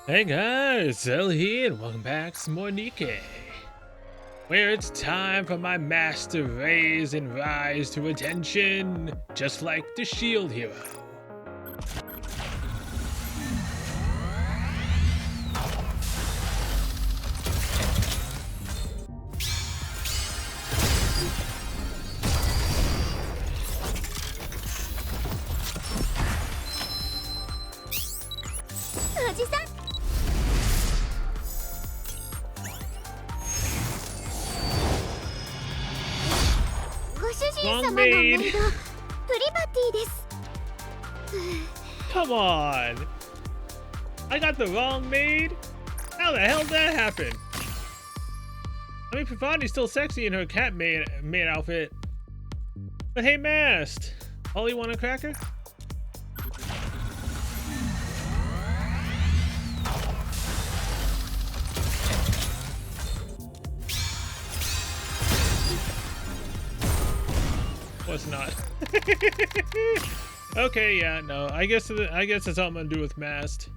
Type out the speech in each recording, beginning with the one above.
Hey guys, Zell here, and welcome back to some more Nikke, where it's time for my Mast to raise and rise to attention, just like the shield hero. Wrong maid. Come on! I got the wrong maid? How the hell did that happen? I mean, Pravani's still sexy in her cat maid outfit. But hey, Mast! Ollie want a cracker? Was not. Okay, yeah, no. I guess that's all I'm gonna do with Mast.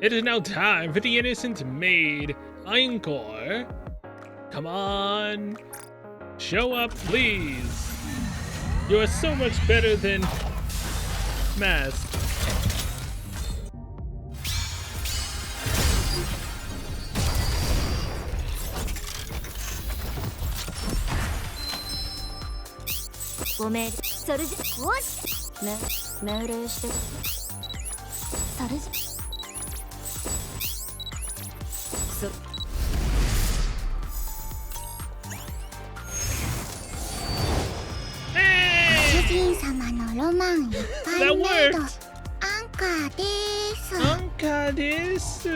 It is now time for the innocent maid, Encore. Come on, show up, please. You are so much better than Mast. That worked! Anka desu!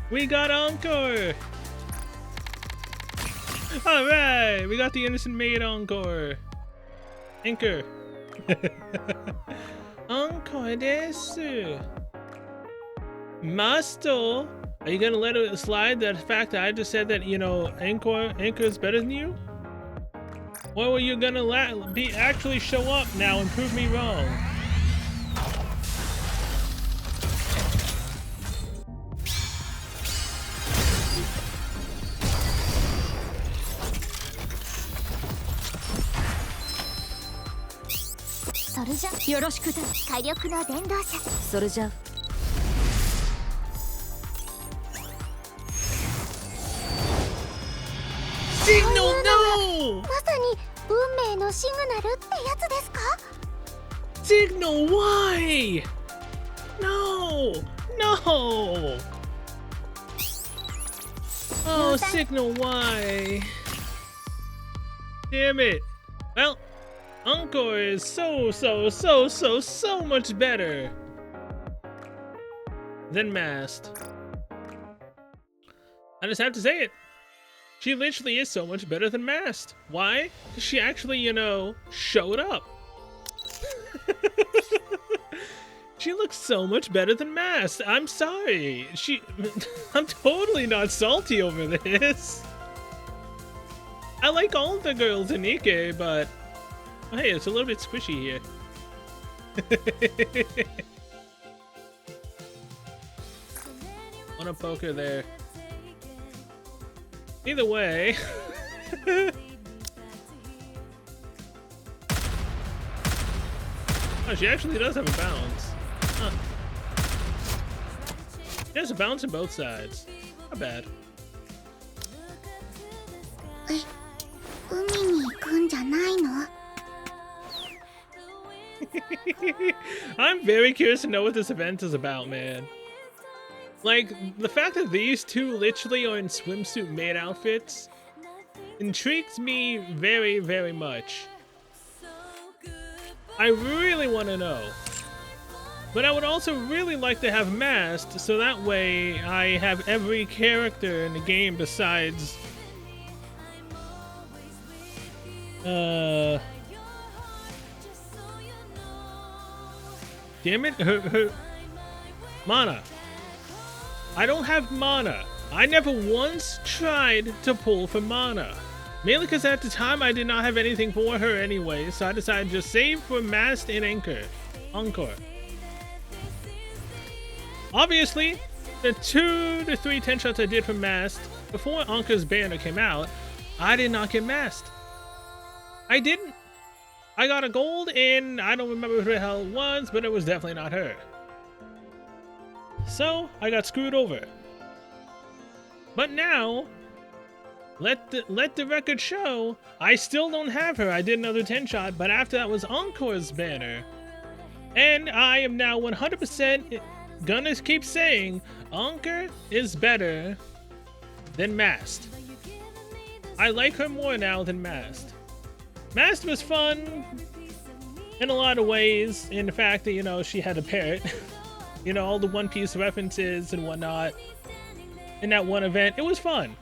We got Encore! Alright! We got the innocent maid Encore! Anchor! Encore desu! Masto! Are you gonna let it slide, that fact that I just said that, you know, Anchor is better than you? Or were you gonna actually show up now and prove me wrong? Signal, no! Signal, why? No! No! Oh, Signal, why? Damn it! Well, Encore is so much better than Mast. I just have to say it. She literally is so much better than Mast. Why? Because she actually, you know, showed up. She looks so much better than Mast. I'm sorry. I'm totally not salty over this. I like all the girls in Nikke, but hey, it's a little bit squishy here. Wanna poke her there. Either way. Oh, she actually does have a bounce. Huh. She has a bounce on both sides. Not bad. I'm very curious to know what this event is about, man. Like, the fact that these two literally are in swimsuit maid outfits intrigues me very, very much. I really want to know. But I would also really like to have Mast, so that way I have every character in the game besides... Damn it, her... Mana. I don't have mana. I never once tried to pull for mana. Mainly because at the time I did not have anything for her anyway, so I decided to just save for Mast and Anchor. Encore. Obviously, the 2 to 3 10 shots I did for Mast before Encore's banner came out, I did not get Mast. I didn't. I got a gold and I don't remember who the hell it was, but it was definitely not her. So I got screwed over. But now, let the record show, I still don't have her. I did another 10 shot, but after that was Encore's banner. And I am now 100% gonna keep saying Encore is better than Mast. I like her more now than Mast. Mast was fun in a lot of ways, in the fact that, you know, she had a parrot. You know, all the One Piece references and whatnot. In that one event, it was fun.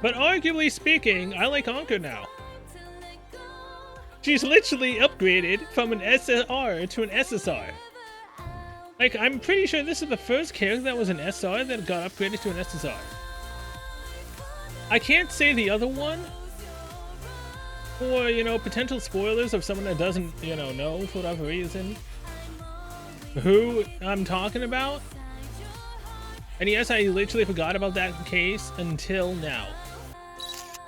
But arguably speaking, I like Encore now. She's literally upgraded from an SR to an SSR. Like, I'm pretty sure this is the first character that was an SR that got upgraded to an SSR. I can't say the other one for, you know, potential spoilers of someone that doesn't, you know for whatever reason who I'm talking about. And yes, I literally forgot about that case until now.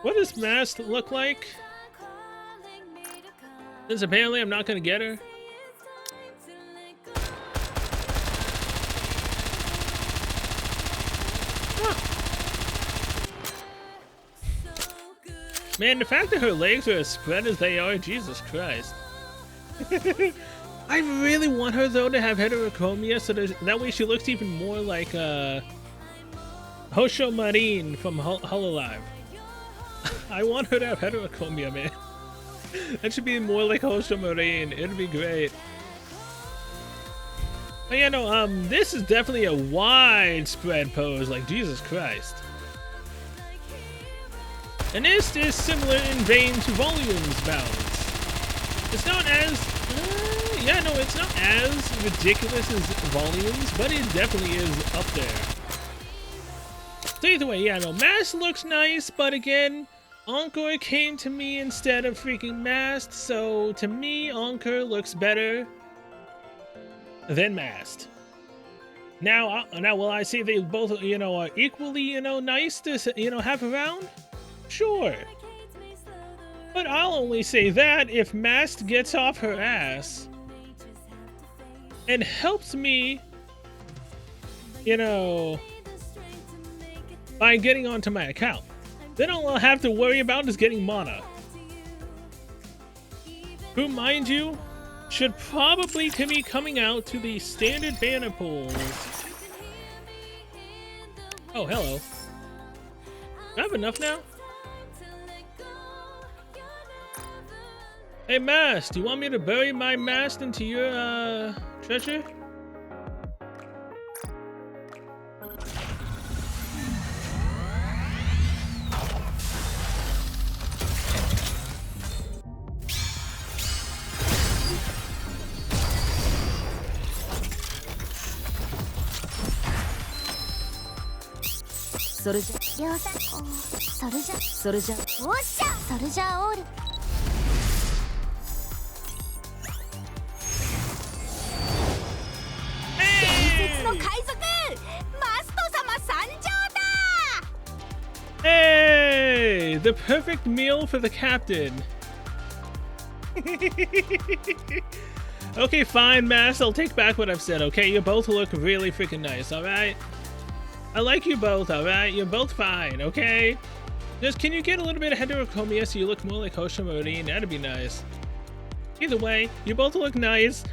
What does Mast look like? Since apparently I'm not gonna get her. Man, the fact that her legs are as spread as they are, Jesus Christ. I really want her though to have heterochromia so that way she looks even more like Hosho Marine from Hololive. I want her to have heterochromia, man. That should be more like Hosho Marine. It'd be great. But yeah, no, this is definitely a widespread pose, like Jesus Christ. And this is similar in vein to Volume's balance. It's not as, it's not as ridiculous as Volume's, but it definitely is up there. So either way, yeah, no, Mast looks nice, but again, Encore came to me instead of freaking Mast, so to me, Encore looks better than Mast. Now will I say they both, are equally, nice to, have around? Sure. But I'll only say that if Mast gets off her ass and helps me, by getting onto my account. Then all I'll have to worry about is getting mana. Who, mind you, should probably be coming out to the standard banner pools. Oh, hello. Do I have enough now? Hey, Mast, do you want me to bury my Mast into your, treasure? Hey, the perfect meal for the captain. Okay, fine, Mast, I'll take back what I've said, okay? You both look really freaking nice, alright? I like you both, alright? You're both fine, okay? Just, can you get a little bit of heterochromia so you look more like Hosho Marine? That'd be nice. Either way, you both look nice.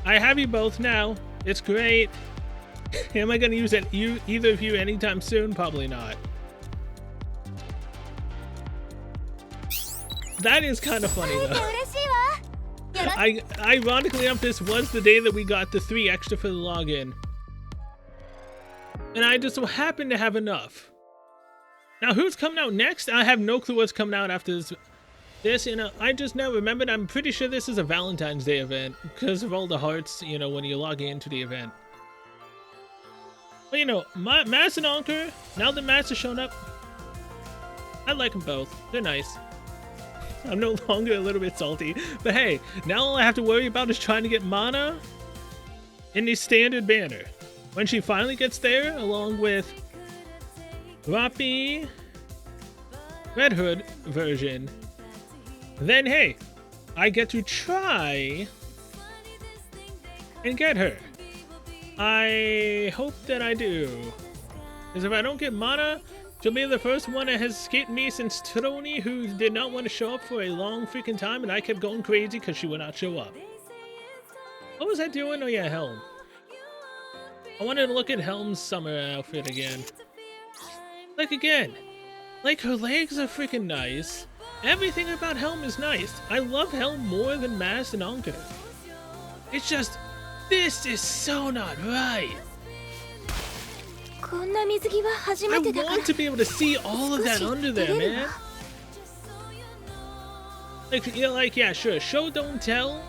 I have you both now. It's great. Am I gonna use either of you anytime soon? Probably not. That is kind of funny, though. Ironically enough, this was the day that we got the 3 extra for the login. And I just so happened to have enough. Now, who's coming out next? I have no clue what's coming out after this. I just now remembered, I'm pretty sure this is a Valentine's Day event because of all the hearts, when you log into the event. But, Mast and Encore, now that Mast has shown up, I like them both. They're nice. I'm no longer a little bit salty. But hey, now all I have to worry about is trying to get mana in the standard banner. When she finally gets there, along with Rapi Red Hood version, then hey, I get to try and get her. I hope that I do. Because if I don't get mana, she'll be the first one that has escaped me since Troni, who did not want to show up for a long freaking time, and I kept going crazy because she would not show up. What was I doing? Oh yeah, Helm. I wanted to look at Helm's summer outfit again. Like again, like her legs are freaking nice. Everything about Helm is nice. I love Helm more than Mast and Anker. It's just, this is so not right. I want to be able to see all of that under there, man. Like, yeah, sure, show don't tell.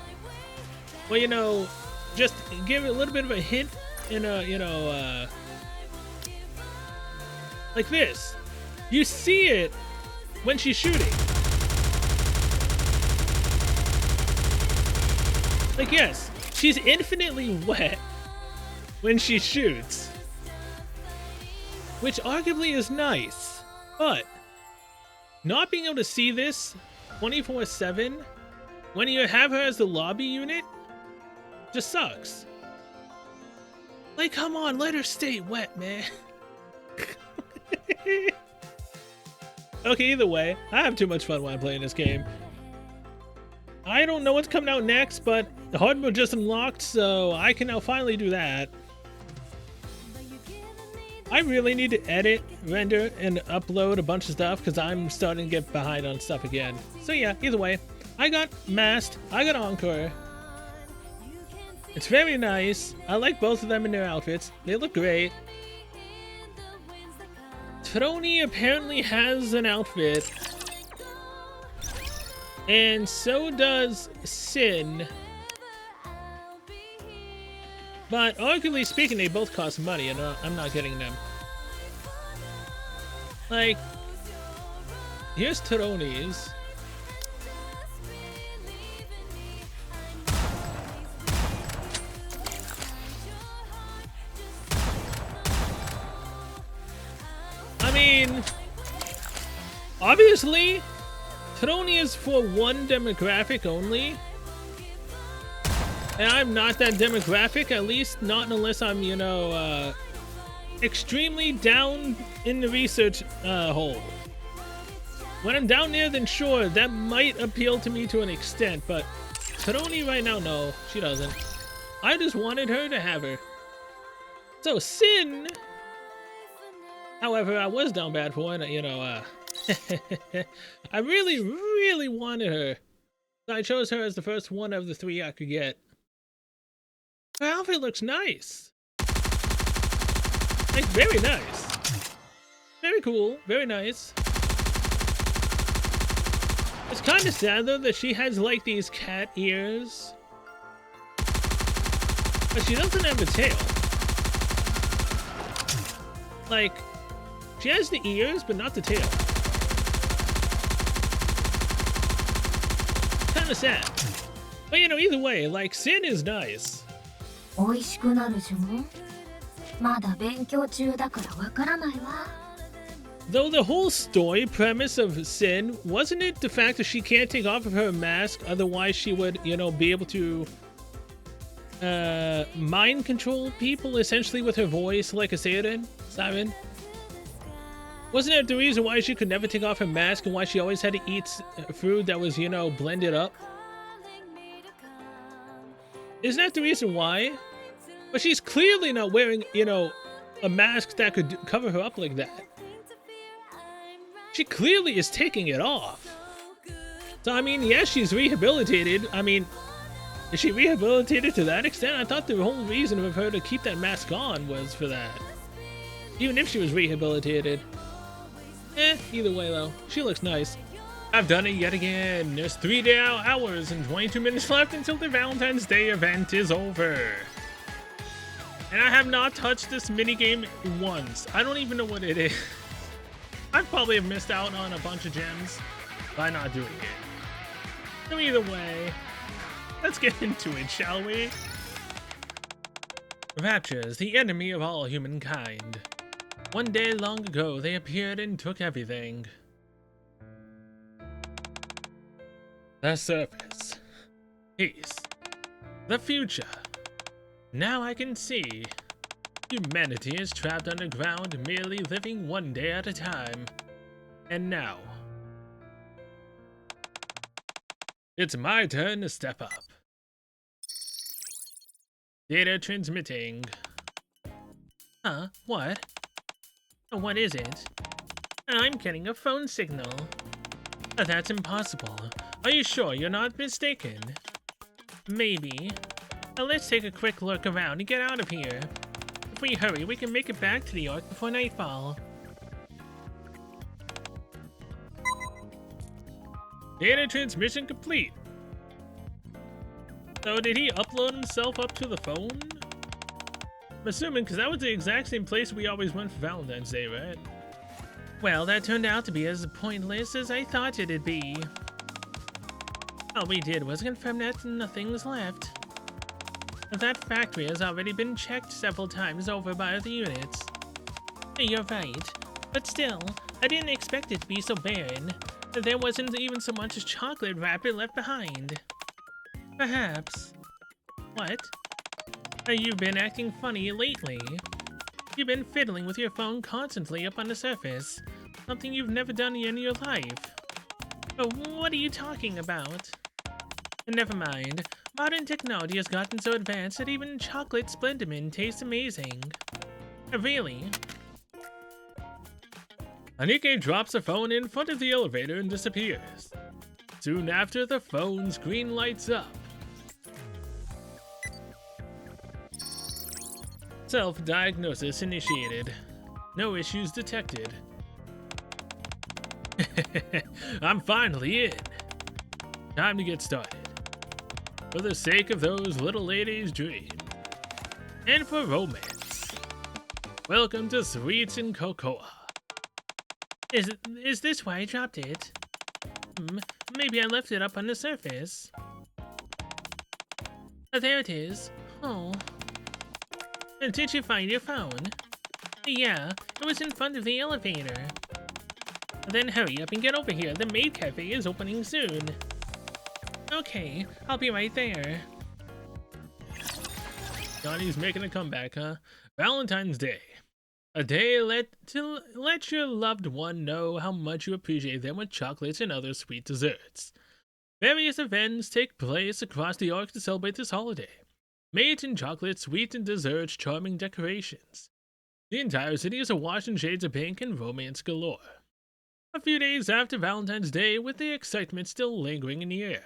Well, you know, just give it a little bit of a hint in a, you know, like this. You see it when she's shooting. Like, yes, she's infinitely wet when she shoots. Which arguably is nice, but not being able to see this 24/7 when you have her as the lobby unit just sucks. Like, come on, let her stay wet, man. Okay, either way, I have too much fun when I'm playing this game. I don't know what's coming out next, but the hard mode just unlocked, so I can now finally do that. I really need to edit, render, and upload a bunch of stuff because I'm starting to get behind on stuff again. So yeah, either way, I got Mast, I got Encore. It's very nice. I like both of them in their outfits. They look great. Troni apparently has an outfit. And so does Sin. But arguably speaking, they both cost money, and I'm not getting them. Like, here's Troni's. I mean, obviously, Troni is for one demographic only. And I'm not that demographic, at least not unless I'm, you know, extremely down in the research hole. When I'm down there, then sure, that might appeal to me to an extent, but Troni right now, no, she doesn't. I just wanted her to have her. So, Sin, however, I was down bad for, and, you know, I really, really wanted her. So I chose her as the first one of the three I could get. Her outfit looks nice. Like, very nice. Very cool. Very nice. It's kind of sad, though, that she has, like, these cat ears. But she doesn't have a tail. Like, she has the ears, but not the tail. Kind of sad. But, you know, either way, like, Sin is nice. Though the whole story premise of Sin, wasn't it the fact that she can't take off of her mask, otherwise she would, you know, be able to mind control people essentially with her voice like a siren? Wasn't that the reason why she could never take off her mask and why she always had to eat food that was, you know, blended up? Isn't that the reason why? But she's clearly not wearing, you know, a mask that could cover her up like that. She clearly is taking it off. So, I mean, yes, she's rehabilitated. I mean, is she rehabilitated to that extent? I thought the whole reason of her to keep that mask on was for that. Even if she was rehabilitated. Either way, though, she looks nice. I've done it yet again. There's 3 hours and 22 minutes left until the Valentine's Day event is over. And I have not touched this minigame once. I don't even know what it is. I probably have missed out on a bunch of gems by not doing it. So either way, let's get into it, shall we? Raptures, the enemy of all humankind. One day long ago, they appeared and took everything. The surface. Peace. The future. Now I can see. Humanity is trapped underground, merely living one day at a time. And now, it's my turn to step up. Data transmitting. Huh? What? What is it? I'm getting a phone signal. That's impossible. Are you sure you're not mistaken? Maybe. Let's take a quick look around and get out of here. If we hurry, we can make it back to the Ark before nightfall. Data transmission complete. So did he upload himself up to the phone? I'm assuming, because that was the exact same place we always went for Valentine's Day, right? Well, that turned out to be as pointless as I thought it'd be. All we did was confirm that nothing's left. That factory has already been checked several times over by the units. You're right, but still, I didn't expect it to be so barren. There wasn't even so much as chocolate wrapper left behind. Perhaps. What? You've been acting funny lately. You've been fiddling with your phone constantly up on the surface. Something you've never done in your life. Oh, what are you talking about? Never mind. Modern technology has gotten so advanced that even chocolate Splenderman tastes amazing. Really? Nikke drops the phone in front of the elevator and disappears. Soon after, the phone screen lights up. Self-diagnosis initiated. No issues detected. I'm finally in. Time to get started. For the sake of those little ladies' dreams. And for romance. Welcome to Sweets and Cocoa. Is this why I dropped it? Maybe I left it up on the surface. There it is. Oh. Did you find your phone? Yeah, it was in front of the elevator. Then hurry up and get over here. The maid cafe is opening soon. Okay, I'll be right there. Johnny's making a comeback, huh? Valentine's Day. A day to let your loved one know how much you appreciate them with chocolates and other sweet desserts. Various events take place across the Ark to celebrate this holiday. Made in chocolate, sweet and desserts, charming decorations. The entire city is awash in shades of pink and romance galore. A few days after Valentine's Day, with the excitement still lingering in the air.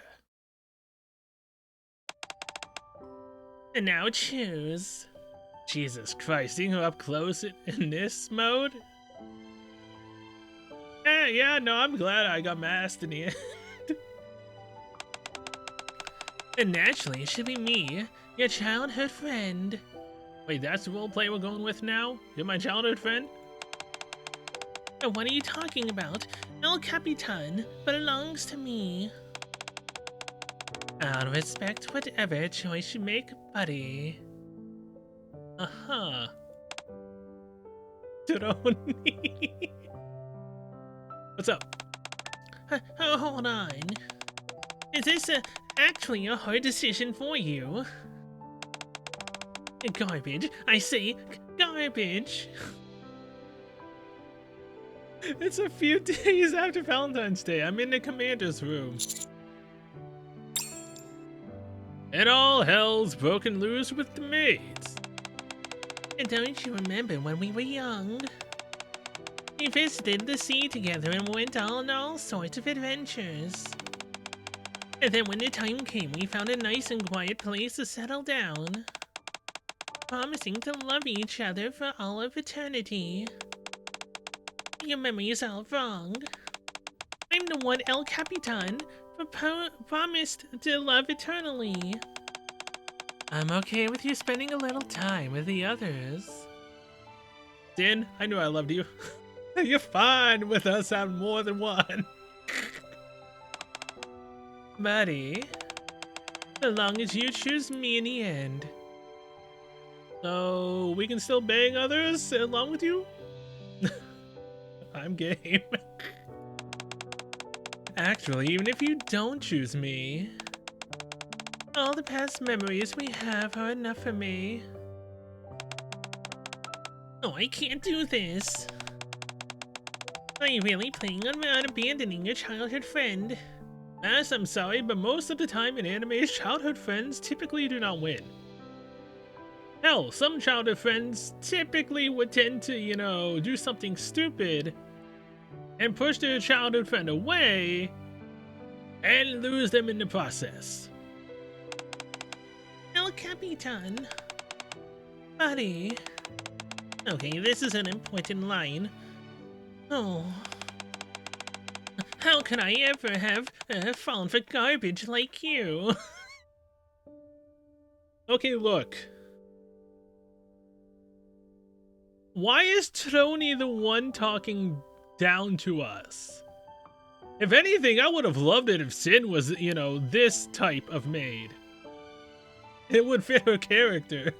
And now choose. Jesus Christ, seeing her up close in this mode? Yeah, no, I'm glad I got Mast in the end. And naturally, it should be me, your childhood friend. Wait, that's the roleplay we're going with now? You're my childhood friend? What are you talking about? El Capitan belongs to me. I'll respect whatever choice you make, buddy. Uh-huh. Droni. What's up? Oh, hold on. Is this actually a hard decision for you? Garbage. I say garbage. It's a few days after Valentine's Day. I'm in the commander's room. And all hell's broken loose with the maids. And don't you remember when we were young? We visited the sea together and went on all sorts of adventures. And then when the time came, we found a nice and quiet place to settle down. Promising to love each other for all of eternity. Your memory's all wrong. I'm the one El Capitan promised to love eternally. I'm okay with you spending a little time with the others. Din, I knew I loved you. You're fine with us having more than one. Buddy, so long as you choose me in the end. So we can still bang others along with you? I'm game. Actually, even if you don't choose me, all the past memories we have are enough for me. Oh, I can't do this. Are you really planning on abandoning your childhood friend? Mast, I'm sorry, but most of the time in anime, childhood friends typically do not win. Hell, some childhood friends typically would tend to, you know, do something stupid and push their childhood friend away and lose them in the process. El Capitan. Buddy. Okay, this is an important line. Oh. How could I ever have fallen for garbage like you? Okay, look. Why is Troni the one talking down to us? If anything, I would have loved it if Sin was, you know, this type of maid. It would fit her character.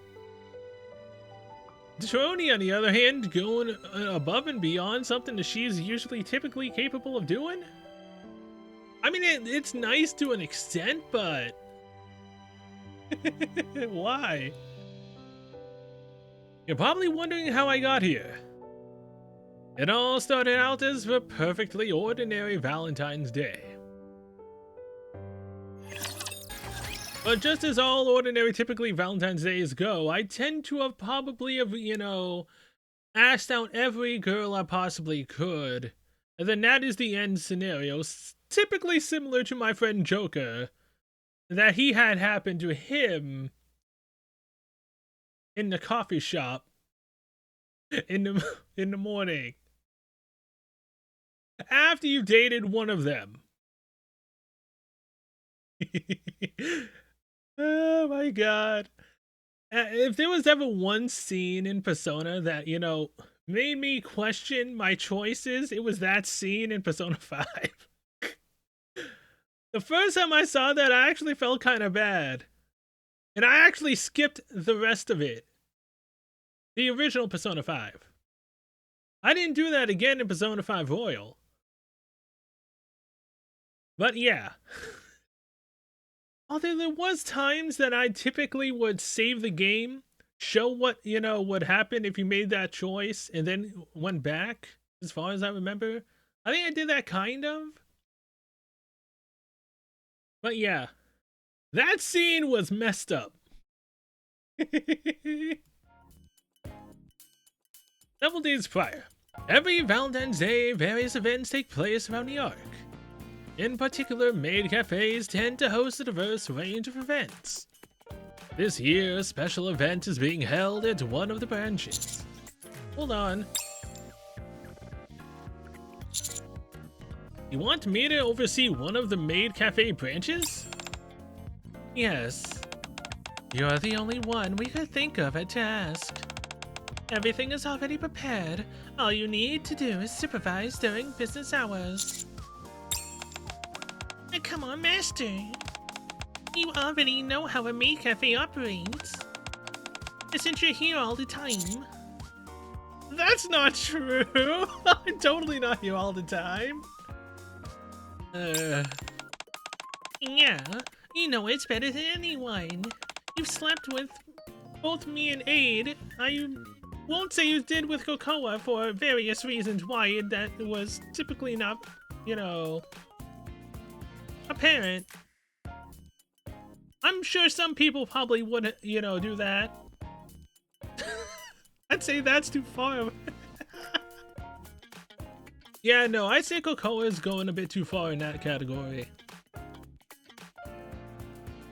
Troni, on the other hand, going above and beyond something that she's usually typically capable of doing? I mean, it's nice to an extent, but... why? You're probably wondering how I got here. It all started out as a perfectly ordinary Valentine's Day. But just as all ordinary, typically Valentine's Days go, I tend to have probably, you know, asked out every girl I possibly could. And then that is the end scenario, typically similar to my friend Joker, that he had happened to him in the coffee shop in the morning. After you've dated one of them. Oh my god. If there was ever one scene in Persona that, you know, made me question my choices, it was that scene in Persona 5. The first time I saw that, I actually felt kind of bad. And I actually skipped the rest of it. The original Persona 5. I didn't do that again in Persona 5 Royal. But yeah. Although there was times that I typically would save the game, show what, you know, would happen if you made that choice, and then went back, as far as I remember. I think I did that kind of. But yeah, that scene was messed up. Several days prior, every Valentine's Day, various events take place around New York. In particular, maid cafes tend to host a diverse range of events. This year, a special event is being held at one of the branches. Hold on. You want me to oversee one of the maid cafe branches? Yes. You're the only one we could think of to ask. Everything is already prepared. All you need to do is supervise during business hours. Come on, Master. You already know how a maid cafe operates. Since you're here all the time. That's not true. I'm totally not here all the time. Yeah, you know it's better than anyone. You've slept with both me and Aid. I won't say you did with Cocoa for various reasons why that was typically not, you know, apparent. I'm sure some people probably wouldn't, you know, do that. I'd say that's too far. Yeah, no, I'd say Cocoa is going a bit too far in that category.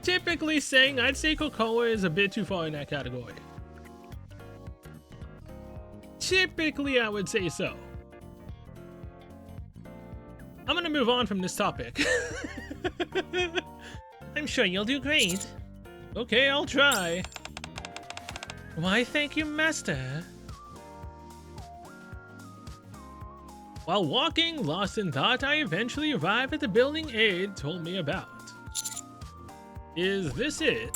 Typically saying, I'd say Cocoa is a bit too far in that category. Typically, I would say so. I'm gonna move on from this topic. I'm sure you'll do great. Okay, I'll try. Why, thank you, Master. While walking, lost in thought, I eventually arrive at the building Aid told me about. Is this it?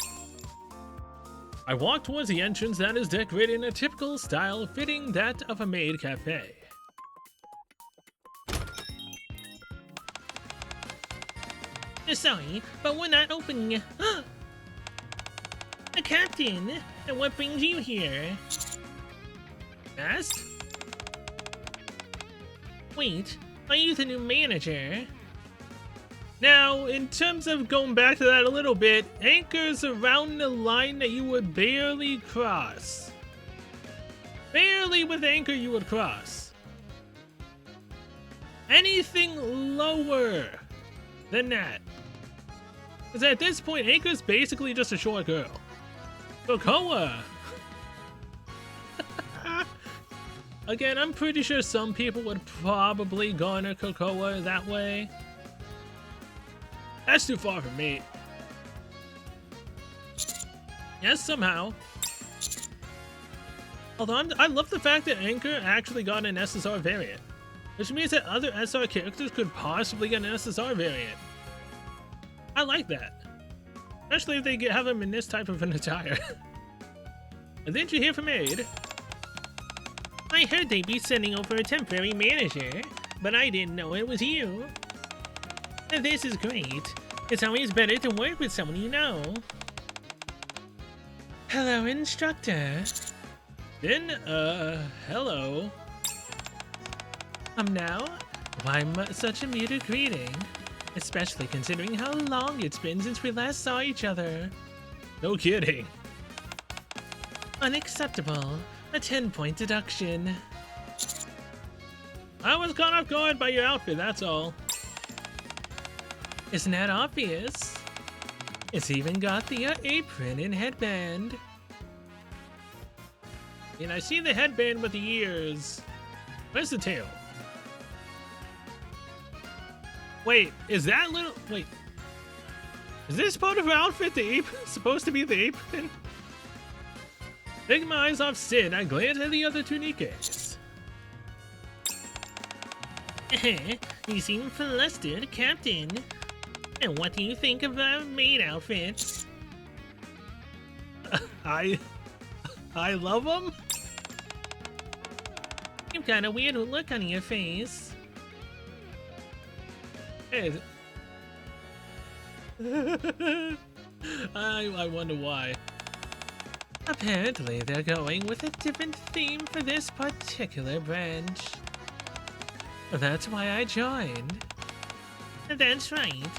I walk towards the entrance that is decorated in a typical style fitting that of a maid cafe. Sorry, but we're not open. Captain, what brings you here? Mast? Wait, are you the new manager? Now, in terms of going back to that a little bit, anchors around the line that you would barely cross. Barely with anchor you would cross. Anything lower than that. Because at this point, anchor's basically just a short girl. Cocoa! Again, I'm pretty sure some people would probably garner Cocoa that way. That's too far from me. Yes, somehow. Although I love the fact that Anchor actually got an SSR variant, which means that other SR characters could possibly get an SSR variant. I like that. Especially if they have them in this type of an attire. And didn't you hear from Aid? I heard they'd be sending over a temporary manager, but I didn't know it was you. This is great. It's always better to work with someone you know. Hello, instructor. Then, hello. Now? Why such a muted greeting? Especially considering how long it's been since we last saw each other. No kidding. Unacceptable. A 10-point deduction. I was caught off guard by your outfit, that's all. Isn't that obvious? It's even got the apron and headband. And I see the headband with the ears. Where's the tail? Wait, is that little... Wait. Is this part of her outfit the apron? Supposed to be the apron? Taking my eyes off Sid, I glance at the other two Nikkes. You seem flustered, Captain. And what do you think of our maid outfits? I love them. You've got a weird look on your face. Hey. I wonder why. Apparently, they're going with a different theme for this particular branch. That's why I joined. That's right.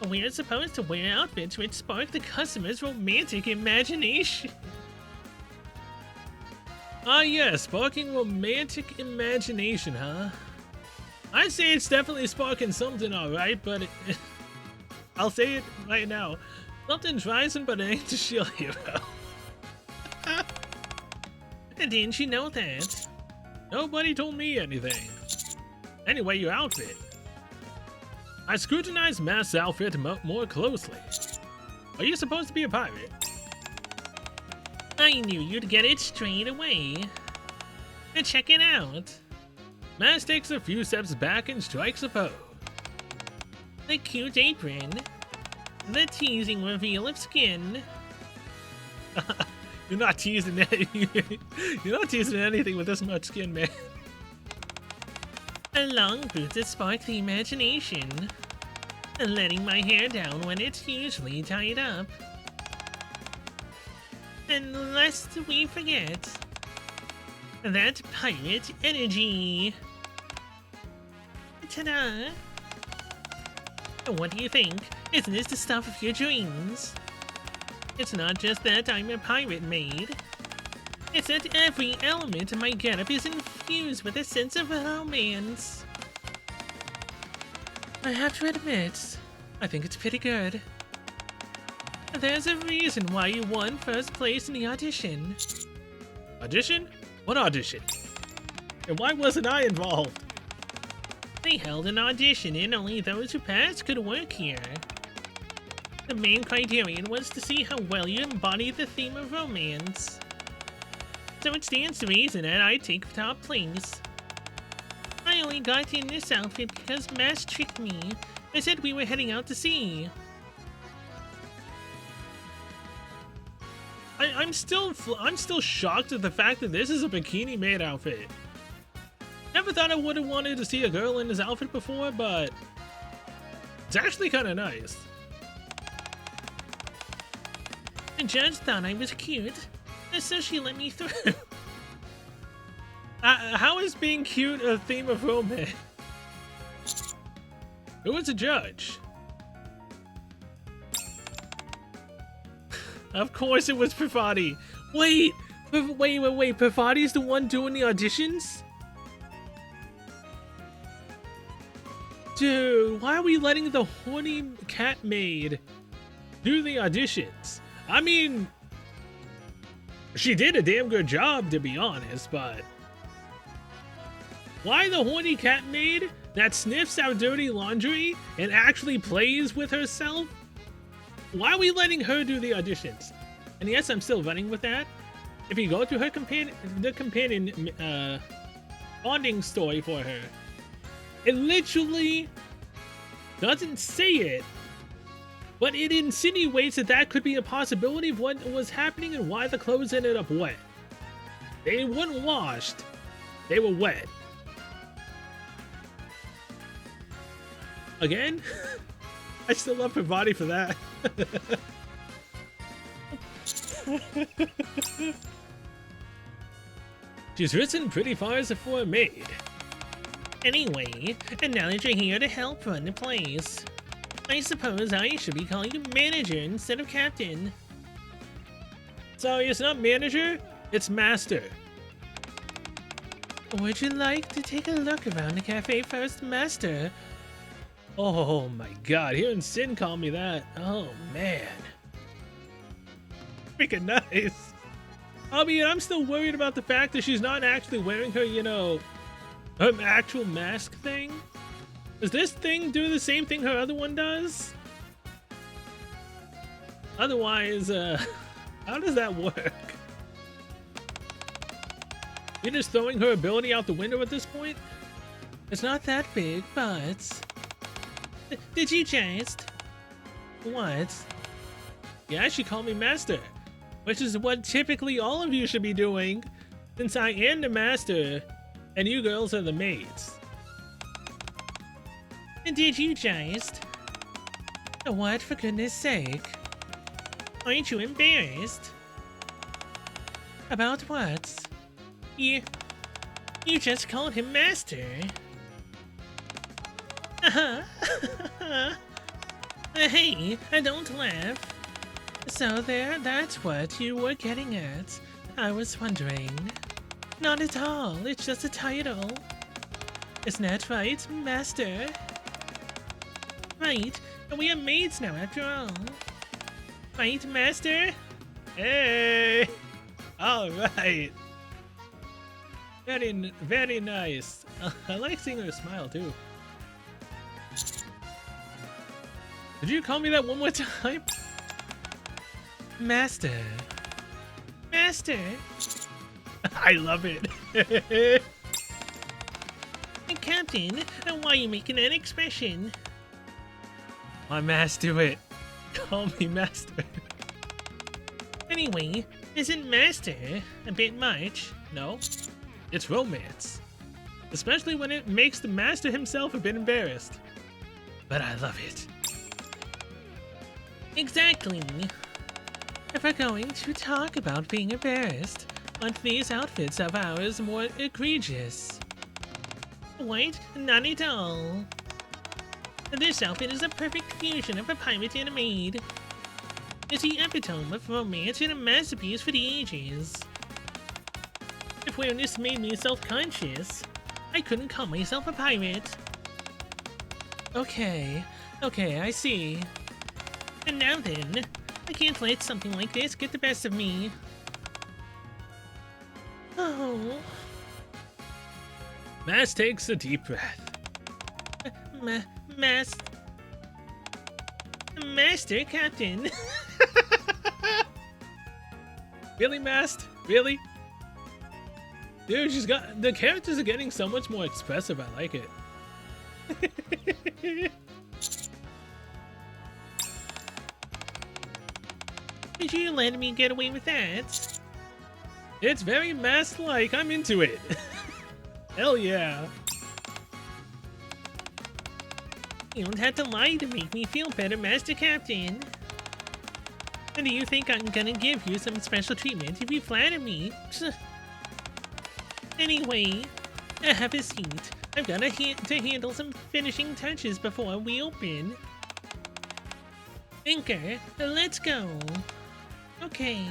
We're supposed to wear outfits which spark the customer's romantic imagination. Ah, yes, sparking romantic imagination, huh? I'd say it's definitely sparking something, alright, but I'll say it right now. Something's rising, but it ain't the shield hero. Didn't you know that? Nobody told me anything. Anyway, your outfit. I scrutinized Mast's outfit more closely. Are you supposed to be a pirate? I knew you'd get it straight away. Check it out. Mast takes a few steps back and strikes a pose. The cute apron. The teasing reveal of skin. You're not teasing You're not teasing anything with this much skin, man. A long boots that spark the imagination. Letting my hair down when it's usually tied up. And lest we forget, that pirate energy. Ta-da! What do you think? Isn't this the stuff of your dreams? It's not just that I'm a pirate maid. It's that every element of my getup is infused with a sense of romance. I have to admit, I think it's pretty good. There's a reason why you won first place in the audition. Audition? What audition? And why wasn't I involved? They held an audition and only those who passed could work here. The main criterion was to see how well you embody the theme of romance. So it stands to reason that I take top place. I only got in this outfit because Mast tricked me. They said we were heading out to sea. I'm still shocked at the fact that this is a bikini maid outfit. Never thought I would have wanted to see a girl in this outfit before, but it's actually kind of nice. The judge thought I was cute, so she let me through. How is being cute a theme of romance? Who was the judge? Of course it was Parvati. Wait. Parvati's the one doing the auditions? Dude, why are we letting the horny cat maid do the auditions? I mean, she did a damn good job, to be honest, but why the horny cat maid that sniffs out dirty laundry and actually plays with herself? Why are we letting her do the auditions? And yes, I'm still running with that. If you go to her companion bonding story for her, it literally doesn't say it, but it insinuates that that could be a possibility of what was happening and why the clothes ended up wet. They weren't washed, they were wet. Again? I still love Parvati for that. She's risen pretty far for a maid. Anyway, and now that you're here to help run the place, I suppose I should be calling you manager instead of captain. So it's not manager, it's master. Would you like to take a look around the cafe first, master? Oh my god, hearing Sin call me that. Oh man. Freaking nice. I mean, I'm still worried about the fact that she's not actually wearing her, you know, her actual mask thing. Does this thing do the same thing her other one does? Otherwise, how does that work? You're just throwing her ability out the window at this point? It's not that big, but... Did you just... What? Yeah, she called me master, which is what typically all of you should be doing, since I am the master, and you girls are the maids. Did you just... What, for goodness sake? Aren't you embarrassed? About what? You just called him master. Hey, don't laugh. So that's what you were getting at. I was wondering. Not at all, it's just a title. Isn't that right, master? Right, we are maids now after all. Right, master? Hey! Alright. Very nice. I like seeing her smile too. Did you call me that one more time? Master. Master. I love it. Captain, why are you making that expression? My master it. Call me master. Anyway, isn't master a bit much? No, it's romance. Especially when it makes the master himself a bit embarrassed. But I love it. Exactly. If we're going to talk about being embarrassed, aren't these outfits of ours more egregious? Wait, not at all. This outfit is a perfect fusion of a pirate and a maid. It's the epitome of romance and a masterpiece for the ages. If wearing this made me self-conscious, I couldn't call myself a pirate. Okay, I see. And now then, I can't let something like this get the best of me. Oh. Mast takes a deep breath. Master Captain. Really, Mast? Really? Dude, the characters are getting so much more expressive. I like it. Did you let me get away with that? It's very Mast-like. I'm into it. Hell yeah. You don't have to lie to make me feel better, Master Captain. And do you think I'm gonna give you some special treatment if you flatter me? Anyway, have a seat. I've got to handle some finishing touches before we open. Anchor, let's go. Okay.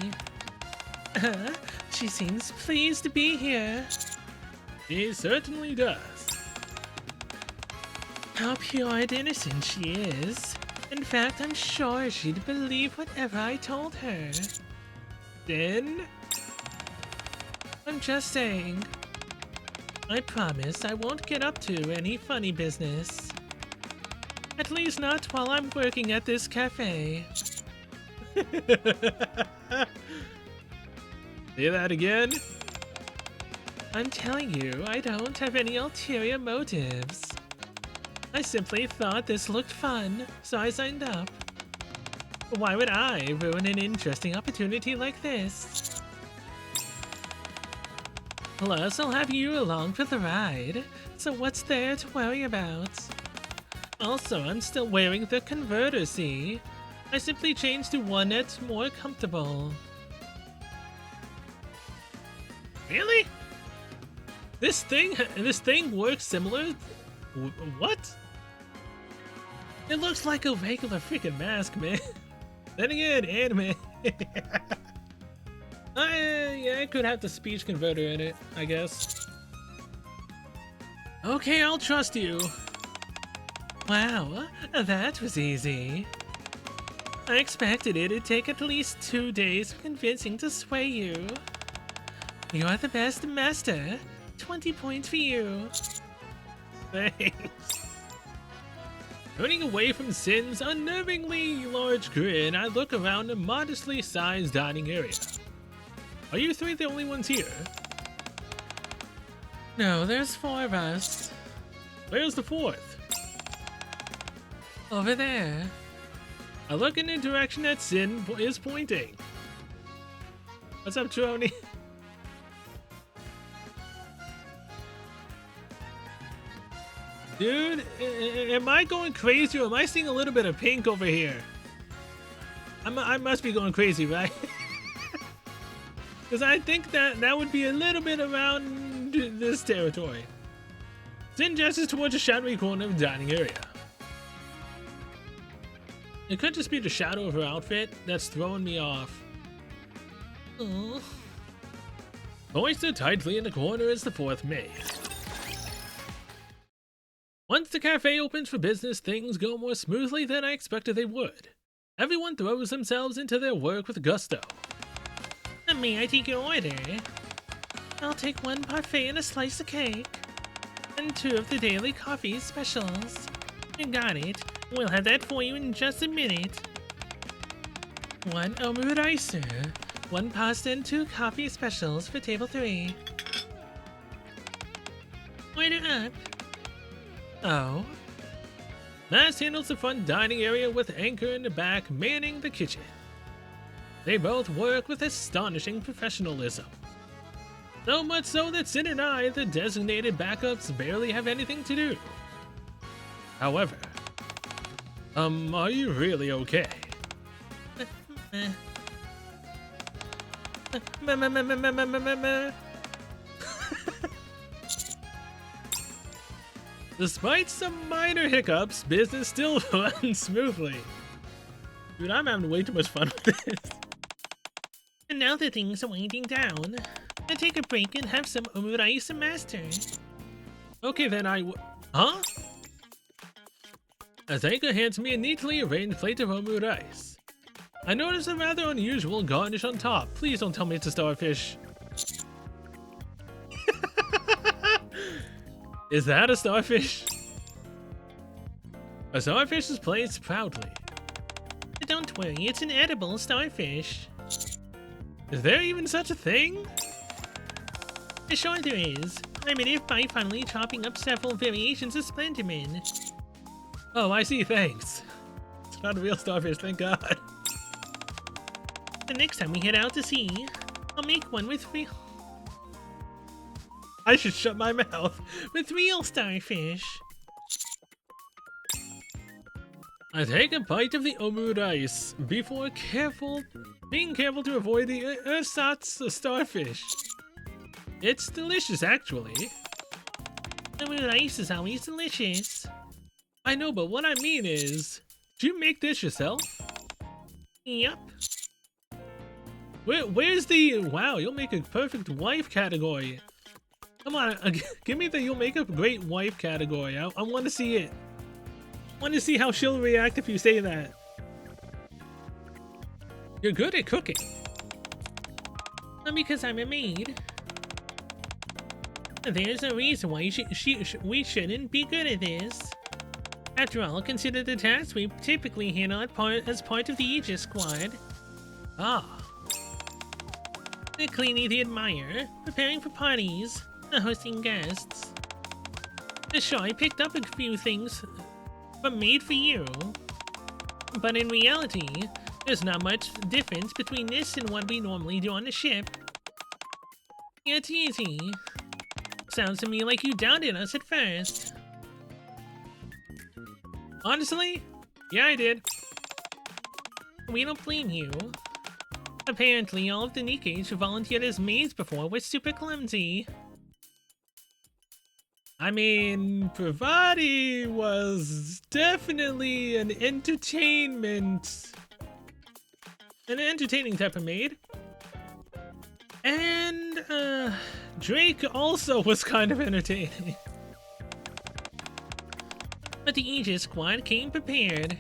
She seems pleased to be here. She certainly does. How pure and innocent she is. In fact, I'm sure she'd believe whatever I told her. Then? I'm just saying. I promise I won't get up to any funny business. At least not while I'm working at this cafe. Say that again? I'm telling you, I don't have any ulterior motives. I simply thought this looked fun, so I signed up. Why would I ruin an interesting opportunity like this? Plus, I'll have you along for the ride, so what's there to worry about? Also, I'm still wearing the converter, see? I simply changed to one that's more comfortable. Really? This thing works similar? What? It looks like a regular freaking mask, man. Then again, anime. Yeah, it could have the speech converter in it, I guess. Okay, I'll trust you. Wow, that was easy. I expected it'd take at least 2 days of convincing to sway you. You're the best master. 20 points for you. Thanks. Turning away from Sin's unnervingly large grin, I look around the modestly sized dining area. Are you three the only ones here? No, there's 4 of us. Where's the fourth? Over there. I look in the direction that Sin is pointing. What's up, Trony? Dude, am I going crazy or am I seeing a little bit of pink over here? I must be going crazy, right? Because I think that would be a little bit around this territory. Sin gestures towards a shadowy corner of the dining area. It could just be the shadow of her outfit that's throwing me off. Oh. Hoisted tightly in the corner is the fourth maid. Once the cafe opens for business, things go more smoothly than I expected they would. Everyone throws themselves into their work with gusto. May I take your order? I'll take 1 parfait and a slice of cake. And 2 of the daily coffee specials. You got it. We'll have that for you in just a minute. 1 omurice, 1 pasta and 2 coffee specials for table 3. Order up. Oh? Mast handles the front dining area with Anchor in the back manning the kitchen. They both work with astonishing professionalism. So much so that Sin and I, the designated backups, barely have anything to do. However, are you really okay? Despite some minor hiccups, business still runs smoothly. Dude, I'm having way too much fun with this. And now that things are winding down, I'll take a break and have some omurice master. Okay then, huh? As Anchor hands me a neatly arranged plate of omurice. I notice a rather unusual garnish on top. Please don't tell me it's a starfish. Is that a starfish? A starfish is placed proudly. Don't worry, it's an edible starfish. Is there even such a thing? Sure there is. I made it by finally chopping up several variations of Splenderman. Oh, I see, thanks. It's not a real starfish, thank God. The next time we head out to sea, I'll make one with real... I should shut my mouth. with real starfish. I take a bite of the omu rice before being careful to avoid the ersatz starfish. It's delicious, actually. Omu rice is always delicious. I know, but what I mean is, do you make this yourself? Yup. Where's the wow? You'll make a perfect wife category. Come on, give me the you'll make a great wife category. I want to see it. I want to see how she'll react if you say that. You're good at cooking. Not because I'm a maid. There's a reason why we shouldn't be good at this. After all, consider the tasks we typically handle as part of the Aegis squad. Ah. The cleaning the admire, preparing for parties, hosting guests. Sure, I picked up a few things but made for you. But in reality, there's not much difference between this and what we normally do on the ship. It's easy. Sounds to me like you doubted us at first. Honestly? Yeah, I did. We don't blame you. Apparently, all of the Nikkes who volunteered as maids before were super clumsy. I mean, Pravati was definitely an entertaining type of maid. And, Drake also was kind of entertaining. But the Aegis squad came prepared.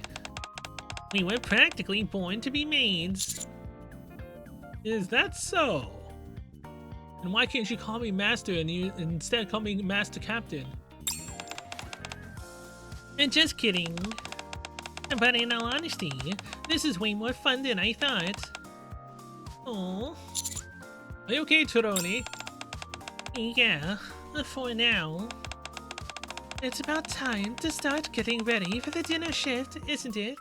We were practically born to be maids. Is that so? And why can't you call me Master and you instead call me Master Captain? And just kidding. But in all honesty, this is way more fun than I thought. Oh. Are you okay, Chironi? Yeah, for now. It's about time to start getting ready for the dinner shift, isn't it?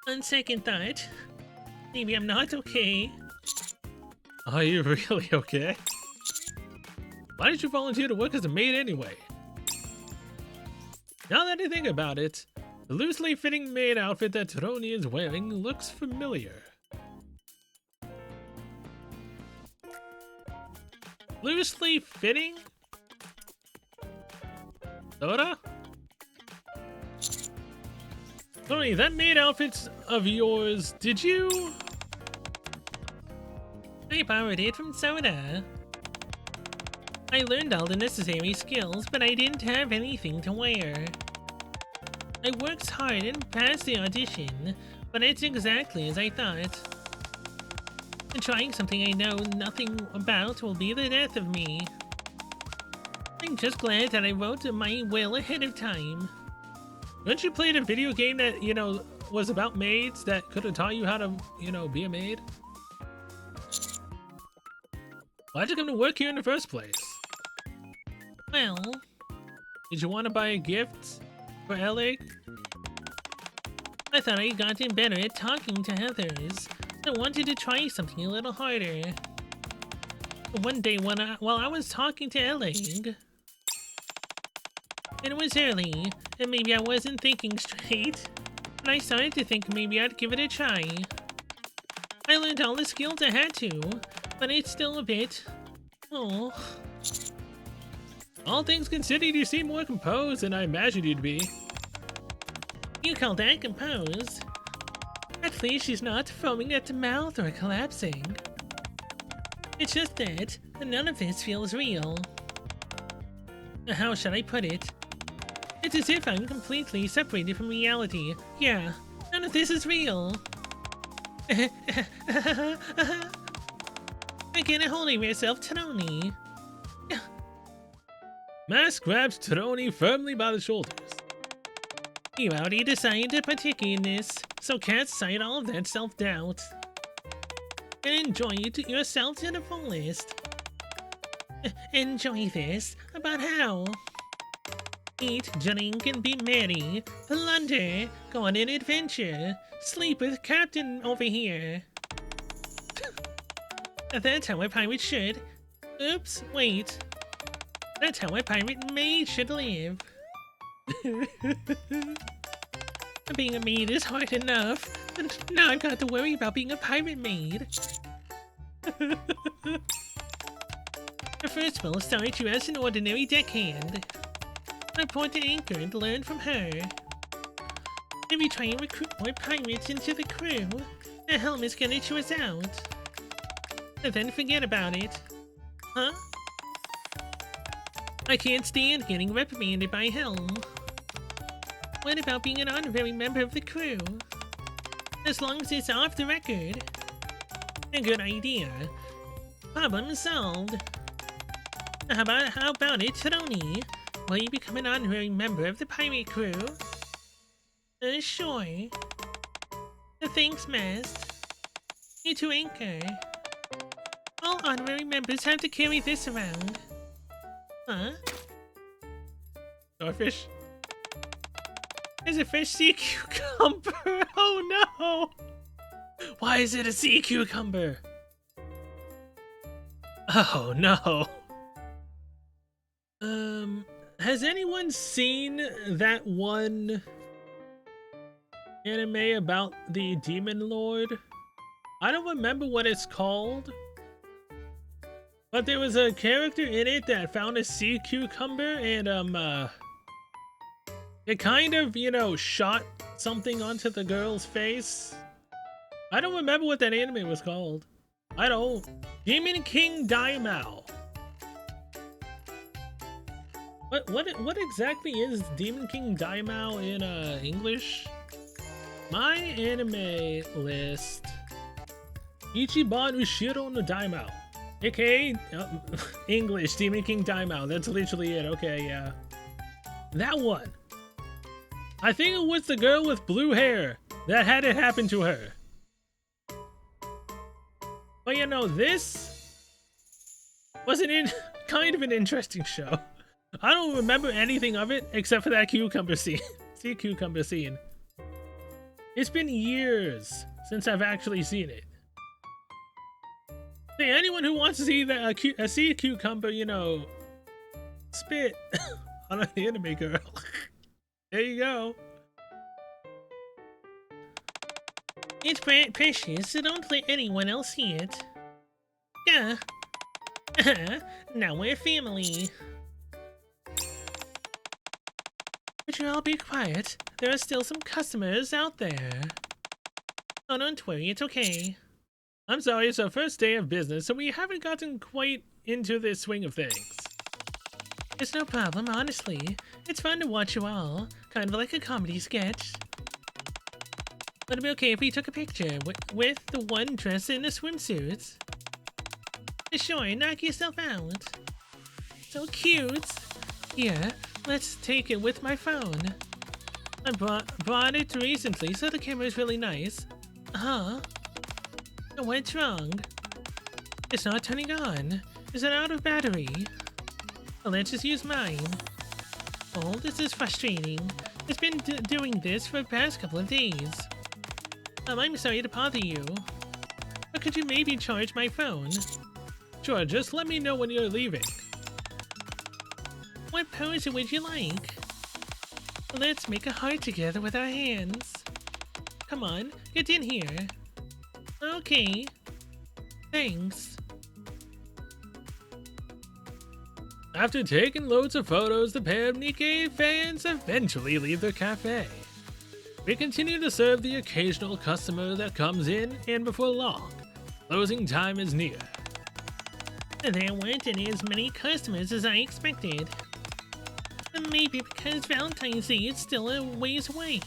On second thought, maybe I'm not okay. Are you really okay? Why did you volunteer to work as a maid anyway? Now that I think about it, the loosely fitting maid outfit that Chironi is wearing looks familiar. Loosely fitting? Soda? Tony, that maid outfit of yours, did you? I borrowed it from Soda. I learned all the necessary skills, but I didn't have anything to wear. I worked hard and passed the audition, but it's exactly as I thought. And trying something I know nothing about will be the death of me. I'm just glad that I wrote my will ahead of time. Don't you play a video game that, was about maids that could have taught you how to, be a maid? Why'd you come to work here in the first place? Well... Did you want to buy a gift for Alec? I thought I'd gotten better at talking to others. I wanted to try something a little harder. One day while I was talking to Alec, and it was early, and maybe I wasn't thinking straight, and I started to think maybe I'd give it a try. I learned all the skills I had to, but it's still a bit... Oh. All things considered, you seem more composed than I imagined you'd be. You call that composed? At least she's not foaming at the mouth or collapsing. It's just that none of this feels real. How should I put it? It's as if I'm completely separated from reality. Yeah, none of this is real. Get a hold of yourself, Tony. Mast grabs Chironi firmly by the shoulders. You already decided to partake in this, so cast aside all of that self-doubt. And enjoy yourself to the fullest. Enjoy this? About how? Eat, drink, and be merry. Plunder, go on an adventure. Sleep with Captain over here. That's how a pirate should. Oops, wait. That's how a pirate maid should live. Being a maid is hard enough, and now I've got to worry about being a pirate maid. The first will start you as an ordinary deckhand. Report to Anchor and learn from her. Maybe try and recruit more pirates into the crew. The helm is gonna chew us out. And then forget about it. Huh? I can't stand getting reprimanded by Helm. What about being an honorary member of the crew? As long as it's off the record. A good idea. Problem solved. How about it, Tony? Will you become an honorary member of the pirate crew? Sure. Thanks, Mast. You too, Anchor. All honorary members have to carry this around. Huh? Starfish? There's a fresh sea cucumber! Oh no! Why is it a sea cucumber? Oh no. Has anyone seen that one anime about the Demon Lord? I don't remember what it's called, but there was a character in it that found a sea cucumber and it kind of, you know, shot something onto the girl's face. I don't remember what that anime was called. I don't. Demon King Daimao. What exactly is Demon King Daimao in English? My anime list. Ichiban Ushiro no Daimao. aka English Demon King Daimao. That's literally it. Okay, yeah. That one. I think it was the girl with blue hair that had it happen to her. But you know, this was kind of an interesting show. I don't remember anything of it except for that cucumber scene. Sea cucumber scene. It's been years since I've actually seen it. Hey, anyone who wants to see a sea cucumber, you know, spit on an anime girl. There you go. It's precious, so don't let anyone else see it. Yeah. Now we're family. Would you all be quiet? There are still some customers out there. Oh, don't worry, it's okay. I'm sorry, it's our first day of business, so we haven't gotten quite into the swing of things. It's no problem, honestly. It's fun to watch you all, kind of like a comedy sketch. Would it be okay if we took a picture with the one dressed in a swimsuit? Sure, knock yourself out. So cute. Here, let's take it with my phone. I bought it recently, so the camera's really nice. Huh? What's wrong? It's not turning on. Is it out of battery? Well, let's just use mine. Oh, this is frustrating. It's been doing this for the past couple of days. I'm sorry to bother you. But could you maybe charge my phone? Sure, just let me know when you're leaving. What pose would you like? Let's make a heart together with our hands. Come on, get in here. Okay. Thanks. After taking loads of photos, the pair of Nikke fans eventually leave their cafe. We continue to serve the occasional customer that comes in, and before long, closing time is near. There weren't as many customers as I expected. Maybe because Valentine's Day is still a ways away.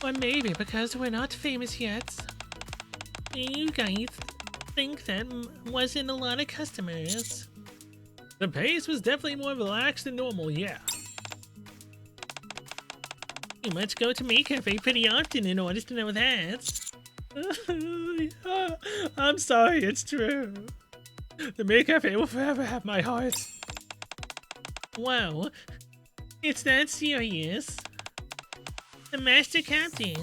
Or maybe because we're not famous yet. You guys think that wasn't a lot of customers? The pace was definitely more relaxed than normal, yeah. You must go to Maid Cafe pretty often in order to know that. I'm sorry, it's true. The Maid Cafe will forever have my heart. Wow. It's that serious? The Master Captain.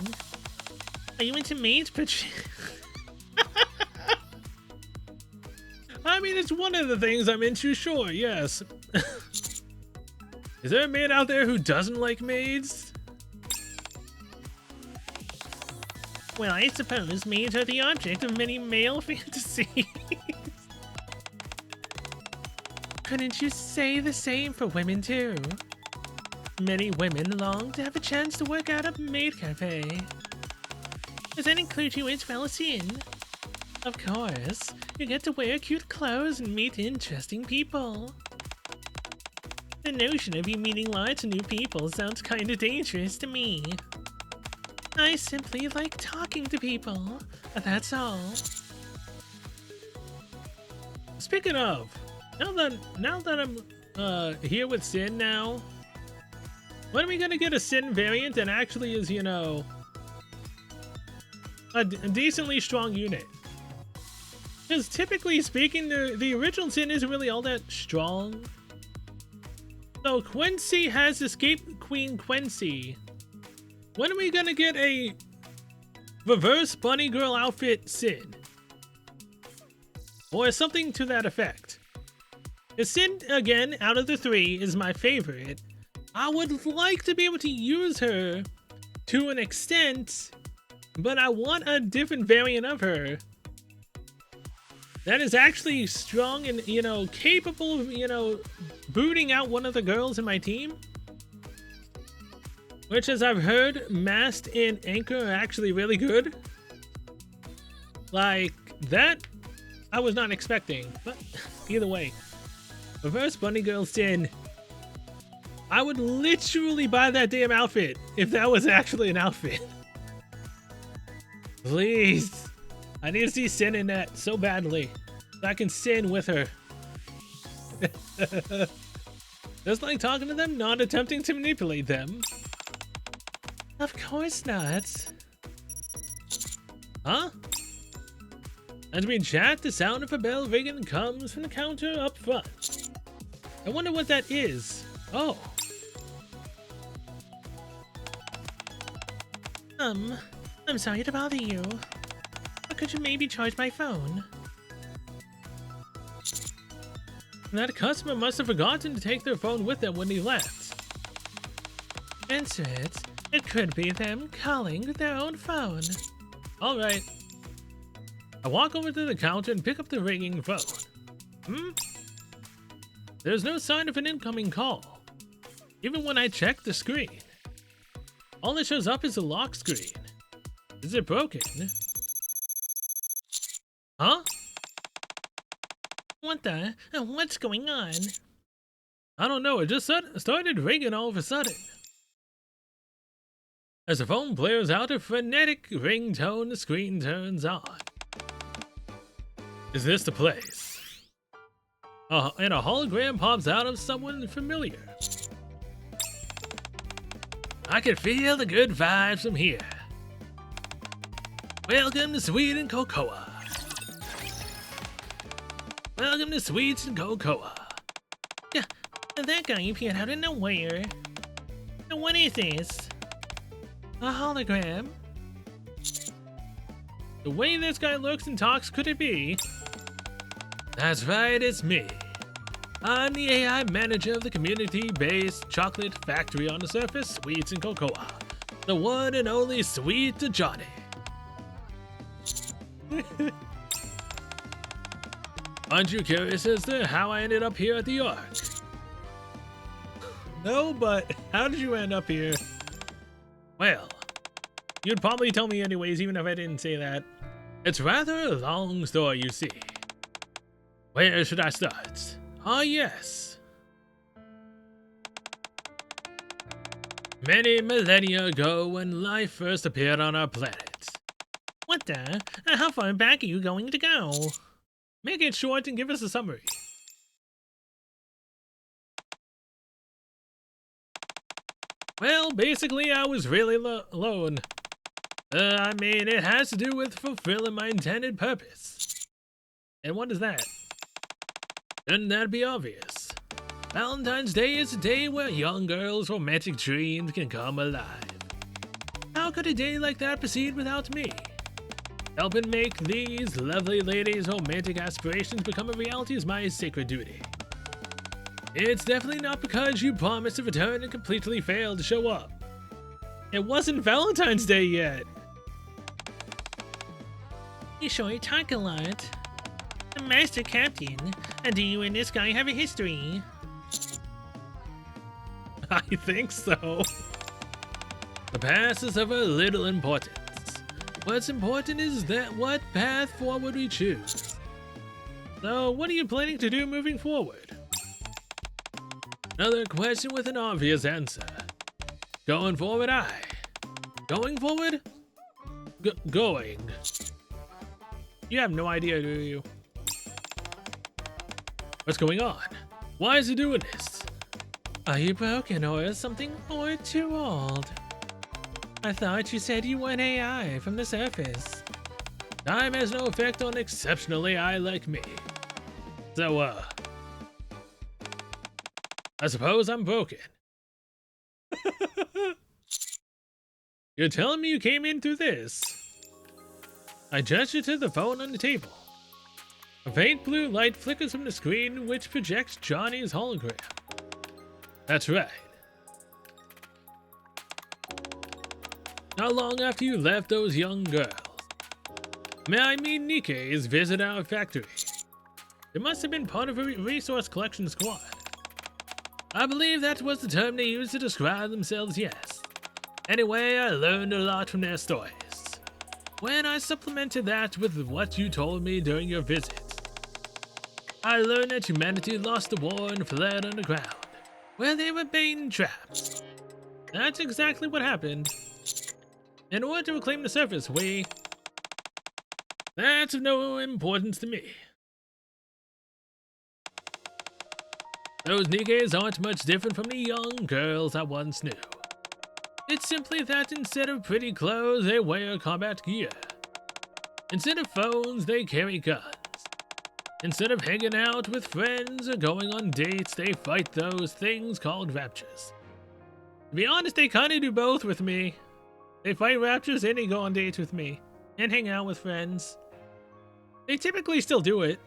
Are you into maids I mean, it's one of the things I'm into, sure, yes. Is there a maid out there who doesn't like maids? Well, I suppose maids are the object of many male fantasies. Couldn't you say the same for women too? Many women long to have a chance to work out a maid cafe. Does that include you as well, Sin? Of course, you get to wear cute clothes and meet interesting people. The notion of you meeting lots of new people sounds kinda dangerous to me. I simply like talking to people, that's all. Speaking of, now that I'm here with Sin now, when are we gonna get a Sin variant that actually is, you know, a decently strong unit? Because typically speaking, the original Sin isn't really all that strong. So Quincy has escaped Queen Quincy. When are we gonna get a reverse bunny girl outfit Sin? Or something to that effect. The Sin, again, out of the three, is my favorite. I would like to be able to use her to an extent, but I want a different variant of her that is actually strong and, you know, capable of, you know, booting out one of the girls in my team. Which, as I've heard, Mast and Anchor are actually really good. Like, that I was not expecting, but either way. Reverse Bunny Girl Sin. I would literally buy that damn outfit if that was actually an outfit. Please. I need to see Sin in that so badly. So I can sin with her. Just like talking to them, not attempting to manipulate them. Of course not. Huh? As we chat, the sound of a bell ringing comes from the counter up front. I wonder what that is. Oh. I'm sorry to bother you. But could you maybe charge my phone? That customer must have forgotten to take their phone with them when they left. Answer it. It could be them calling their own phone. Alright. I walk over to the counter and pick up the ringing phone. There's no sign of an incoming call, even when I check the screen. All that shows up is a lock screen. Is it broken? Huh? What's going on? I don't know, it just started ringing all of a sudden. As the phone blares out a frenetic ringtone, the screen turns on. Is this the place? And a hologram pops out of someone familiar. I can feel the good vibes from here. Welcome to Sweet and Cocoa. Welcome to Sweets and Cocoa. Yeah, that guy appeared out of nowhere. And what is this? A hologram? The way this guy looks and talks, could it be? That's right, it's me. I'm the AI manager of the community-based chocolate factory on the surface, Sweets and Cocoa. The one and only Sweet Johnny. Aren't you curious as to how I ended up here at the Ark? No, but how did you end up here? Well, you'd probably tell me anyways, even if I didn't say that. It's rather a long story, you see. Where should I start? Ah, yes. Many millennia ago, when life first appeared on our planet. What the? How far back are you going to go? Make it short and give us a summary. Well, basically, I was really alone. I mean, it has to do with fulfilling my intended purpose. And what is that? Shouldn't that be obvious? Valentine's Day is a day where young girls' romantic dreams can come alive. How could a day like that proceed without me? Helping make these lovely ladies' romantic aspirations become a reality is my sacred duty. It's definitely not because you promised to return and completely failed to show up. It wasn't Valentine's Day yet. You sure talk a lot. The Master Captain, and do you and this guy have a history? I think so. The past is of a little importance. What's important is that what path forward we choose. So, what are you planning to do moving forward? Another question with an obvious answer. Going forward, Going forward? Going. You have no idea, do you? What's going on? Why is he doing this? Are you broken or something, or too old? I thought you said you weren't AI from the surface. Time has no effect on exceptional AI like me. So, I suppose I'm broken. You're telling me you came in through this? I gestured to the phone on the table. A faint blue light flickers from the screen which projects Johnny's hologram. That's right. Not long after you left those young girls. May I meet Nikke's visit our factory? It must have been part of a resource collection squad. I believe that was the term they used to describe themselves, yes. Anyway, I learned a lot from their stories. When I supplemented that with what you told me during your visit, I learned that humanity lost the war and fled underground, where they were baiting traps. That's exactly what happened. In order to reclaim the surface, that's of no importance to me. Those Nikkes aren't much different from the young girls I once knew. It's simply that instead of pretty clothes, they wear combat gear. Instead of phones, they carry guns. Instead of hanging out with friends or going on dates, they fight those things called raptures. To be honest, they kinda do both with me. They fight raptures and they go on dates with me. And hang out with friends. They typically still do it.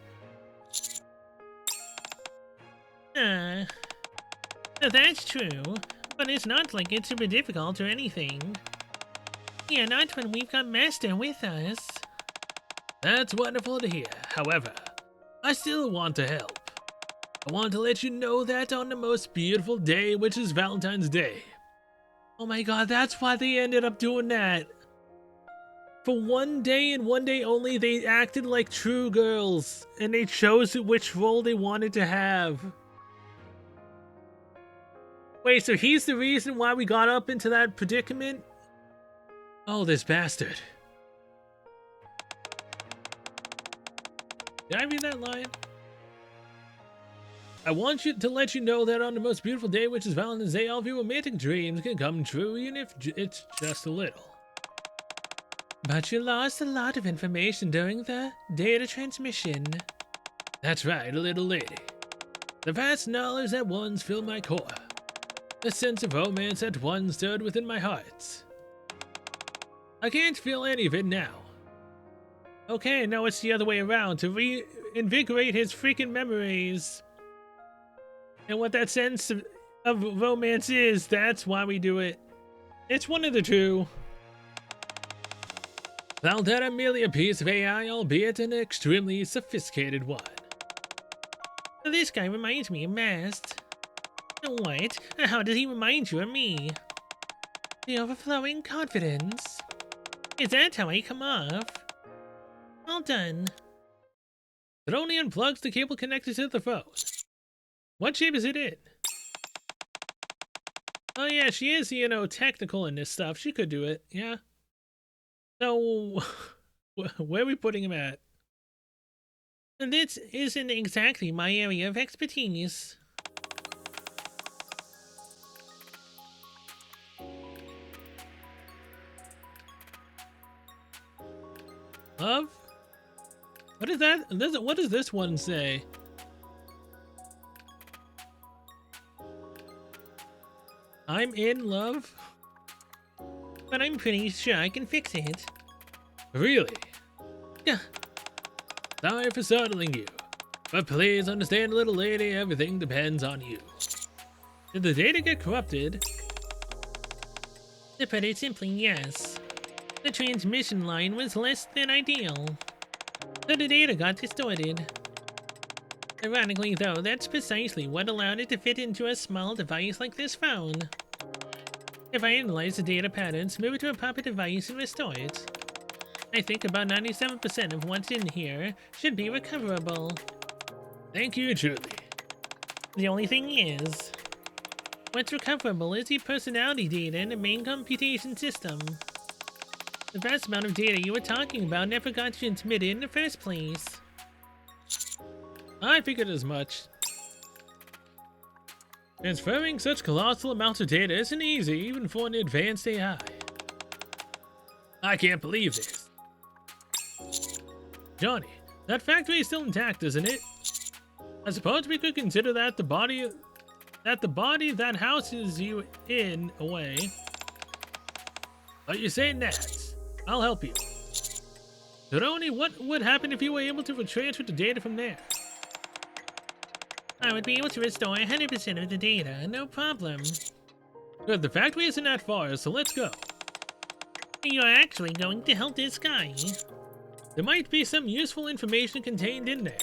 That's true, but it's not like it's super difficult or anything. Yeah, not when we've got Master with us. That's wonderful to hear. However, I still want to help. I want to let you know that on the most beautiful day, which is Valentine's Day. Oh my god, that's why they ended up doing that. For one day and one day only, they acted like true girls, and they chose which role they wanted to have. Wait, so he's the reason why we got up into that predicament? Oh, this bastard. Did I read that line? I want you to let you know that on the most beautiful day, which is Valentine's Day, all of your romantic dreams can come true, even if it's just a little. But you lost a lot of information during the data transmission. That's right, little lady. The vast knowledge that once filled my core. The sense of romance that once stirred within my heart. I can't feel any of it now. Okay, now it's the other way around, to reinvigorate his freaking memories. And what that sense of romance is, that's why we do it. It's one of the two. Valentine, I'm merely a piece of AI, albeit an extremely sophisticated one. This guy reminds me of Mast. What? How did he remind you of me? The overflowing confidence. Is that how I come off? Well done. It only unplugs the cable connected to the phone. What shape is it in? Oh yeah, she is, you know, technical in this stuff. She could do it, yeah. So, where are we putting him at? This isn't exactly my area of expertise. Love? What is that? What does this one say? I'm in love? But I'm pretty sure I can fix it. Really? Yeah. Sorry for startling you, but please understand, little lady, everything depends on you. Did the data get corrupted? To put it simply, yes. The transmission line was less than ideal, so the data got distorted. Ironically though, that's precisely what allowed it to fit into a small device like this phone. If I analyze the data patterns, move it to a proper device and restore it, I think about 97% of what's in here should be recoverable. Thank you, truly. The only thing is, what's recoverable is the personality data in the main computation system. The vast amount of data you were talking about never got transmitted in the first place. I figured as much. Transferring such colossal amounts of data isn't easy, even for an advanced AI. I can't believe this. Johnny, that factory is still intact, isn't it? I suppose we could consider that the body that houses you in a way. But you're saying that. I'll help you. Tony, what would happen if you were able to transfer the data from there? I would be able to restore 100% of the data, no problem. Good, the factory isn't that far, so let's go. You're actually going to help this guy. There might be some useful information contained in there.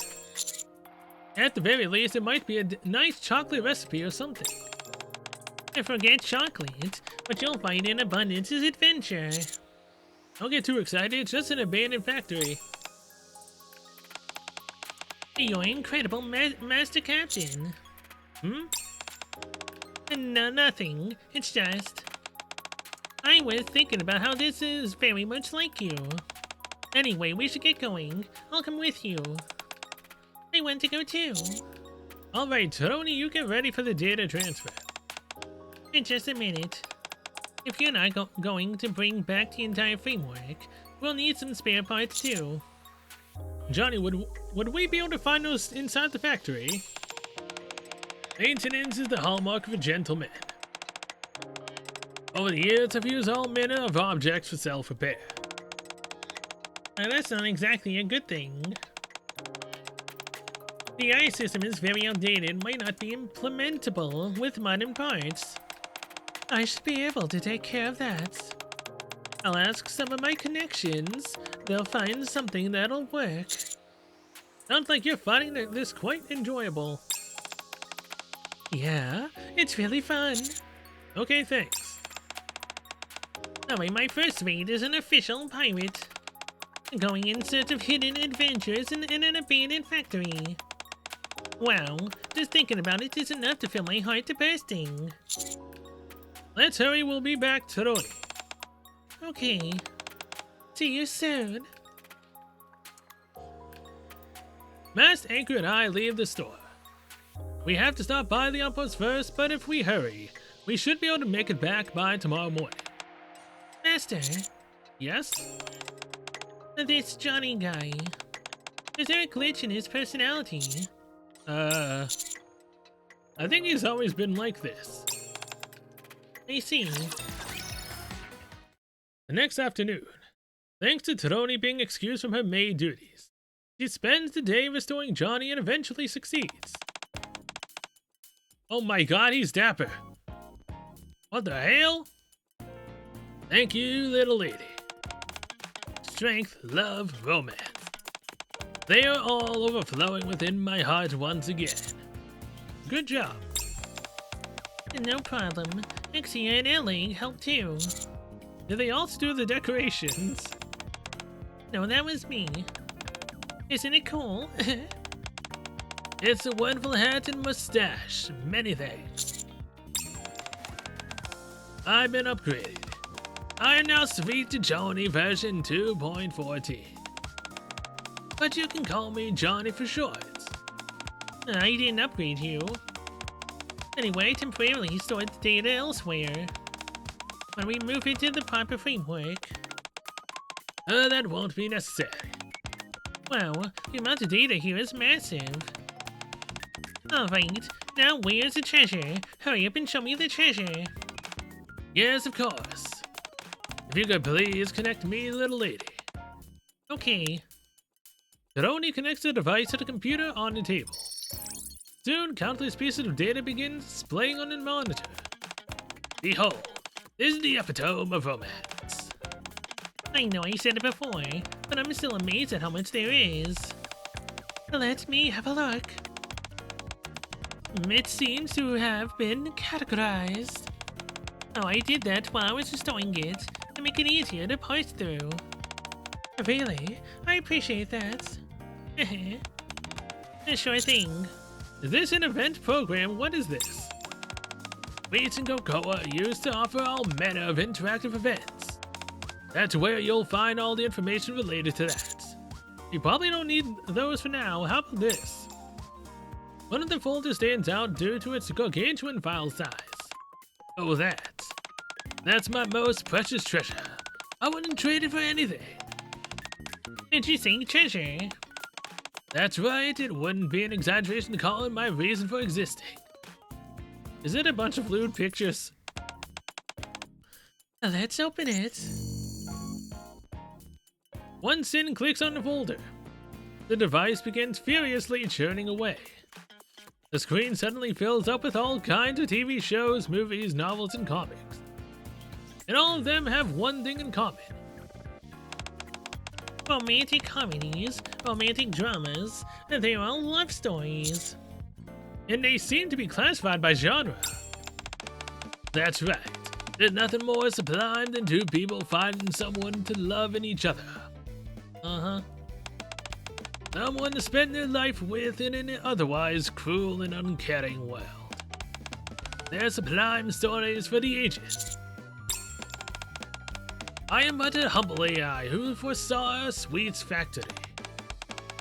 At the very least, it might be a nice chocolate recipe or something. Forget chocolate. What you'll find in abundance is adventure. Don't get too excited, it's just an abandoned factory. You're incredible, Master Captain. No, nothing. It's just... I was thinking about how this is very much like you. Anyway, we should get going. I'll come with you. I want to go too. Alright, Tony, you get ready for the data transfer. In just a minute. If you're not going to bring back the entire framework, we'll need some spare parts too. Johnny, would we be able to find those inside the factory? Maintenance is the hallmark of a gentleman. Over the years, I've used all manner of objects for self-repair. Now, that's not exactly a good thing. The AI system is very outdated and might not be implementable with modern parts. I should be able to take care of that. I'll ask some of my connections. They'll find something that'll work. Sounds like you're finding this quite enjoyable. Yeah, it's really fun. Okay, thanks. Alright, my first raid is an official pirate. Going in search of hidden adventures in an abandoned factory. Wow, just thinking about it is enough to fill my heart to bursting. Let's hurry, we'll be back, Tony. Okay. See you soon. Mast, Anchor, and I leave the store. We have to stop by the outpost first, but if we hurry, we should be able to make it back by tomorrow morning. Master? Yes? This Johnny guy. Is there a glitch in his personality? I think he's always been like this. I see. The next afternoon, thanks to Tony being excused from her maid duties, she spends the day restoring Johnny and eventually succeeds. Oh my god, he's dapper. What the hell? Thank you, little lady. Strength, love, romance. They are all overflowing within my heart once again. Good job. No problem. Exia and LA helped too. Did they also do the decorations? No, that was me. Isn't it cool? It's a wonderful hat and mustache. Many thanks. I've been upgraded. I am now Sweet to Johnny version 2.14. But you can call me Johnny for short. I didn't upgrade you. Anyway, I temporarily stored the data elsewhere. When we move into the proper framework... that won't be necessary. Wow, the amount of data here is massive. Alright, now where's the treasure? Hurry up and show me the treasure. Yes, of course. If you could please connect me, little lady. Okay. Taroni connects the device to the computer on the table. Soon, countless pieces of data begin displaying on the monitor. Behold, this is the epitome of romance. I know I said it before, but I'm still amazed at how much there is. Let me have a look. It seems to have been categorized. Oh, I did that while I was restoring it to make it easier to parse through. Really? I appreciate that. Sure thing. Is this an event program? What is this? Tweets and Cocoa used to offer all manner of interactive events. That's where you'll find all the information related to that. You probably don't need those for now. How about this? One of the folders stands out due to its gargantuan file size. Oh, that's my most precious treasure. I wouldn't trade it for anything. Did you say treasure? That's right, it wouldn't be an exaggeration to call it my reason for existing. Is it a bunch of lewd pictures? Let's open it. One Sin clicks on the folder. The device begins furiously churning away. The screen suddenly fills up with all kinds of TV shows, movies, novels, and comics. And all of them have one thing in common. Romantic comedies, romantic dramas, and they're all love stories. And they seem to be classified by genre. That's right. There's nothing more sublime than two people finding someone to love in each other. Uh-huh. Someone to spend their life with in an otherwise cruel and uncaring world. They're sublime stories for the ages. I am but a humble AI who foresaw a sweets factory.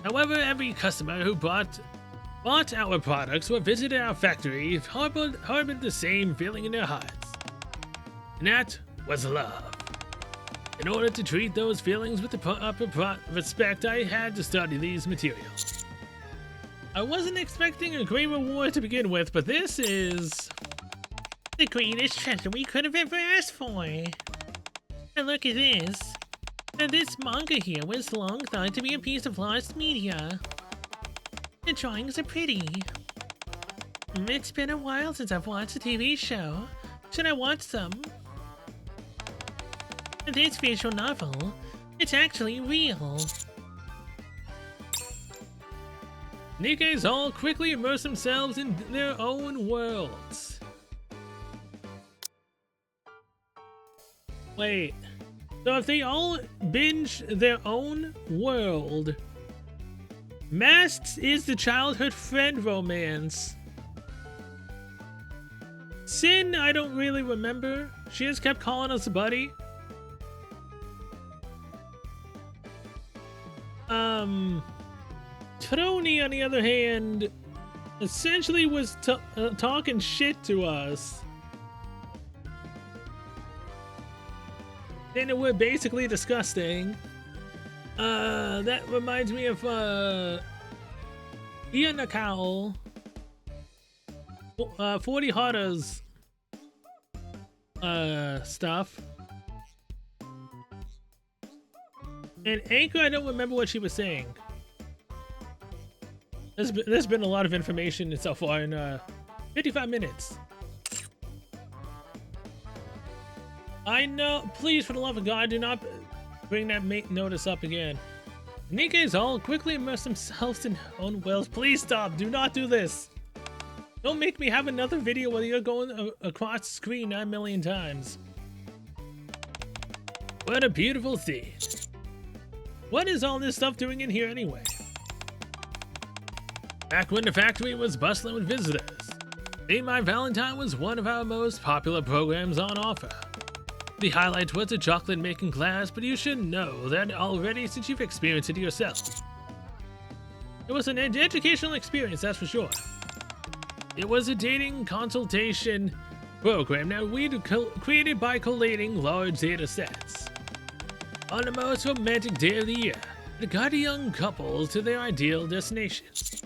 However, every customer who bought our products or visited our factory harbored the same feeling in their hearts. And that was love. In order to treat those feelings with the proper respect, I had to study these materials. I wasn't expecting a great reward to begin with, but this is the greatest treasure we could have ever asked for. And look at this. This manga here was long thought to be a piece of lost media. The drawings are pretty. It's been a while since I've watched a TV show. Should I watch some? This visual novel, it's actually real. Nikke's all quickly immerse themselves in their own worlds. Wait, so if they all binge their own world, Mast is the childhood friend romance. Sin, I don't really remember. She just kept calling us a buddy. Troni, on the other hand, essentially was talking shit to us. Then we're basically disgusting. That reminds me of, Ian Nakao, 40 Hara's, stuff. And Anchor, I don't remember what she was saying. There's been a lot of information so far in 55 minutes. I know, please, for the love of God, do not bring that notice up again. Nikke's all quickly immerse themselves in their own wells. Please stop, do not do this. Don't make me have another video where you're going across the screen 9 million times. What a beautiful scene. What is all this stuff doing in here anyway? Back when the factory was bustling with visitors, Be My Valentine was one of our most popular programs on offer. The highlight was a chocolate making class, but you should know that already since you've experienced it yourself. It was an educational experience, that's for sure. It was a dating consultation program that we'd created by collating large data sets. On the most romantic day of the year, it guided young couples to their ideal destinations.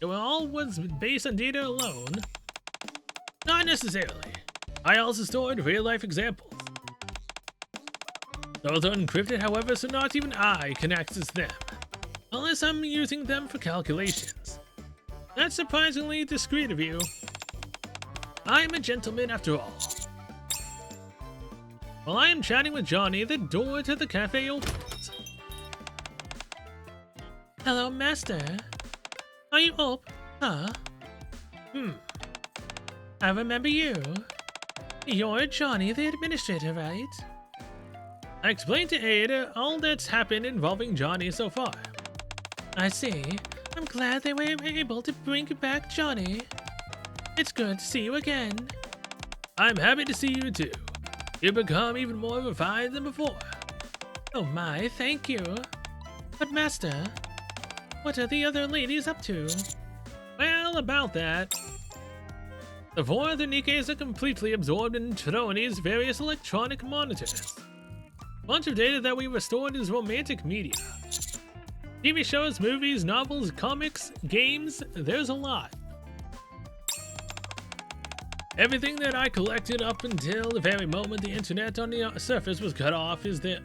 It all was based on data alone. Not necessarily. I also stored real-life examples. Those are encrypted, however, so not even I can access them, unless I'm using them for calculations. That's surprisingly discreet of you. I'm a gentleman after all. While I am chatting with Johnny, the door to the cafe opens. Hello, Master. Are you up? Huh? I remember you. You're Johnny, the administrator, right? I explained to Ada all that's happened involving Johnny so far. I see. I'm glad they were able to bring back Johnny. It's good to see you again. I'm happy to see you too. You've become even more refined than before. Oh my, thank you. But Master, what are the other ladies up to? Well, about that. The four other Nikkes are completely absorbed in Troni's various electronic monitors. Bunch of data that we restored as romantic media. TV shows, movies, novels, comics, games, there's a lot. Everything that I collected up until the very moment the internet on the surface was cut off is there.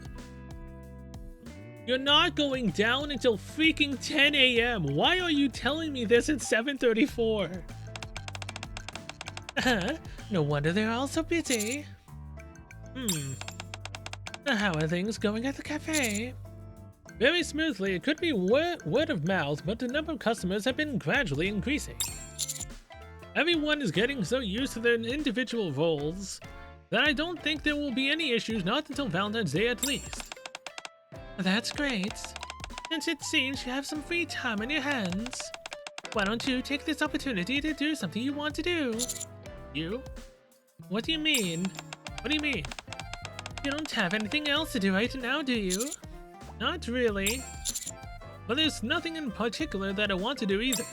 You're not going down until freaking 10 a.m. Why are you telling me this at 7:34? No wonder they're all so busy. How are things going at the cafe? Very smoothly. It could be word of mouth, but the number of customers have been gradually increasing. Everyone is getting so used to their individual roles that I don't think there will be any issues, not until Valentine's Day at least. That's great. Since it seems you have some free time on your hands, why don't you take this opportunity to do something you want to do? You? What do you mean? What do you mean? You don't have anything else to do right now, do you? Not really. But there's nothing in particular that I want to do either.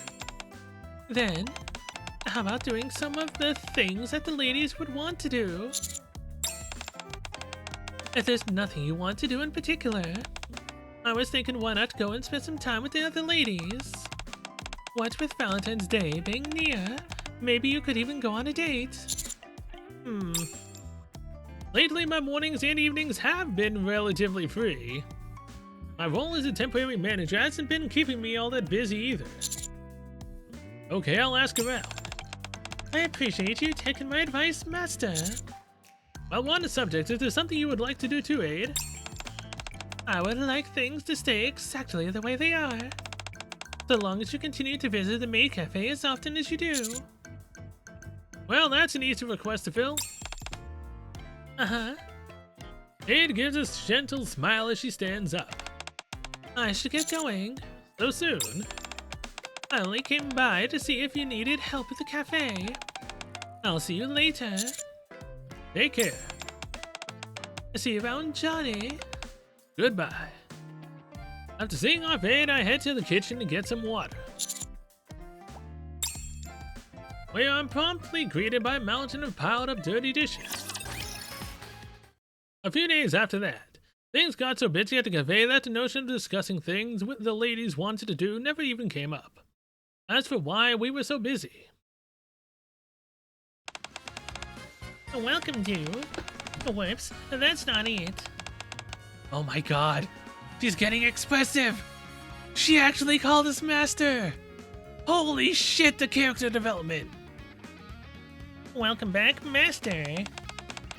Then, how about doing some of the things that the ladies would want to do? If there's nothing you want to do in particular, I was thinking why not go and spend some time with the other ladies? What with Valentine's Day being near, maybe you could even go on a date. Lately, my mornings and evenings have been relatively free. My role as a temporary manager hasn't been keeping me all that busy either. Okay, I'll ask around. I appreciate you taking my advice, Master. While on the subject, is there something you would like to do too, Aid? I would like things to stay exactly the way they are, so long as you continue to visit the maid cafe as often as you do. Well, that's an easy request to fill. Aid gives a gentle smile as she stands up. I should get going. So soon? I only came by to see if you needed help at the cafe. I'll see you later. Take care. See you around, Johnny. Goodbye. After seeing off Aid, I head to the kitchen to get some water. Where I'm promptly greeted by a mountain of piled up dirty dishes. A few days after that, things got so busy at the cafe that the notion of discussing things the ladies wanted to do never even came up. As for why we were so busy. Welcome to... Whoops, that's not it. Oh my god, she's getting expressive! She actually called us Master! Holy shit, the character development! Welcome back, Master.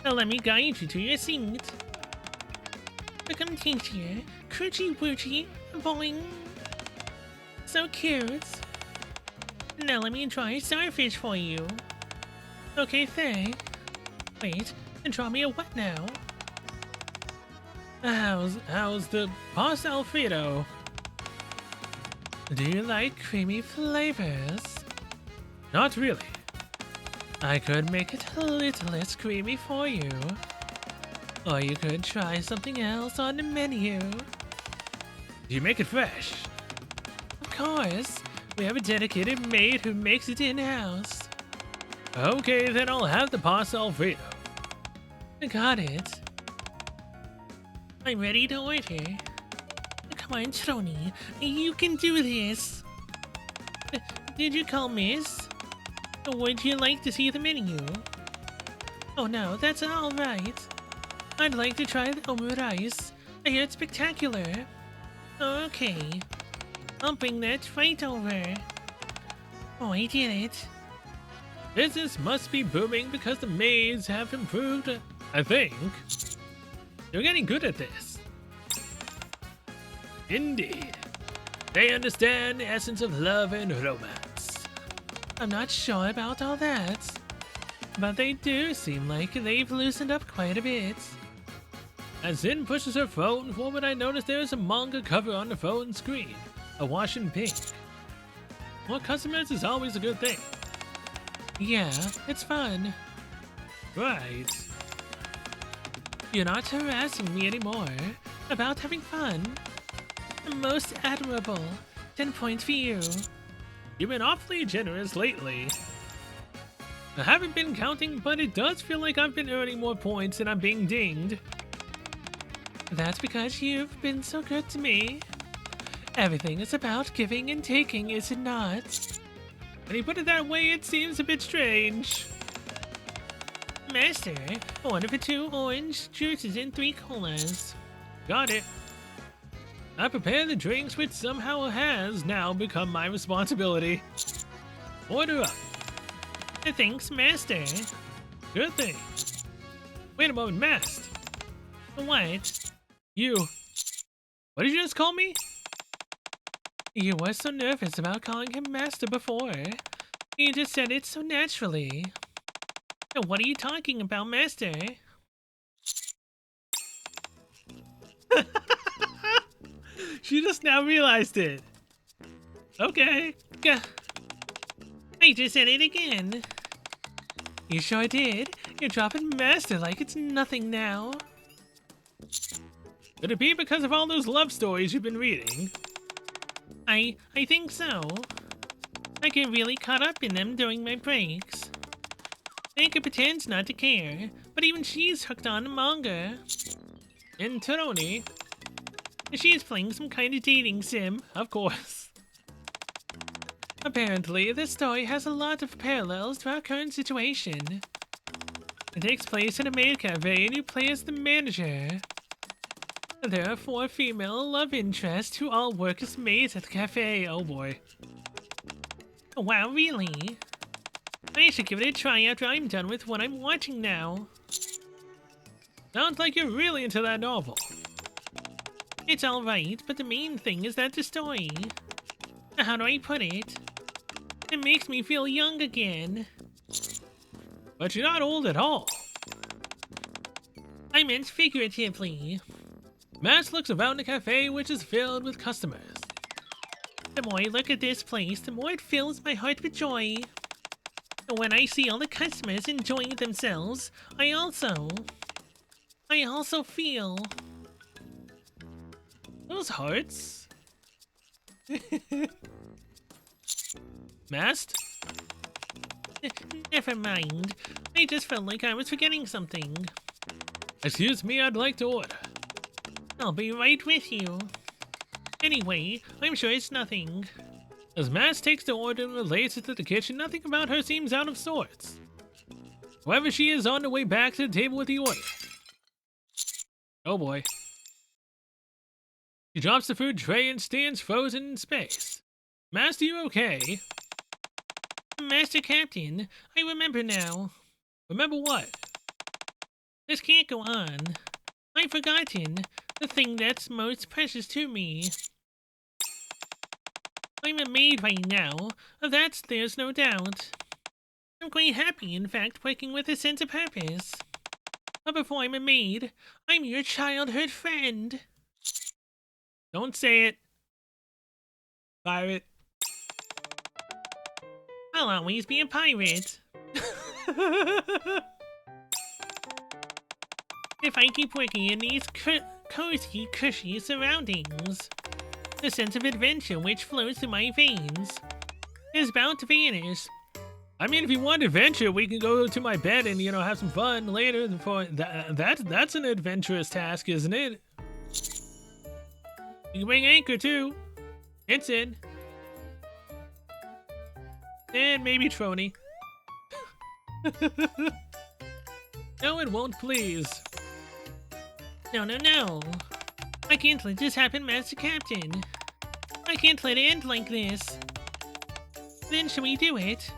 Let me guide you to your seat. Become tastier, crunchy woochy, boing. So cute. Now let me draw a starfish for you. Okay, thanks. Wait, and draw me a what now? How's the pasta Alfredo? Do you like creamy flavors? Not really. I could make it a little less creamy for you. Or you could try something else on the menu. Do you make it fresh? Of course. We have a dedicated maid who makes it in-house. Okay, then I'll have the pasta Alfredo. Got it. I'm ready to order. Come on, Troni. You can do this. Did you call Miss? Would you like to see the menu? Oh no, that's alright. I'd like to try the omurice. I hear it's spectacular. Okay. I'll bring that right over. Oh, I did it. Business must be booming because the maids have improved, I think. You're getting good at this. Indeed. They understand the essence of love and romance. I'm not sure about all that, but they do seem like they've loosened up quite a bit. As Zin pushes her phone forward, I notice there is a manga cover on the phone screen. Awash in pink. More customers is always a good thing. Yeah, it's fun. Right. You're not harassing me anymore about having fun. Most admirable. 10 points for you. You've been awfully generous lately. I haven't been counting, but it does feel like I've been earning more points than I'm being dinged. That's because you've been so good to me. Everything is about giving and taking, is it not? When you put it that way, it seems a bit strange. Master, I order for 2 orange juices and 3 colas. Got it. I prepare the drinks, which somehow has now become my responsibility. Order up. Thanks, Master. Good thing. Wait a moment, Mast. What? You. What did you just call me? You were so nervous about calling him Master before. You just said it so naturally. What are you talking about, Master? She just now realized it. Okay. I just said it again. You sure did. You're dropping Master like it's nothing now. Could it be because of all those love stories you've been reading? I think so. I get really caught up in them during my breaks. Nikke pretends not to care, but even she's hooked on the manga. And Taroni. She's playing some kind of dating sim. Of course. Apparently, this story has a lot of parallels to our current situation. It takes place in a maid cafe and you play as the manager. There are 4 female love interests who all work as maids at the cafe. Oh boy. Wow, really? I should give it a try after I'm done with what I'm watching now. Sounds like you're really into that novel. It's alright, but the main thing is that the story. How do I put it? It makes me feel young again. But you're not old at all. I meant figuratively. Mast looks around the cafe, which is filled with customers. The more I look at this place, the more it fills my heart with joy. When I see all the customers enjoying themselves, I also feel... Those hearts? Mast? Never mind. I just felt like I was forgetting something. Excuse me, I'd like to order. I'll be right with you. Anyway, I'm sure it's nothing. As Mast takes the order and relays it to the kitchen, nothing about her seems out of sorts. However, she is on the way back to the table with the order. Oh boy. She drops the food tray and stands frozen in space. Mast, are you okay? Master Captain, I remember now. Remember what? This can't go on. I've forgotten the thing that's most precious to me. I'm a maid right now, there's no doubt. I'm quite happy, in fact, working with a sense of purpose. But before I'm a maid, I'm your childhood friend. Don't say it. Pirate. I'll always be a pirate. If I keep working in these cozy, cushy surroundings, the sense of adventure which flows through my veins is bound to vanish. I mean, if you want adventure, we can go to my bed and, have some fun later. That's an adventurous task, isn't it? You can bring Anchor, too. It's in. And maybe Trony. No, it won't, please. No, no, no. I can't let this happen, Master Captain. I can't let it end like this. Then shall we do it?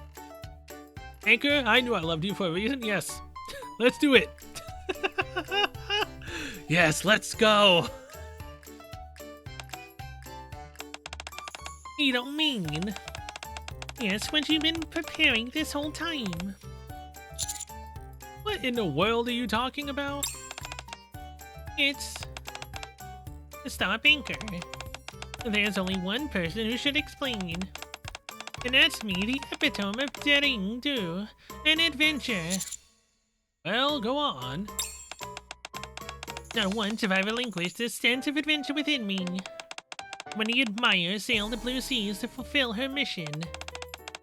Anchor, I knew I loved you for a reason. Yes. Let's do it. Yes, let's go. You don't mean... Yes, what you've been preparing this whole time. What in the world are you talking about? It's... to stop Anchor. There's only one person who should explain. And that's me, the epitome of daring do an adventure. Well, go on. Not once have I relinquished the sense of adventure within me. When the Admire sailed the blue seas to fulfill her mission,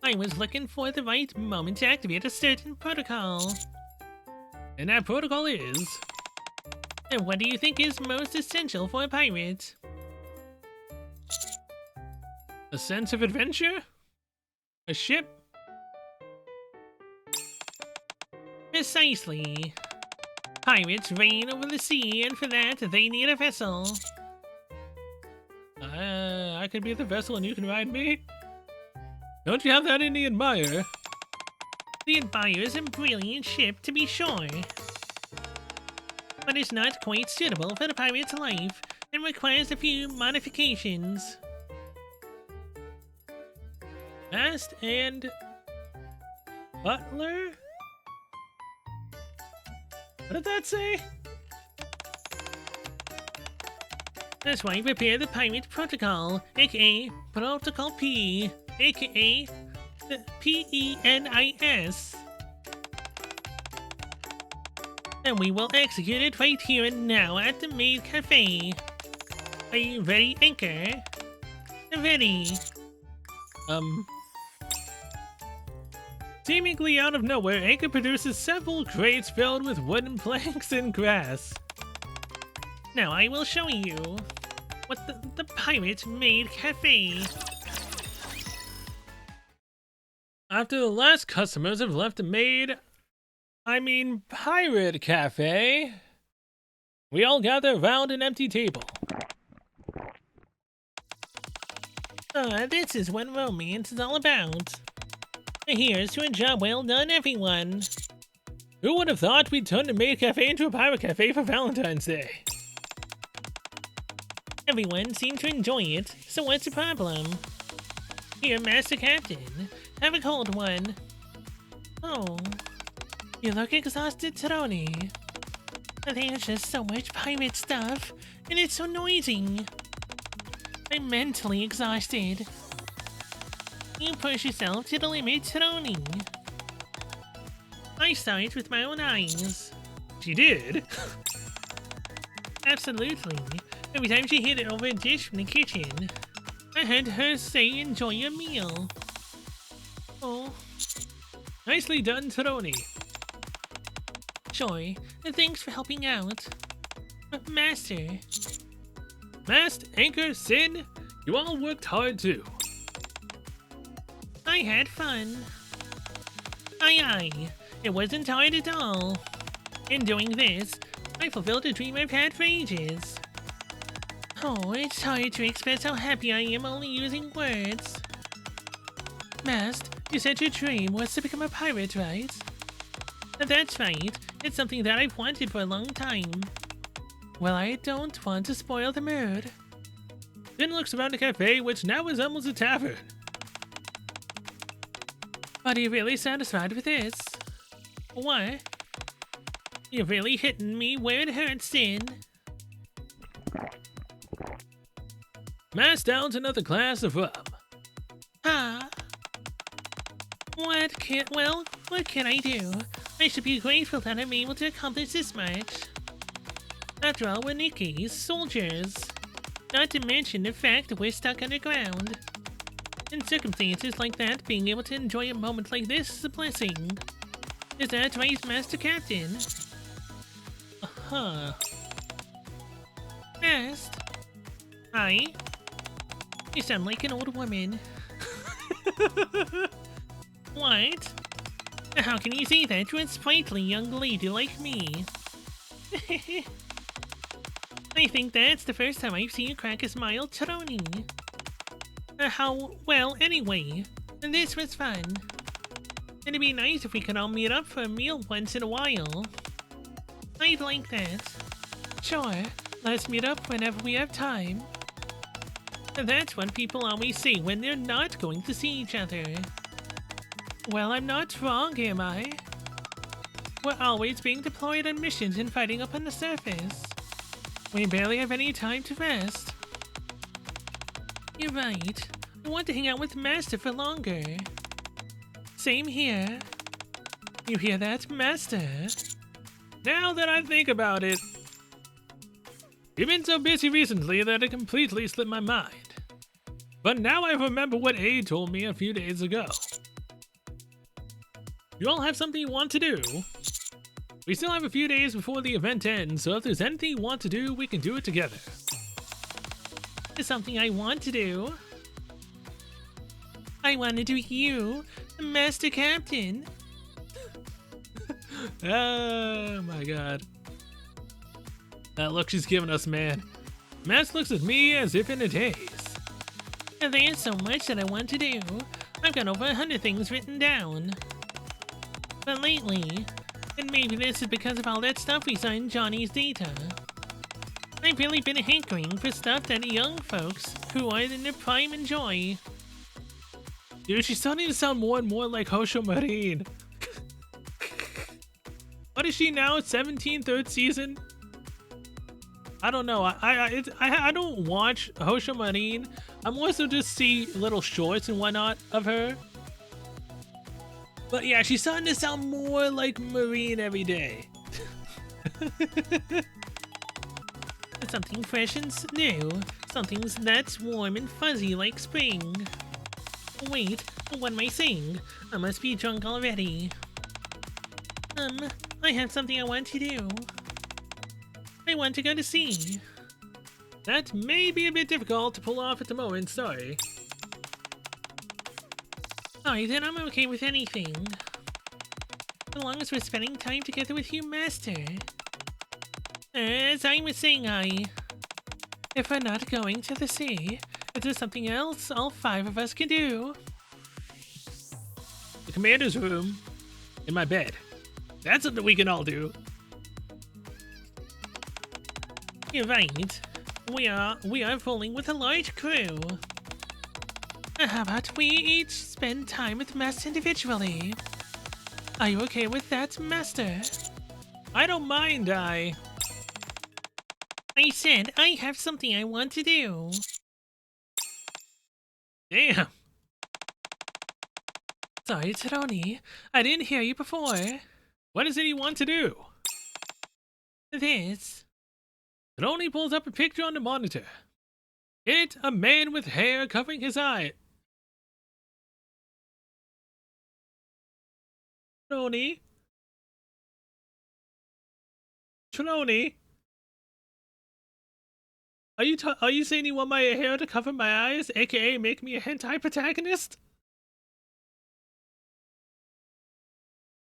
I was looking for the right moment to activate a certain protocol. And that protocol is... And what do you think is most essential for a pirate? a sense of adventure? A ship? Precisely. Pirates reign over the sea, and for that, they need a vessel. I could be the vessel and you can ride me? Don't you have that in the Admire? The Admire is a brilliant ship, to be sure. But it's not quite suitable for the pirate's life, and requires a few modifications. Mast and... Butler? What did that say? That's why I prepare the Pirate Protocol, aka Protocol P, aka the PENIS. And we will execute it right here and now at the Maid Cafe. Are you ready, Anchor? Ready. Seemingly out of nowhere, Anchor produces several crates filled with wooden planks and grass. Now I will show you what the Pirate Maid Cafe. After the last customers have left the pirate cafe, we all gather around an empty table. This is what romance is all about. Here's to a job well done, everyone. Who would have thought we'd turn the maid cafe into a pirate cafe for Valentine's Day? Everyone seemed to enjoy it, so what's the problem? Here, Master Captain, have a cold one. Oh, you look exhausted, Tony. There's just so much pirate stuff, and it's so noisy. I'm mentally exhausted. You push yourself to the limit, Tony. I saw it with my own eyes. She did? Absolutely. Every time she hid it over a dish from the kitchen, I heard her say, "Enjoy your meal." Oh. Nicely done, Tony. Sure, and thanks for helping out. But Master... Mast, Anchor, Sin, you all worked hard too. I had fun. Aye, it wasn't hard at all. In doing this, I fulfilled a dream I've had for ages. Oh, it's hard to express how happy I am only using words. Mast, you said your dream was to become a pirate, right? That's right. It's something that I've wanted for a long time. Well, I don't want to spoil the mood. Sin looks around the cafe, which now resembles a tavern. Are you really satisfied with this? What? You're really hitting me where it hurts, Sin. Mast downs another glass of rum. Ah. What can I do? I should be grateful that I'm able to accomplish this much. After all, we're Nikke's soldiers. Not to mention the fact that we're stuck underground. In circumstances like that, being able to enjoy a moment like this is a blessing. Is that right, Master Captain? Uh-huh. Mast? Aye? You sound like an old woman. What? How can you say that to a sprightly young lady like me? I think that's the first time I've seen you crack a smile, Trony. Well, anyway, this was fun. It'd be nice if we could all meet up for a meal once in a while. I'd like that. Sure, let's meet up whenever we have time. That's what people always say when they're not going to see each other. Well, I'm not wrong, am I? We're always being deployed on missions and fighting up on the surface. We barely have any time to rest. You're right. I want to hang out with Master for longer. Same here. You hear that, Master? Now that I think about it, you've been so busy recently that it completely slipped my mind. But now I remember what A told me a few days ago. You all have something you want to do. We still have a few days before the event ends, so if there's anything you want to do, we can do it together. It's something I want to do. I want to do you, Master Captain. Oh my god. That look she's giving us, man. Mast looks at me as if in a daze. There's so much that I want to do. I've got over 100 things written down. But lately, and maybe this is because of all that stuff we saw in Johnny's data, I've really been hankering for stuff that young folks who are in their prime enjoy. Dude, she's starting to sound more and more like Hosho Marine. What is she now? 17, third season? I don't know. I don't watch Hosho Marine. I'm also just see little shorts and whatnot of her. But yeah, she's starting to sound more like Marine every day. Something fresh and new. Something that's warm and fuzzy like spring. Wait, what am I saying? I must be drunk already. I have something I want to do. I want to go to sea. That may be a bit difficult to pull off at the moment, sorry. Alright, then I'm okay with anything. As long as we're spending time together with you, Master. As I was saying, if we're not going to the sea, is there something else all 5 of us can do? The commander's room. In my bed. That's something we can all do. You're right. We are fooling with a large crew. How about we each spend time with Master individually? Are you okay with that, Master? I don't mind, I said I have something I want to do. Damn. Sorry, Trony. I didn't hear you before. What is it you want to do? This. It only pulls up a picture on the monitor. It's a man with hair covering his eye. Trony? Trony? Are you saying you want my hair to cover my eyes, aka make me a hentai protagonist?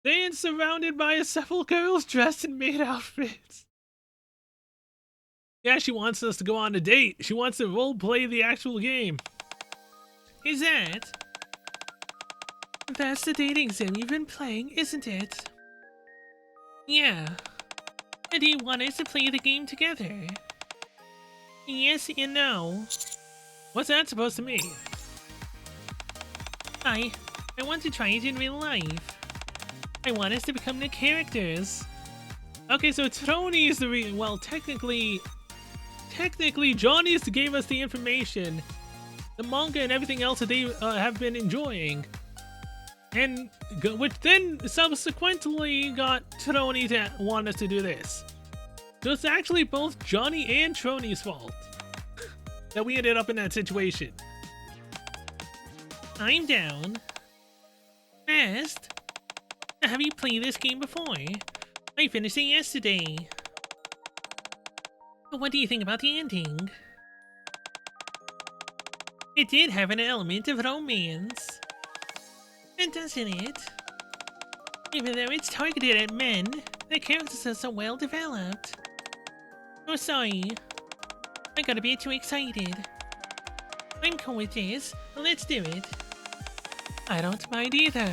Then surrounded by several girls dressed in maid outfits. Yeah, she wants us to go on a date. She wants to roleplay the actual game. Is that? That's the dating sim you've been playing, isn't it? Yeah. Do you want us to play the game together? Yes and no. What's that supposed to mean? I want to try it in real life. I want us to become the characters. Okay, so Tony is the well, technically, Johnny's gave us the information, the manga and everything else that they have been enjoying, and which then subsequently got Tony to want us to do this. So it's actually both Johnny and Trony's fault that we ended up in that situation. I'm down. Mast, have you played this game before? I finished it yesterday. What do you think about the ending? It did have an element of romance. Doesn't it? Even though it's targeted at men, the characters are so well developed. Oh, sorry. I got a bit too excited. I'm cool with this. Let's do it. I don't mind either,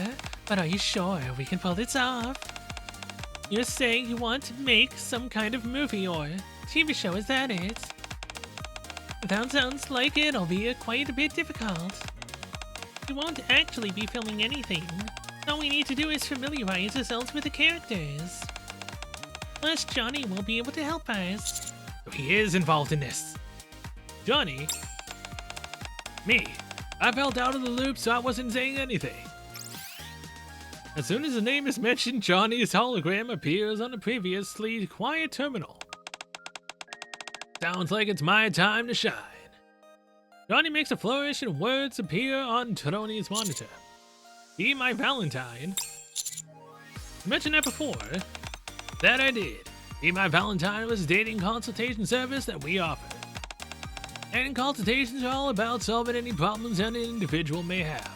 but are you sure we can pull this off? You're saying you want to make some kind of movie or TV show, is that it? That sounds like it'll be quite a bit difficult. We won't actually be filming anything. All we need to do is familiarize ourselves with the characters. Plus, Johnny will be able to help us. He is involved in this. Johnny? Me. I felt out of the loop, so I wasn't saying anything. As soon as the name is mentioned, Johnny's hologram appears on the previously quiet terminal. Sounds like it's my time to shine. Johnny makes a flourish and words appear on Tony's monitor. Be my Valentine. I mentioned that before. That I did. Be My Valentine was a dating consultation service that we offer. And consultations are all about solving any problems an individual may have.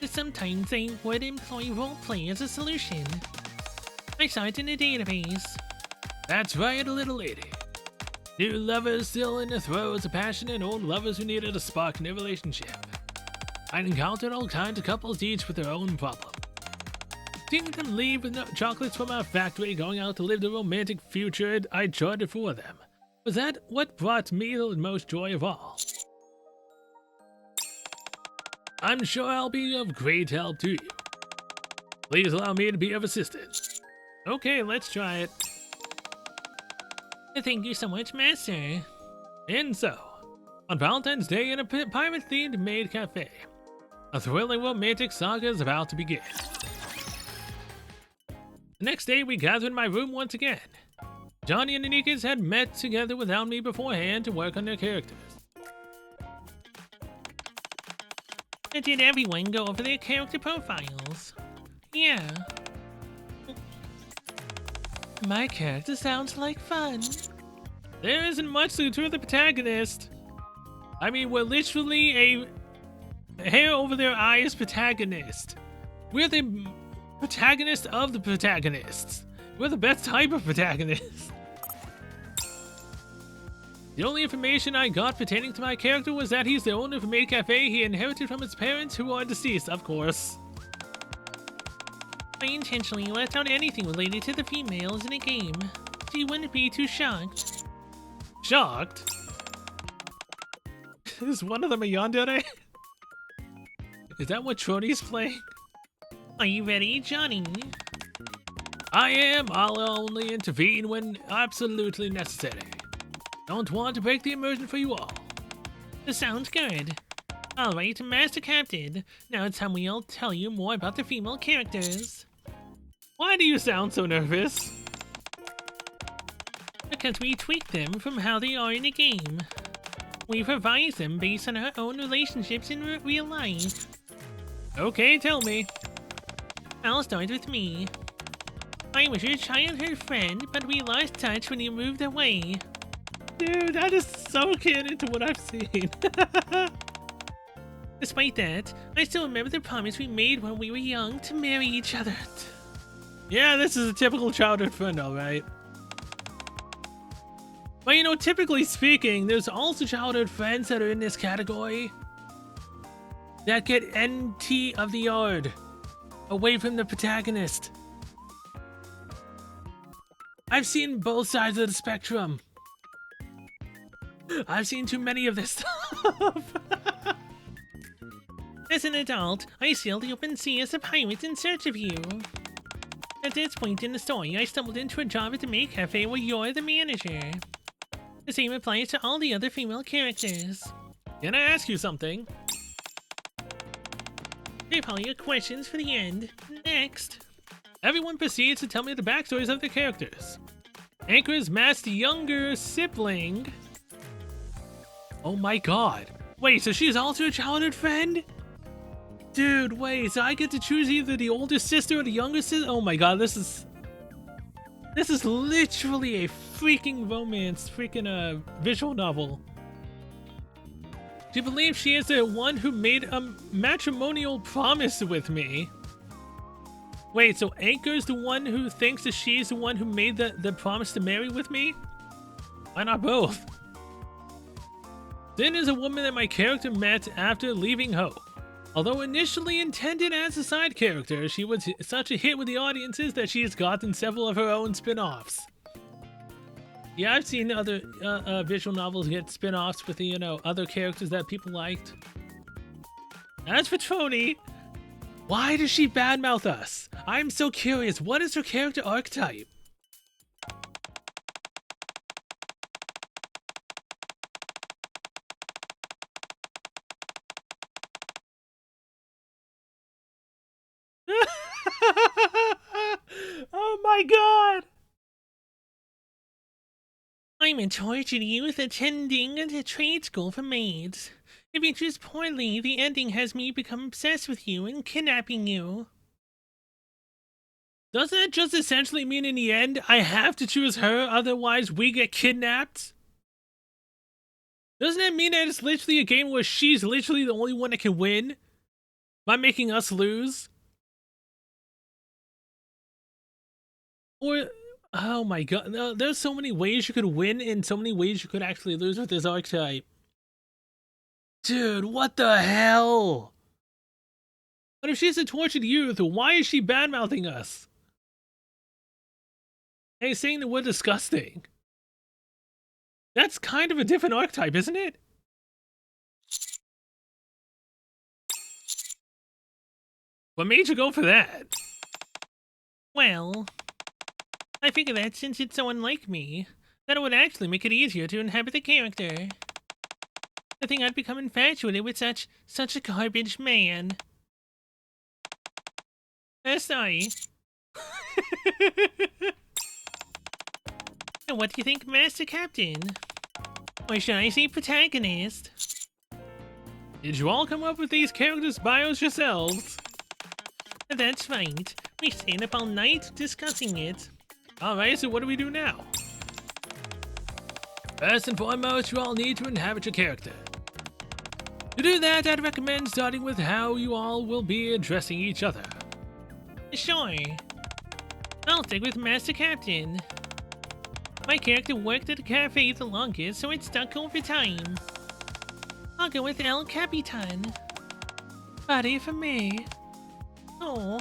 Sometimes they would employ roleplay as a solution. I saw it in a database. That's right, little lady. New lovers still in the throes of passion and old lovers who needed a spark in their relationship. I encountered all kinds of couples, each with their own problem. Seeing them leave with no chocolates from our factory, going out to live the romantic future I charted for them. Was that what brought me the most joy of all? I'm sure I'll be of great help to you. Please allow me to be of assistance. Okay, let's try it. Thank you so much, Master. And so, on Valentine's Day in a pirate-themed maid cafe, a thrilling romantic saga is about to begin. The next day, we gather in my room once again. Johnny and the Nikkes had met together without me beforehand to work on their characters. Did everyone go over their character profiles? Yeah. My character sounds like fun. There isn't much to the protagonist. I mean, we're literally a hair over their eyes protagonist. We're the protagonist of the protagonists. We're the best type of protagonist. The only information I got pertaining to my character was that he's the owner of a maid cafe he inherited from his parents, who are deceased, of course. I intentionally left out anything related to the females in a game, so you wouldn't be too shocked. Shocked? Is one of them a yandere? Is that what Trony's playing? Are you ready, Johnny? I am. I'll only intervene when absolutely necessary. Don't want to break the immersion for you all. This sounds good. Alright, Master Captain. Now it's time we'll tell you more about the female characters. Why do you sound so nervous? Because we tweak them from how they are in the game. We've revised them based on our own relationships in real life. Okay, tell me. I'll start with me. I was your childhood friend, but we lost touch when you moved away. Dude, that is so canon to what I've seen. Despite that, I still remember the promise we made when we were young to marry each other. Yeah, this is a typical childhood friend, alright. But you know, typically speaking, there's also childhood friends that are in this category that get NT of the yard, away from the protagonist. I've seen both sides of the spectrum. I've seen too many of this stuff. As an adult, I sailed the open sea as a pirate in search of you. At this point in the story, I stumbled into a job at the maid cafe where you're the manager. The same applies to all the other female characters. Can I ask you something? Save all your questions for the end. Next. Everyone proceeds to tell me the backstories of their characters. Anchor's Mast's younger sibling. Oh my god. Wait, so she's also a childhood friend? Dude, wait, so I get to choose either the older sister or the younger sister? Oh my god, this is literally a freaking romance, freaking visual novel. Do you believe she is the one who made a matrimonial promise with me? Wait, so Anchor's the one who thinks that she's the one who made the promise to marry with me? Why not both? Sin is a woman that my character met after leaving Ho. Although initially intended as a side character, she was such a hit with the audiences that she has gotten several of her own spin-offs. Yeah, I've seen other visual novels get spin-offs with the, other characters that people liked. As for Tony, why does she badmouth us? I'm so curious, what is her character archetype? Oh my god! I'm a tortured youth attending a trade school for maids. If you choose poorly, the ending has me become obsessed with you and kidnapping you. Doesn't that just essentially mean in the end, I have to choose her, otherwise we get kidnapped? Doesn't that mean that it's literally a game where she's literally the only one that can win? By making us lose? Or, oh my god, no, there's so many ways you could win and so many ways you could actually lose with this archetype. Dude, what the hell? But if she's a tortured youth, why is she badmouthing us? Hey, saying that we're disgusting. That's kind of a different archetype, isn't it? What made you go for that? Well, I figured that since it's so unlike me, that it would actually make it easier to inhabit the character. I think I'd become infatuated with such a garbage man. Sorry. And what do you think, Master Captain? Or should I say protagonist? Did you all come up with these characters' bios yourselves? That's right. We stayed up all night discussing it. Alright, so what do we do now? First and foremost, you all need to inhabit your character. To do that, I'd recommend starting with how you all will be addressing each other. Sure. I'll stick with Master Captain. My character worked at a cafe the longest, so it stuck over time. I'll go with El Capitan. Buddy for me. Oh.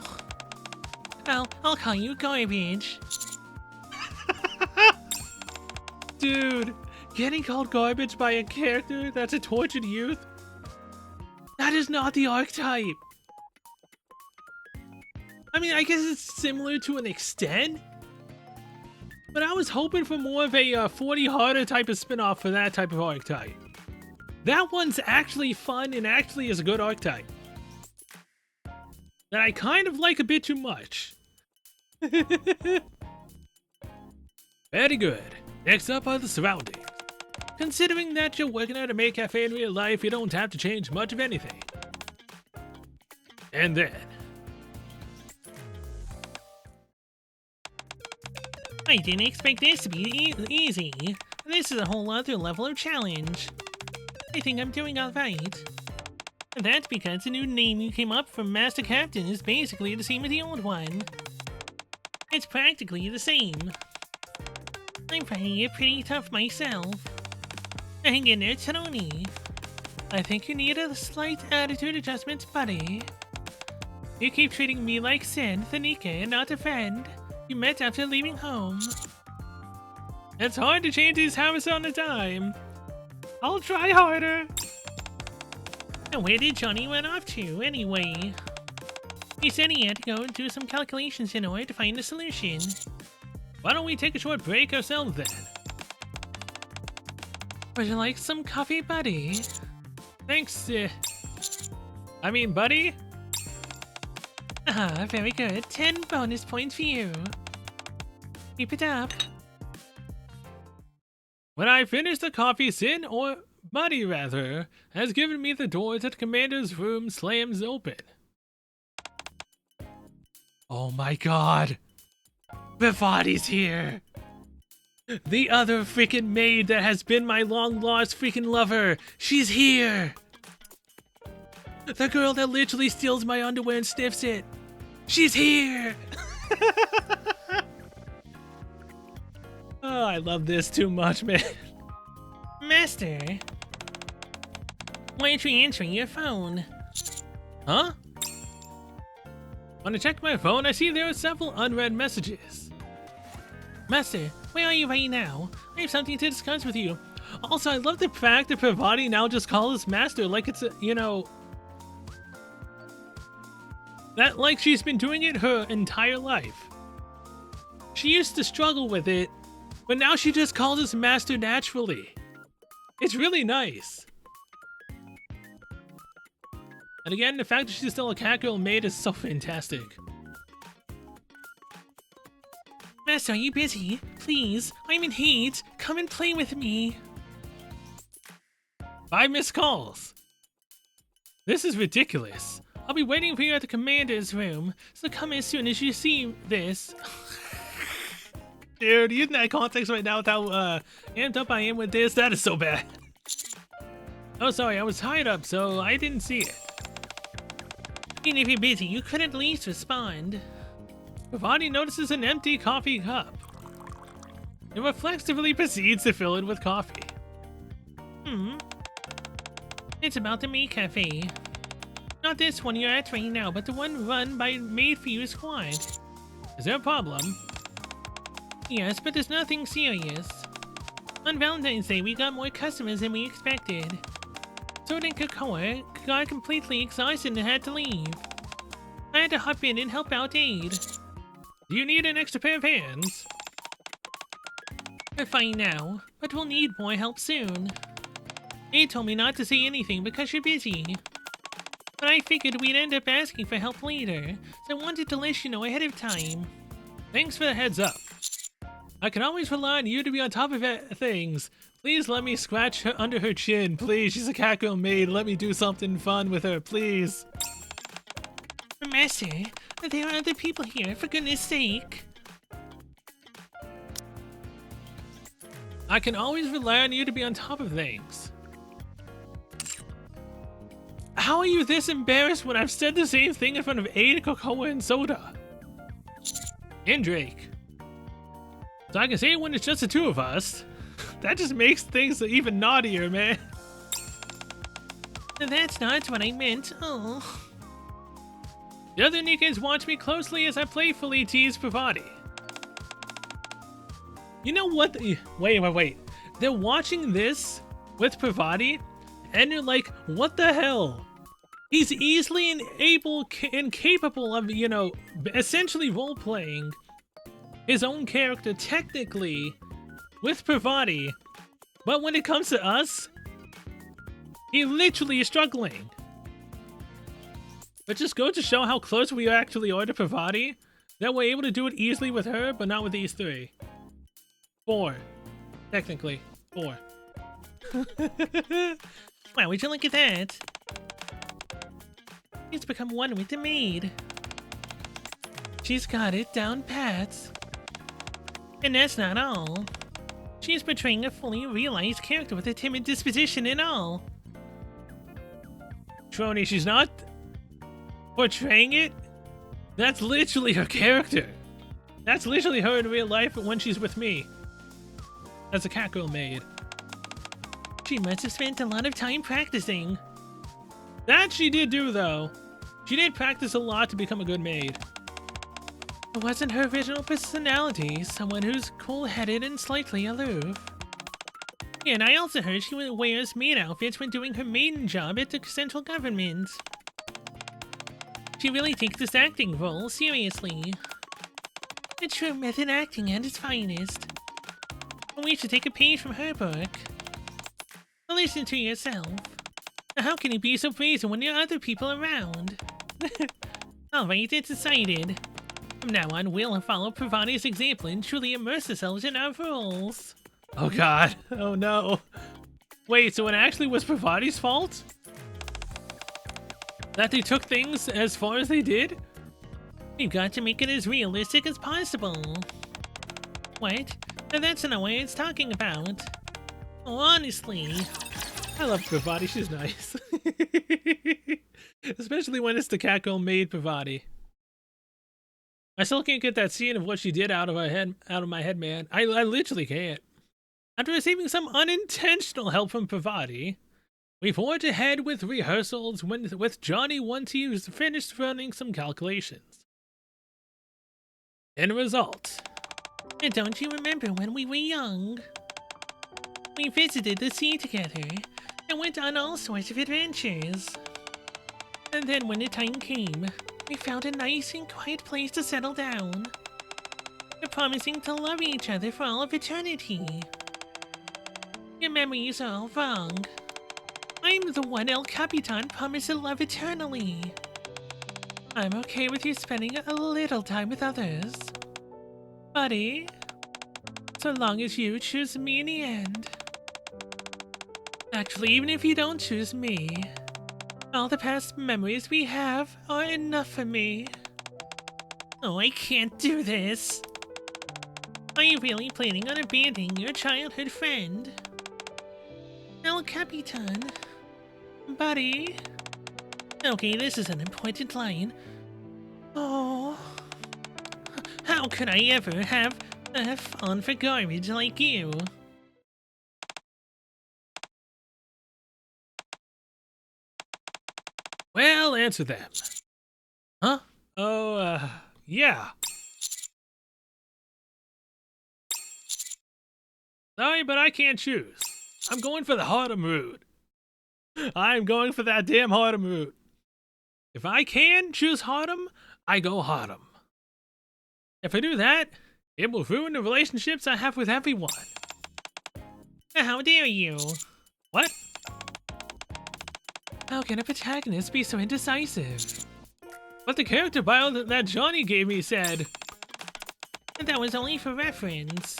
I'll call you garbage. Dude, getting called garbage by a character that's a tortured youth? That is not the archetype. I mean, I guess it's similar to an extent, but I was hoping for more of a 40 harder type of spin-off for that type of archetype. That one's actually fun and actually is a good archetype that I kind of like a bit too much. Very good. Next up are the surroundings. Considering that you're working at a maid cafe in real life, you don't have to change much of anything. And then... I didn't expect this to be easy. This is a whole other level of challenge. I think I'm doing alright. And that's because the new name you came up from Master Captain is basically the same as the old one. It's practically the same. I'm finding it pretty tough myself. Hang in there, Tony. I think you need a slight attitude adjustment, buddy. You keep treating me like Sid, the Nikke, and not a friend you met after leaving home. It's hard to change these habits on a dime. I'll try harder. And where did Johnny run off to, anyway? He said he had to go and do some calculations in order to find a solution. Why don't we take a short break ourselves then? Would you like some coffee, buddy? Thanks, I mean, buddy? Ah, very good. 10 bonus points for you. Keep it up. When I finish the coffee, Sin, or Buddy rather, has given me the door to the commander's room slams open. Oh my god! Vivati's here! The other freaking maid that has been my long-lost freaking lover! She's here! The girl that literally steals my underwear and sniffs it! She's here! Oh, I love this too much, man. Master, why aren't you answering your phone? Huh? When I check my phone, I see there are several unread messages. Master, where are you right now? I have something to discuss with you. Also, I love the fact that Pravati now just calls us Master like it's a, that like she's been doing it her entire life. She used to struggle with it, but now she just calls us Master naturally. It's really nice. And again, the fact that she's still a cat girl maid is so fantastic. Master, are you busy? Please, I'm in heat. Come and play with me. 5 missed calls. This is ridiculous. I'll be waiting for you at the commander's room, So come as soon as you see this. Dude, using that context right now with how amped up I am with this, that is so bad. Oh, sorry, I was tied up, so I didn't see it. Even if you're busy, you could at least respond. Pravati notices an empty coffee cup. It reflexively proceeds to fill it with coffee. It's about the maid cafe. Not this one you're at right now, but the one run by Maid for You Squad. Is there a problem? Yes, but there's nothing serious. On Valentine's Day, we got more customers than we expected. So did Kakao got completely exhausted and had to leave. I had to hop in and help out Aid. Do you need an extra pair of hands? We're fine now, but we'll need more help soon. Aid told me not to say anything because you're busy. But I figured we'd end up asking for help later, so I wanted to let you know ahead of time. Thanks for the heads up. I can always rely on you to be on top of things. Please let me scratch her under her chin, please. She's a cat girl maid. Let me do something fun with her, please. Master, there are other people here, for goodness sake. I can always rely on you to be on top of things. How are you this embarrassed when I've said the same thing in front of Aid, Cocoa, and Soda? And Drake. So I can say it when it's just the two of us. That just makes things even naughtier, man. That's not what I meant. Oh. The other Nikkes watch me closely as I playfully tease Pravati. You know what? Wait. They're watching this with Pravati, and they're like, what the hell? He's easily and able and capable of, essentially role-playing his own character technically with Pravati, but when it comes to us, he literally is struggling. But just goes to show how close we actually are to Pravati, that we're able to do it easily with her, but not with these 3. 4. Technically. 4. Wow, would you look at that? He's become one with the maid. She's got it down pat. And that's not all. She's portraying a fully realized character with a timid disposition and all. Trony, she's not portraying it? That's literally her character. That's literally her in real life when she's with me. As a cat girl maid. She must have spent a lot of time practicing. That she did do, though. She did practice a lot to become a good maid. It wasn't her original personality, someone who's cool-headed and slightly aloof. Yeah, and I also heard she wears maid outfits when doing her maiden job at the central government. She really takes this acting role seriously. It's true method acting at its finest. We should take a page from her book. Listen to yourself. How can you be so brazen when there are other people around? Alright, it's decided. From now on, we'll follow Pravati's example and truly immerse ourselves in our roles. Oh god. Oh no. Wait, so it actually was Pravati's fault? That they took things as far as they did? We've got to make it as realistic as possible. What? That's not what it's talking about. Oh, honestly. I love Pravati, she's nice. Especially when it's the cat girl maid Pravati. I still can't get that scene of what she did out of my head, man. I literally can't. After receiving some unintentional help from Pavati, we forge ahead with rehearsals with Johnny once he's finished running some calculations. End result. And don't you remember when we were young? We visited the sea together and went on all sorts of adventures. And then when the time came, we found a nice and quiet place to settle down. We're promising to love each other for all of eternity. Your memories are all wrong. I'm the one El Capitan promised to love eternally. I'm okay with you spending a little time with others. Buddy, so long as you choose me in the end. Actually, even if you don't choose me, all the past memories we have are enough for me. Oh, I can't do this. Are you really planning on abandoning your childhood friend? El Capitan. Buddy. Okay, this is an important line. Oh. How could I ever have fallen for garbage like you? Well, answer them. Huh? Oh, yeah. Sorry, but I can't choose. I'm going for the Harlem route. I'm going for that damn Harlem route. If I can choose Harlem, I go Harlem. If I do that, it will ruin the relationships I have with everyone. How dare you? What? How can a protagonist be so indecisive? But the character bio that Johnny gave me said... That was only for reference.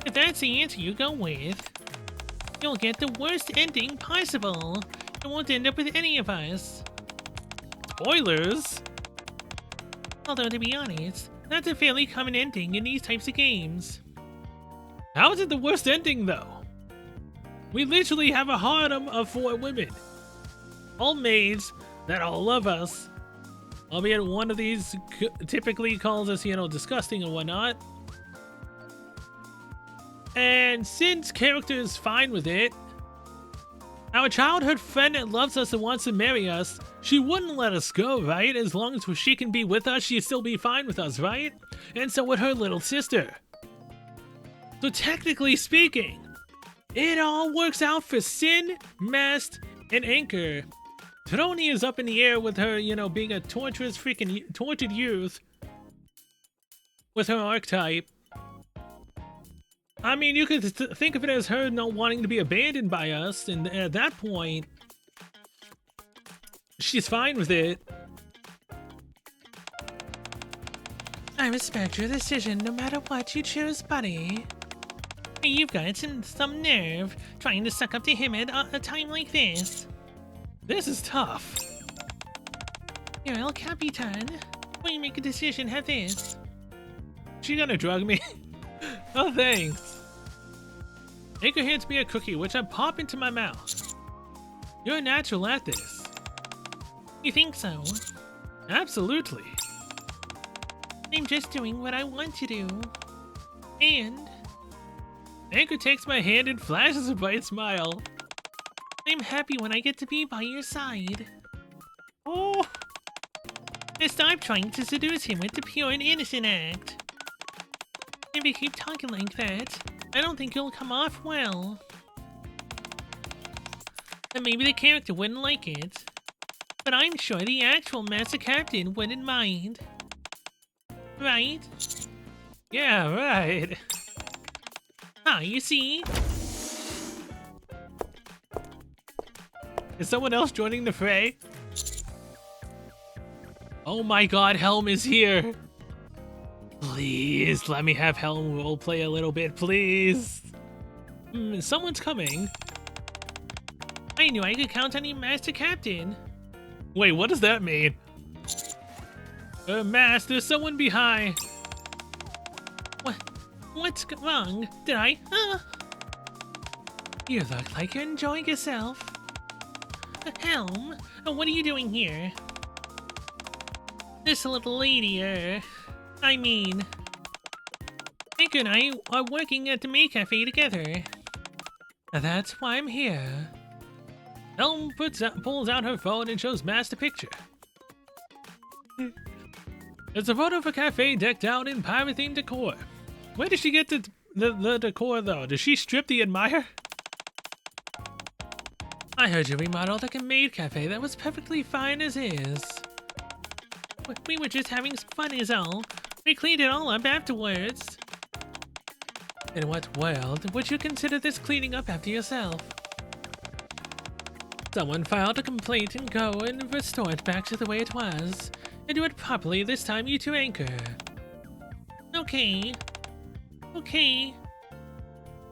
If that's the answer you go with, you'll get the worst ending possible. It won't end up with any of us. Spoilers? Although, to be honest, that's a fairly common ending in these types of games. How is it the worst ending, though? We literally have a harem of 4 women. All maids that all love us. Albeit one of these typically calls us, disgusting and whatnot. And since character is fine with it, our childhood friend that loves us and wants to marry us, she wouldn't let us go, right? As long as she can be with us, she'd still be fine with us, right? And so would her little sister. So technically speaking, it all works out for Sin, Mast, and Anchor. Troni is up in the air with her, being a tortured youth with her archetype. I mean, you could think of it as her not wanting to be abandoned by us, and at that point, she's fine with it. I respect your decision no matter what you choose, buddy. You've got some nerve trying to suck up to him at a time like this. This is tough. You're El Capitan. When you make a decision, have this. She gonna drug me? Oh, thanks. Anchor hands me a cookie, which I pop into my mouth. You're a natural at this. You think so? Absolutely. I'm just doing what I want to do. And... Anchor takes my hand and flashes a bright smile. I'm happy when I get to be by your side. Oh! Stop trying to seduce him with the pure and innocent act. If you keep talking like that, I don't think you'll come off well. And maybe the character wouldn't like it, but I'm sure the actual Master Captain wouldn't mind. Right? Yeah, right. Ah, you see? Is someone else joining the fray? Oh my god, Helm is here! Please, let me have Helm roleplay a little bit, please! Someone's coming. I knew I could count on you, Master Captain. Wait, what does that mean? Mast, there's someone behind. What's wrong? Did I? You look like you're enjoying yourself. Helm, what are you doing here? This little lady, Nikke and I are working at the maid cafe together. That's why I'm here. Elm pulls out her phone and shows Mast a picture. It's a photo of a cafe decked out in pirate-themed decor. Where does she get the decor, though? Does she strip the admire? I heard you remodeled like a maid cafe that was perfectly fine as is. We were just having fun is all. We cleaned it all up afterwards. In what world would you consider this cleaning up after yourself? Someone filed a complaint and go and restore it back to the way it was. And do it properly this time, you two anchor. Okay. Okay.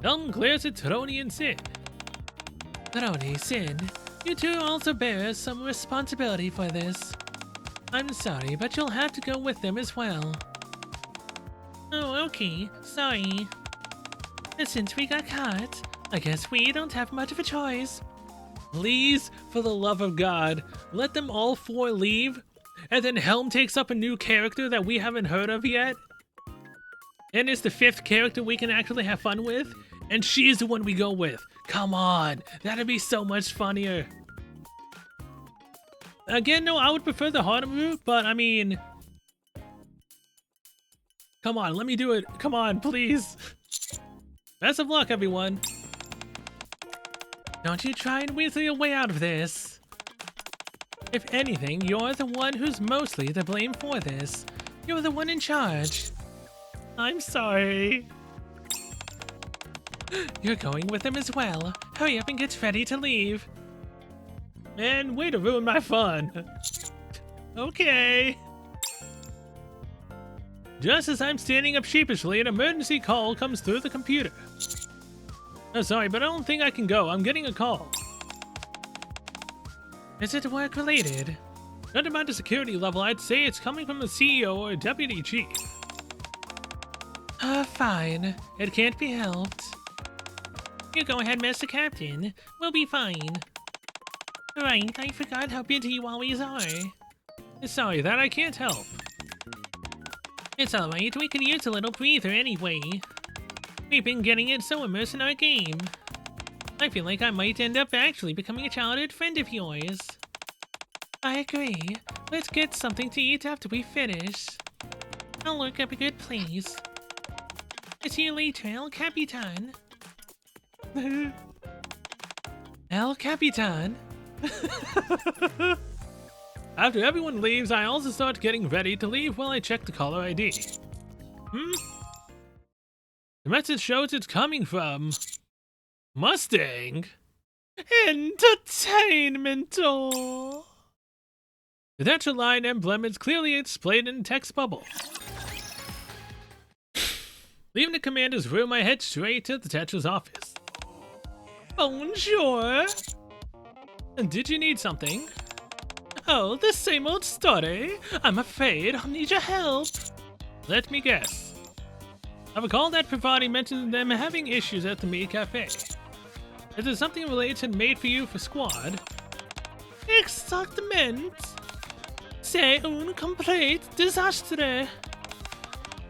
Elm glares at Tony and Sin. Tony, Sin, you two also bear some responsibility for this. I'm sorry, but you'll have to go with them as well. Oh, okay. Sorry. And since we got caught, I guess we don't have much of a choice. Please, for the love of God, let them all four leave, and then Helm takes up a new character that we haven't heard of yet, and is the fifth character we can actually have fun with, and she's the one we go with. Come on, that'd be so much funnier. Again, no, I would prefer the Harlem route, but I mean... Come on, let me do it. Come on, please. Best of luck, everyone. Don't you try and weasel your way out of this. If anything, you're the one who's mostly to blame for this. You're the one in charge. I'm sorry. You're going with them as well. Hurry up and get ready to leave. Man, way to ruin my fun. Okay. Just as I'm standing up sheepishly, an emergency call comes through the computer. Oh, sorry, but I don't think I can go. I'm getting a call. Is it work-related? Judging by the security level, I'd say it's coming from the CEO or deputy chief. Fine. It can't be helped. You go ahead, Mr. Captain. We'll be fine. Right, I forgot how busy you always are. Sorry, that I can't help. It's alright, we could use a little breather anyway. We've been getting it so immersed in our game. I feel like I might end up actually becoming a childhood friend of yours. I agree. Let's get something to eat after we finish. I'll look up a good place. See you later, El Capitan. El Capitan? After everyone leaves, I also start getting ready to leave while I check the caller ID. The message shows it's coming from... Mustang? Entertainmental! The Detector line emblem is clearly displayed in text bubble. Leaving the commander's room, I head straight to the Tetra's office. Bonjour! Did you need something? Oh, the same old story. I'm afraid I'll need your help. Let me guess. I recall that Pravati mentioned them having issues at the maid cafe. Is there something related to Made For You for Squad? Exactement. C'est un complete disaster.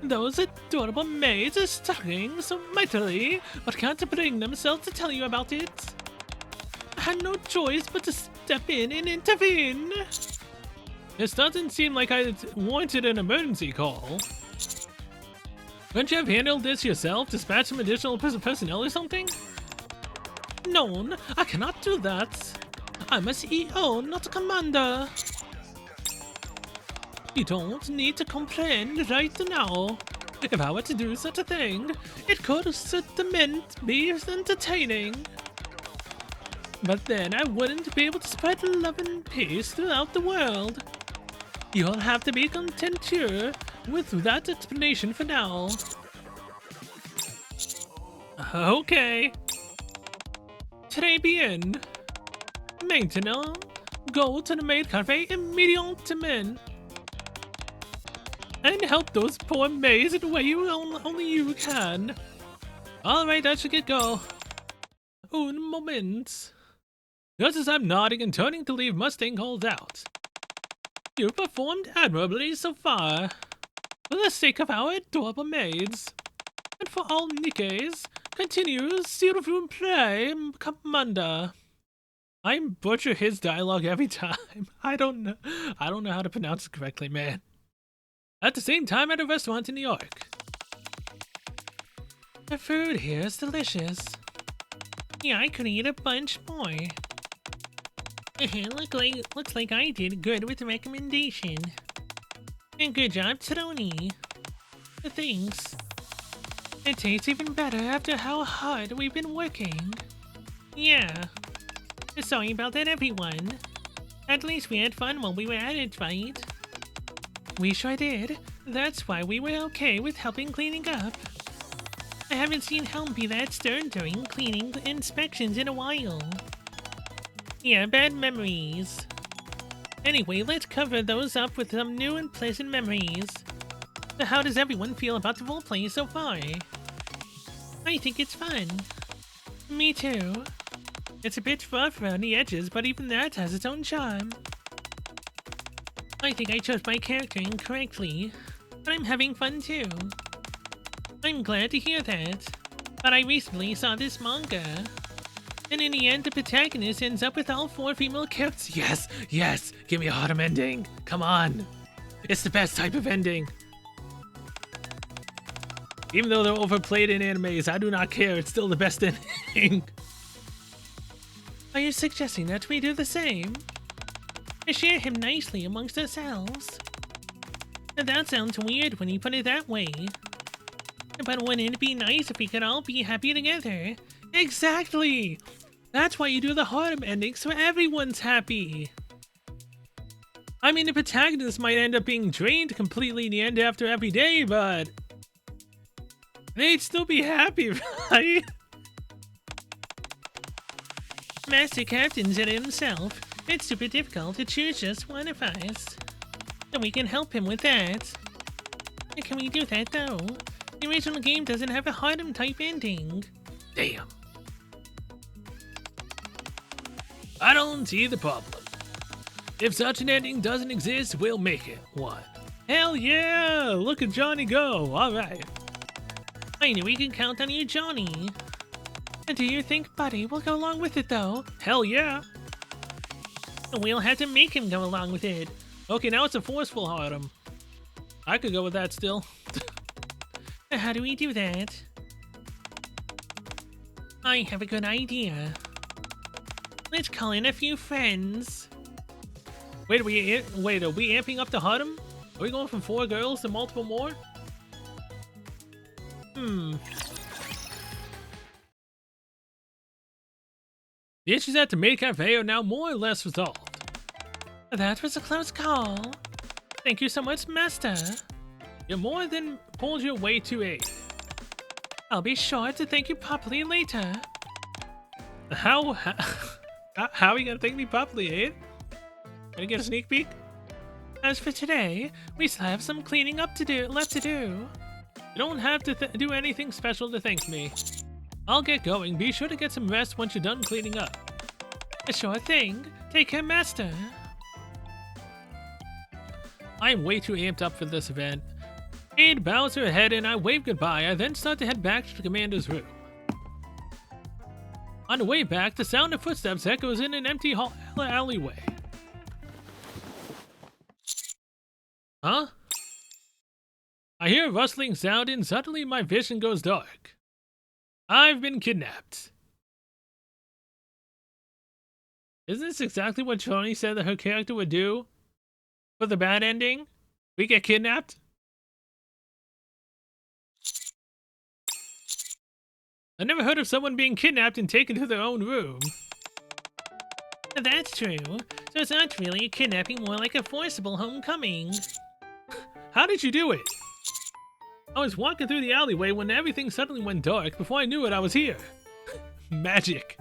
Those adorable maids are struggling so mightily, but can't bring themselves to tell you about it. I had no choice but to step in and intervene. This doesn't seem like I wanted an emergency call. Couldn't you have handled this yourself? Dispatch some additional personnel or something? No, I cannot do that. I'm a CEO, not a commander. You don't need to complain right now. If I were to do such a thing, it could certainly be entertaining. But then I wouldn't be able to spread love and peace throughout the world. You'll have to be content here with that explanation for now. Okay. Très bien. Maintenant, go to the maid cafe immediately. And help those poor maids in the way only you can. Alright, I should get go. Un moment. Just as I'm nodding and turning to leave, Mustang calls out. You performed admirably so far. For the sake of our adorable maids, and for all Nikkes, continue silver play, Commander. I butcher his dialogue every time. I don't know how to pronounce it correctly, man. At the same time, at a restaurant in New York. The food here is delicious. Yeah, I could eat a bunch more. Looks like I did good with the recommendation. And good job, Tony. Thanks. It tastes even better after how hard we've been working. Yeah. Sorry about that, everyone. At least we had fun while we were at it, right? We sure did. That's why we were okay with helping cleaning up. I haven't seen Helm be that stern during cleaning inspections in a while. Yeah, bad memories. Anyway, let's cover those up with some new and pleasant memories. So how does everyone feel about the roleplay so far? I think it's fun. Me too. It's a bit rough around the edges, but even that has its own charm. I think I chose my character incorrectly, but I'm having fun too. I'm glad to hear that, but I recently saw this manga. And in the end, the protagonist ends up with all 4 female characters. Yes, yes, give me a Harem ending. Come on. It's the best type of ending. Even though they're overplayed in animes, I do not care. It's still the best ending. Are you suggesting that we do the same? To share him nicely amongst ourselves? That sounds weird when you put it that way. But wouldn't it be nice if we could all be happy together? Exactly! That's why you do the harem ending, so everyone's happy. I mean, the protagonist might end up being drained completely in the end after every day, but they'd still be happy, right? Master Captain said it himself. It's super difficult to choose just one of us. And we can help him with that. Can we do that though? The original game doesn't have a harem type ending. Damn. I don't see the problem. If such an ending doesn't exist, we'll make it one. Hell yeah! Look at Johnny go! Alright. I knew we could count on you, Johnny. Do you think Buddy will go along with it though? Hell yeah! We'll have to make him go along with it. Okay, now it's a forceful harem. I could go with that still. How do we do that? I have a good idea. Let's call in a few friends. Wait, are we amping up the harem? Are we going from 4 girls to multiple more? The issues at the maid cafe are now more or less resolved. That was a close call. Thank you so much, Master. You more than pulled your way to aid. I'll be sure to thank you properly later. How are you gonna thank me properly, Aid? Gonna get a sneak peek? As for today, we still have some cleaning up left to do. You don't have to do anything special to thank me. I'll get going. Be sure to get some rest once you're done cleaning up. A sure thing. Take care, Master. I'm way too amped up for this event. Aid bows her head and I wave goodbye. I then start to head back to the commander's room. On the way back, the sound of footsteps echoes in an empty alleyway. Huh? I hear a rustling sound and suddenly my vision goes dark. I've been kidnapped. Isn't this exactly what Tony said that her character would do? For the bad ending? We get kidnapped? I never heard of someone being kidnapped and taken to their own room. That's true. So it's not really a kidnapping, more like a forcible homecoming. How did you do it? I was walking through the alleyway when everything suddenly went dark. Before I knew it, I was here. Magic.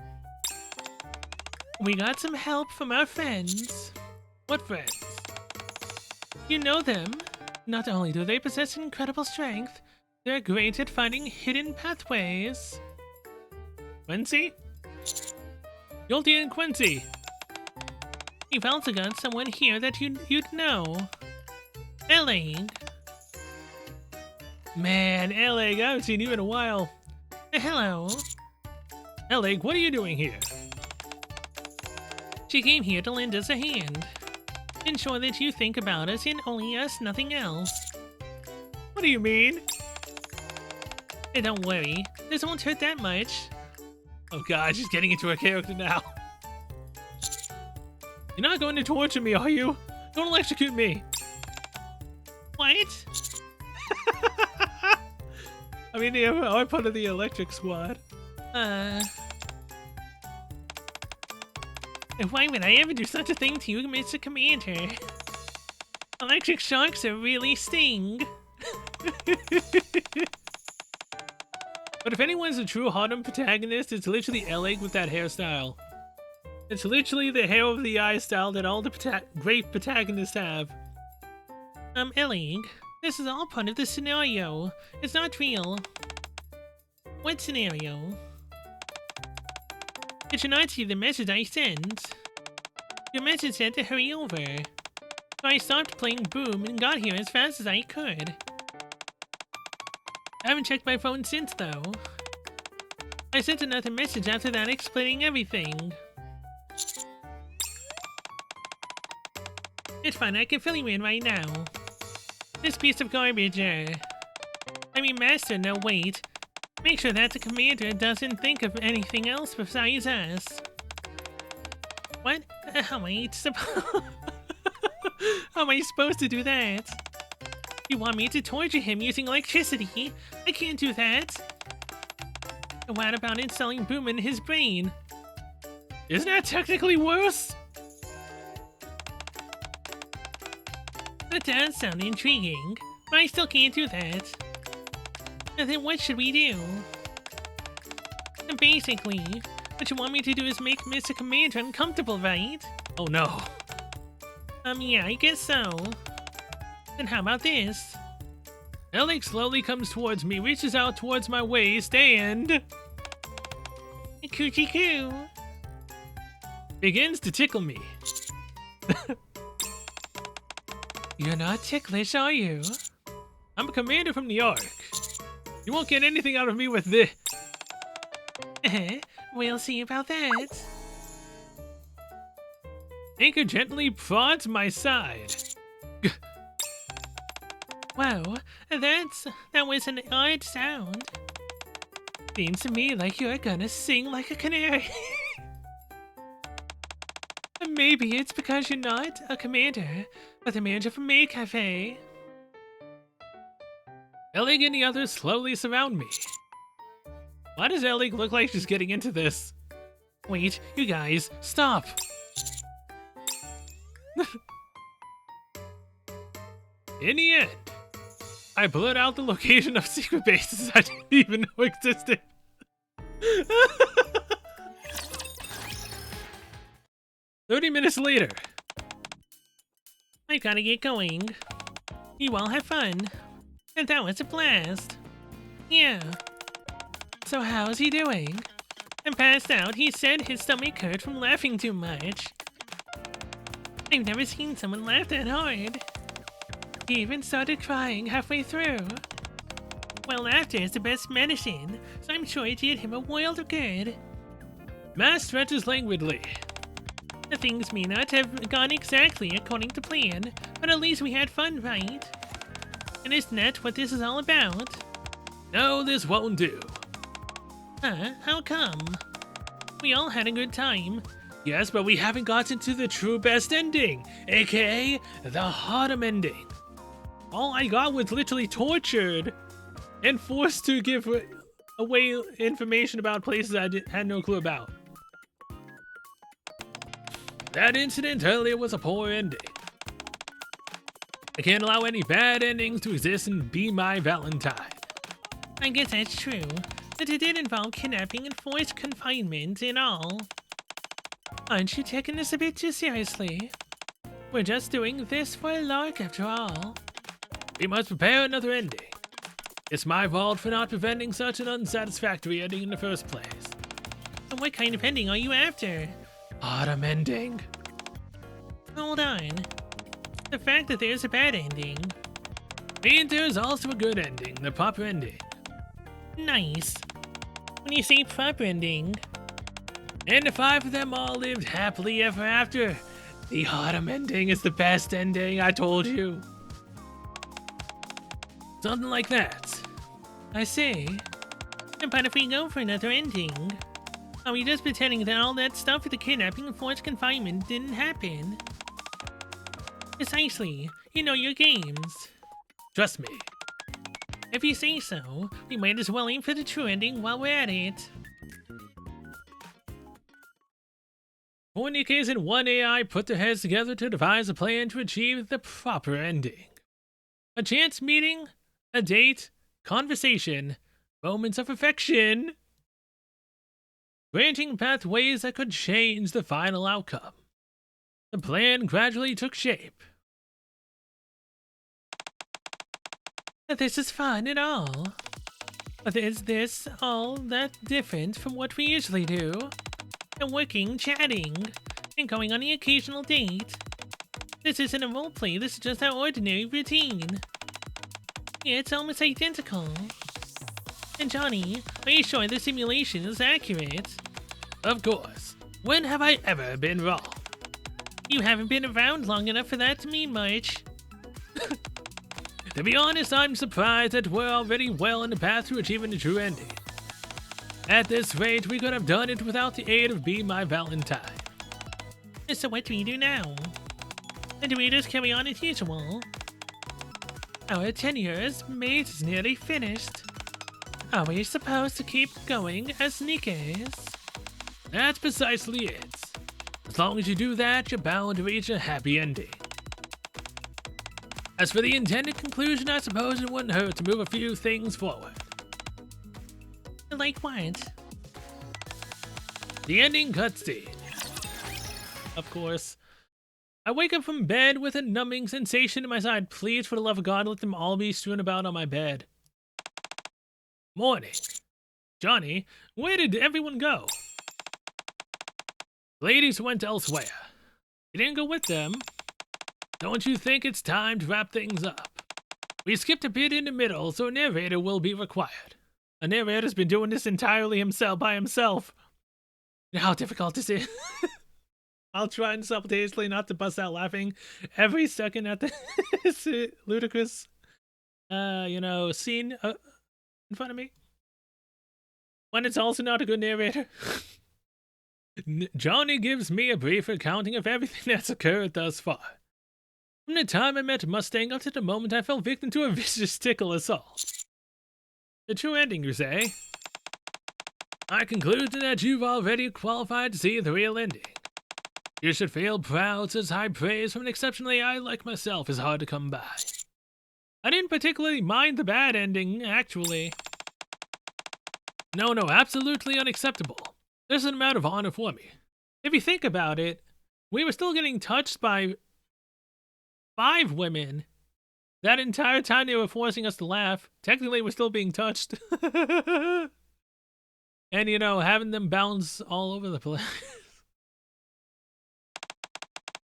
We got some help from our friends. What friends? You know them. Not only do they possess incredible strength, they're great at finding hidden pathways. Quincy? Yolty and Quincy. We've also got someone here that you'd know. Ellie. Man, Ellie, I haven't seen you in a while. Hello. Ellie, what are you doing here? She came here to lend us a hand. Ensure that you think about us and only us, nothing else. What do you mean? Hey, don't worry. This won't hurt that much. Oh god, she's getting into her character now. You're not going to torture me, are you? Don't electrocute me. What? I mean, I'm part of the electric squad. Why would I ever do such a thing to you, Mr. Commander? Electric shocks are really sting. But if anyone's a true Harlem protagonist, it's literally Ellie with that hairstyle. It's literally the hair over the eye style that all the great protagonists have. Ellie, this is all part of the scenario. It's not real. What scenario? Did you not see the message I sent? Your message said to hurry over. So I stopped playing Boom and got here as fast as I could. I haven't checked my phone since, though. I sent another message after that explaining everything. It's fine, I can fill you in right now. This piece of garbage, Master, no, wait. Make sure that the commander doesn't think of anything else besides us. What? How am I supposed to do that? You want me to torture him using electricity? I can't do that. And what about installing Boom in his brain? Isn't that technically worse? That does sound intriguing, but I still can't do that. And then what should we do? And basically, what you want me to do is make Mr. Commander uncomfortable, right? Oh no. Yeah, I guess so. Then how about this? Ellie slowly comes towards me, reaches out towards my waist, and... Coochie coo! Begins to tickle me. You're not ticklish, are you? I'm a commander from New York. You won't get anything out of me with this. We'll see about that. Anchor gently prods my side. Whoa, that was an odd sound. Seems to me like you're gonna sing like a canary. Maybe it's because you're not a commander, but the manager from May Cafe. Ellie and the others slowly surround me. Why does Ellie look like she's getting into this? Wait, you guys, stop! In the end, I blurred out the location of secret bases I didn't even know existed. 30 minutes later. I gotta get going. You all have fun. And that was a blast. Yeah. So how's he doing? And passed out, he said his stomach hurt from laughing too much. I've never seen someone laugh that hard. He even started crying halfway through. Well, laughter is the best medicine, so I'm sure it did him a world of good. Mast stretches languidly. The things may not have gone exactly according to plan, but at least we had fun, right? And isn't that what this is all about? No, this won't do. Huh? How come? We all had a good time. Yes, but we haven't gotten to the true best ending, aka the Harlem ending. All I got was literally tortured and forced to give away information about places I had no clue about. That incident earlier was a poor ending. I can't allow any bad endings to exist and be my Valentine. I guess that's true, but it did involve kidnapping and forced confinement and all. Aren't you taking this a bit too seriously? We're just doing this for a lark after all. We must prepare another ending. It's my fault for not preventing such an unsatisfactory ending in the first place. And what kind of ending are you after? Autumn ending. Hold on. The fact that there's a bad ending. And there's also a good ending, the proper ending. Nice. When you say proper ending. And the 5 of them all lived happily ever after. The autumn ending is the best ending, I told you. Something like that. I see. But if we go for another ending, are we just pretending that all that stuff with the kidnapping and forced confinement didn't happen? Precisely. You know your games. Trust me. If you say so, we might as well aim for the true ending while we're at it. 4 Nikkes and 1 AI put their heads together to devise a plan to achieve the proper ending. A chance meeting, a date, conversation, moments of affection, branching pathways that could change the final outcome. The plan gradually took shape. This is fun and all. But is this all that different from what we usually do? And working, chatting, and going on the occasional date. This isn't a roleplay, this is just our ordinary routine. It's almost identical. And Johnny, are you sure the simulation is accurate? Of course. When have I ever been wrong? You haven't been around long enough for that to mean much. To be honest, I'm surprised that we're already well on the path to achieving the true ending. At this rate, we could have done it without the aid of Be My Valentine. So what do we do now? And do we just carry on as usual? Our 10 years maze is nearly finished. Are we supposed to keep going as Nikkes? That's precisely it. As long as you do that, you're bound to reach a happy ending. As for the intended conclusion, I suppose it wouldn't hurt to move a few things forward. Like what? The ending cutscene. Of course. I wake up from bed with a numbing sensation in my side. Please, for the love of God, let them all be strewn about on my bed. Morning. Johnny, where did everyone go? Ladies went elsewhere. You didn't go with them. Don't you think it's time to wrap things up? We skipped a bit in the middle, so a narrator will be required. A narrator's been doing this entirely by himself. You know how difficult this is? I'll try and simultaneously not to bust out laughing every second at the ludicrous, scene in front of me. When it's also not a good narrator. Johnny gives me a brief accounting of everything that's occurred thus far. From the time I met Mustang up to the moment I fell victim to a vicious tickle assault. The true ending, you say? I conclude that you've already qualified to see the real ending. You should feel proud, since high praise from an exceptional AI like myself is hard to come by. I didn't particularly mind the bad ending, actually. No, absolutely unacceptable. This is an amount of honor for me. If you think about it, we were still getting touched by 5 women. That entire time they were forcing us to laugh. Technically, we're still being touched. And, having them bounce all over the place.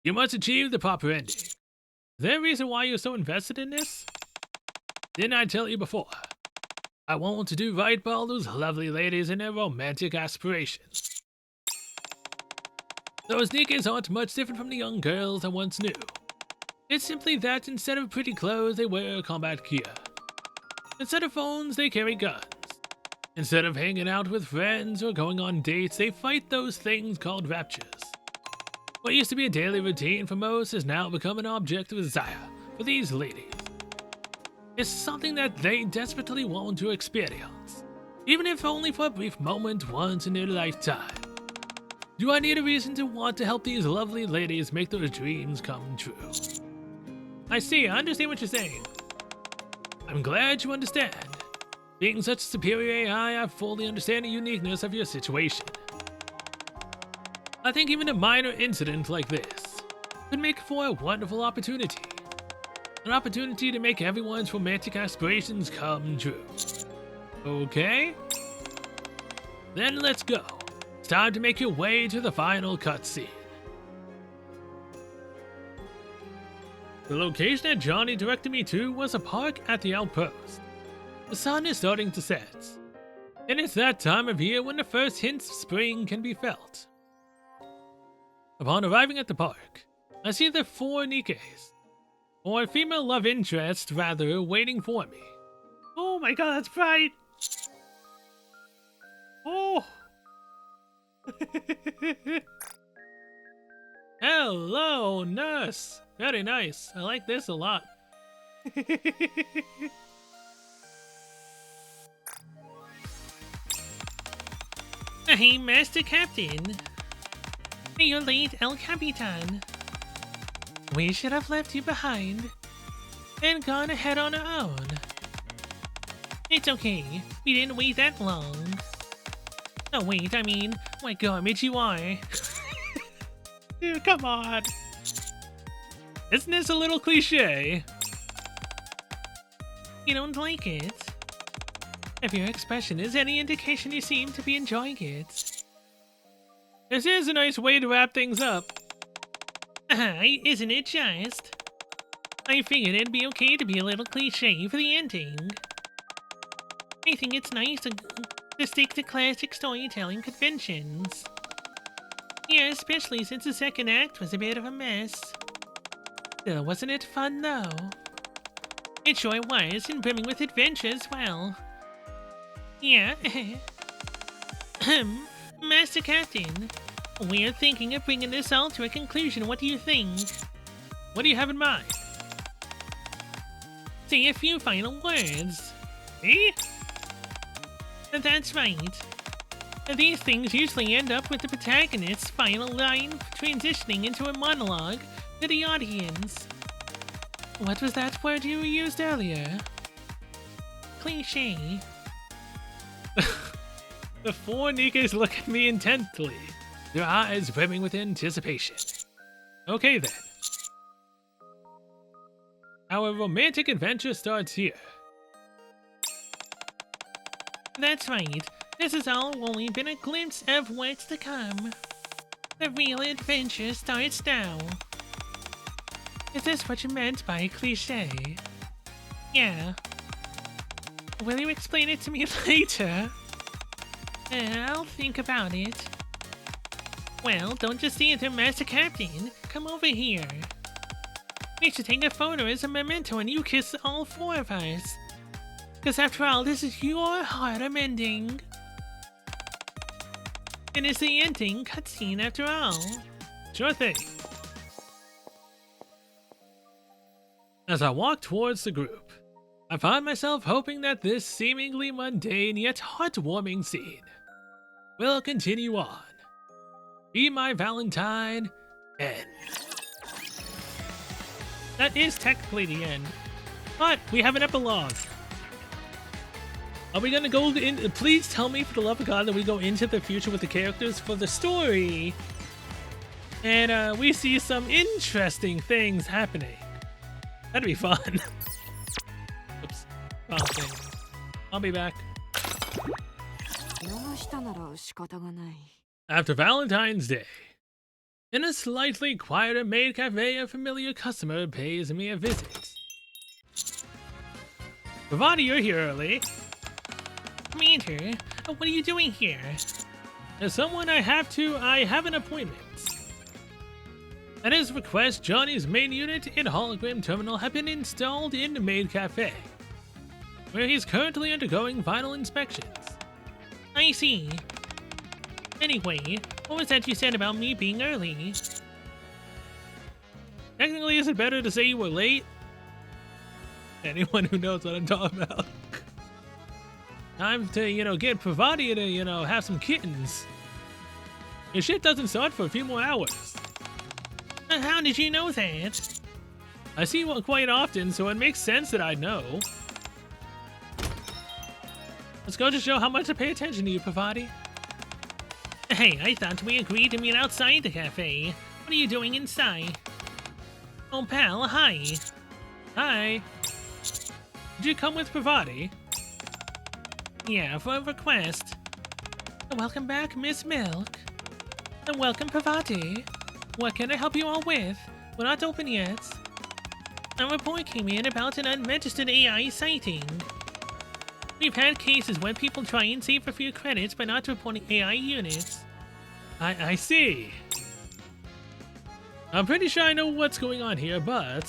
You must achieve the proper ending. Is there a reason why you're so invested in this? Didn't I tell you before? I want to do right by all those lovely ladies and their romantic aspirations. Those Nikkes aren't much different from the young girls I once knew. It's simply that instead of pretty clothes, they wear combat gear. Instead of phones, they carry guns. Instead of hanging out with friends or going on dates, they fight those things called raptures. What used to be a daily routine for most has now become an object of desire for these ladies. It's something that they desperately want to experience, even if only for a brief moment once in their lifetime. Do I need a reason to want to help these lovely ladies make those dreams come true? I see, I understand what you're saying. I'm glad you understand. Being such a superior AI, I fully understand the uniqueness of your situation. I think even a minor incident like this could make for a wonderful opportunity. An opportunity to make everyone's romantic aspirations come true. Okay? Then let's go. It's time to make your way to the final cutscene. The location that Johnny directed me to was a park at the outpost. The sun is starting to set, and it's that time of year when the first hints of spring can be felt. Upon arriving at the park, I see the 4 Nikkes, or female love interest rather, waiting for me. Oh my god, that's bright! Oh! Hello, nurse! Very nice. I like this a lot. Hey, Master Captain. You're late, El Capitan. We should have left you behind and gone ahead on our own. It's okay. We didn't wait that long. Oh wait, I mean, what garbage you are. Dude, come on. Isn't this a little cliche? You don't like it? If your expression is any indication, you seem to be enjoying it. This is a nice way to wrap things up. Isn't it just? I figured it'd be okay to be a little cliche for the ending. I think it's nice to stick to classic storytelling conventions. Yeah, especially since the second act was a bit of a mess. Still, wasn't it fun though? It sure was, and brimming with adventure as well. Yeah. Master Captain, we're thinking of bringing this all to a conclusion. What do you think? What do you have in mind? Say a few final words. Me? That's right. These things usually end up with the protagonist's final line transitioning into a monologue to the audience. What was that word you used earlier? Cliché. The 4 Nikkes look at me intently, their eyes brimming with anticipation. Okay then. Our romantic adventure starts here. That's right. This has all only been a glimpse of what's to come. The real adventure starts now. Is this what you meant by cliché? Yeah. Will you explain it to me later? I'll think about it. Well, don't just see it there, Master Captain. Come over here. We should take a photo as a memento and you kiss all 4 of us. Because after all, this is your heart I'm ending. And it's the ending cutscene after all. Sure thing. As I walk towards the group, I find myself hoping that this seemingly mundane yet heartwarming scene will continue on. Be my Valentine, end. That is technically the end. But we have an epilogue. Are we gonna go in? Please tell me, for the love of God, that we go into the future with the characters for the story. And we see some interesting things happening. That'd be fun. Oops. Wrong thing. I'll be back. After Valentine's Day, in a slightly quieter maid cafe, a familiar customer pays me a visit. Vivani, you're here early. Commander, what are you doing here? As someone I have an appointment. At his request, Johnny's main unit and hologram terminal have been installed in the maid cafe, where he's currently undergoing final inspections. I see. Anyway, what was that you said about me being early? Technically, is it better to say you were late? Anyone who knows what I'm talking about. Time to, get Pravati to, have some kittens. Your shit doesn't start for a few more hours. How did you know that? I see one quite often, so it makes sense that I'd know. Let's go to show how much I pay attention to you, Pravati. Hey, I thought we agreed to meet outside the cafe. What are you doing inside? Oh, pal, hi. Hi. Did you come with Pravati? Yeah, for a request. Welcome back, Miss Milk. And welcome, Pravati. What can I help you all with? We're not open yet. A report came in about an unregistered AI sighting. We've had cases where people try and save a few credits by not reporting AI units. I see. I'm pretty sure I know what's going on here, but...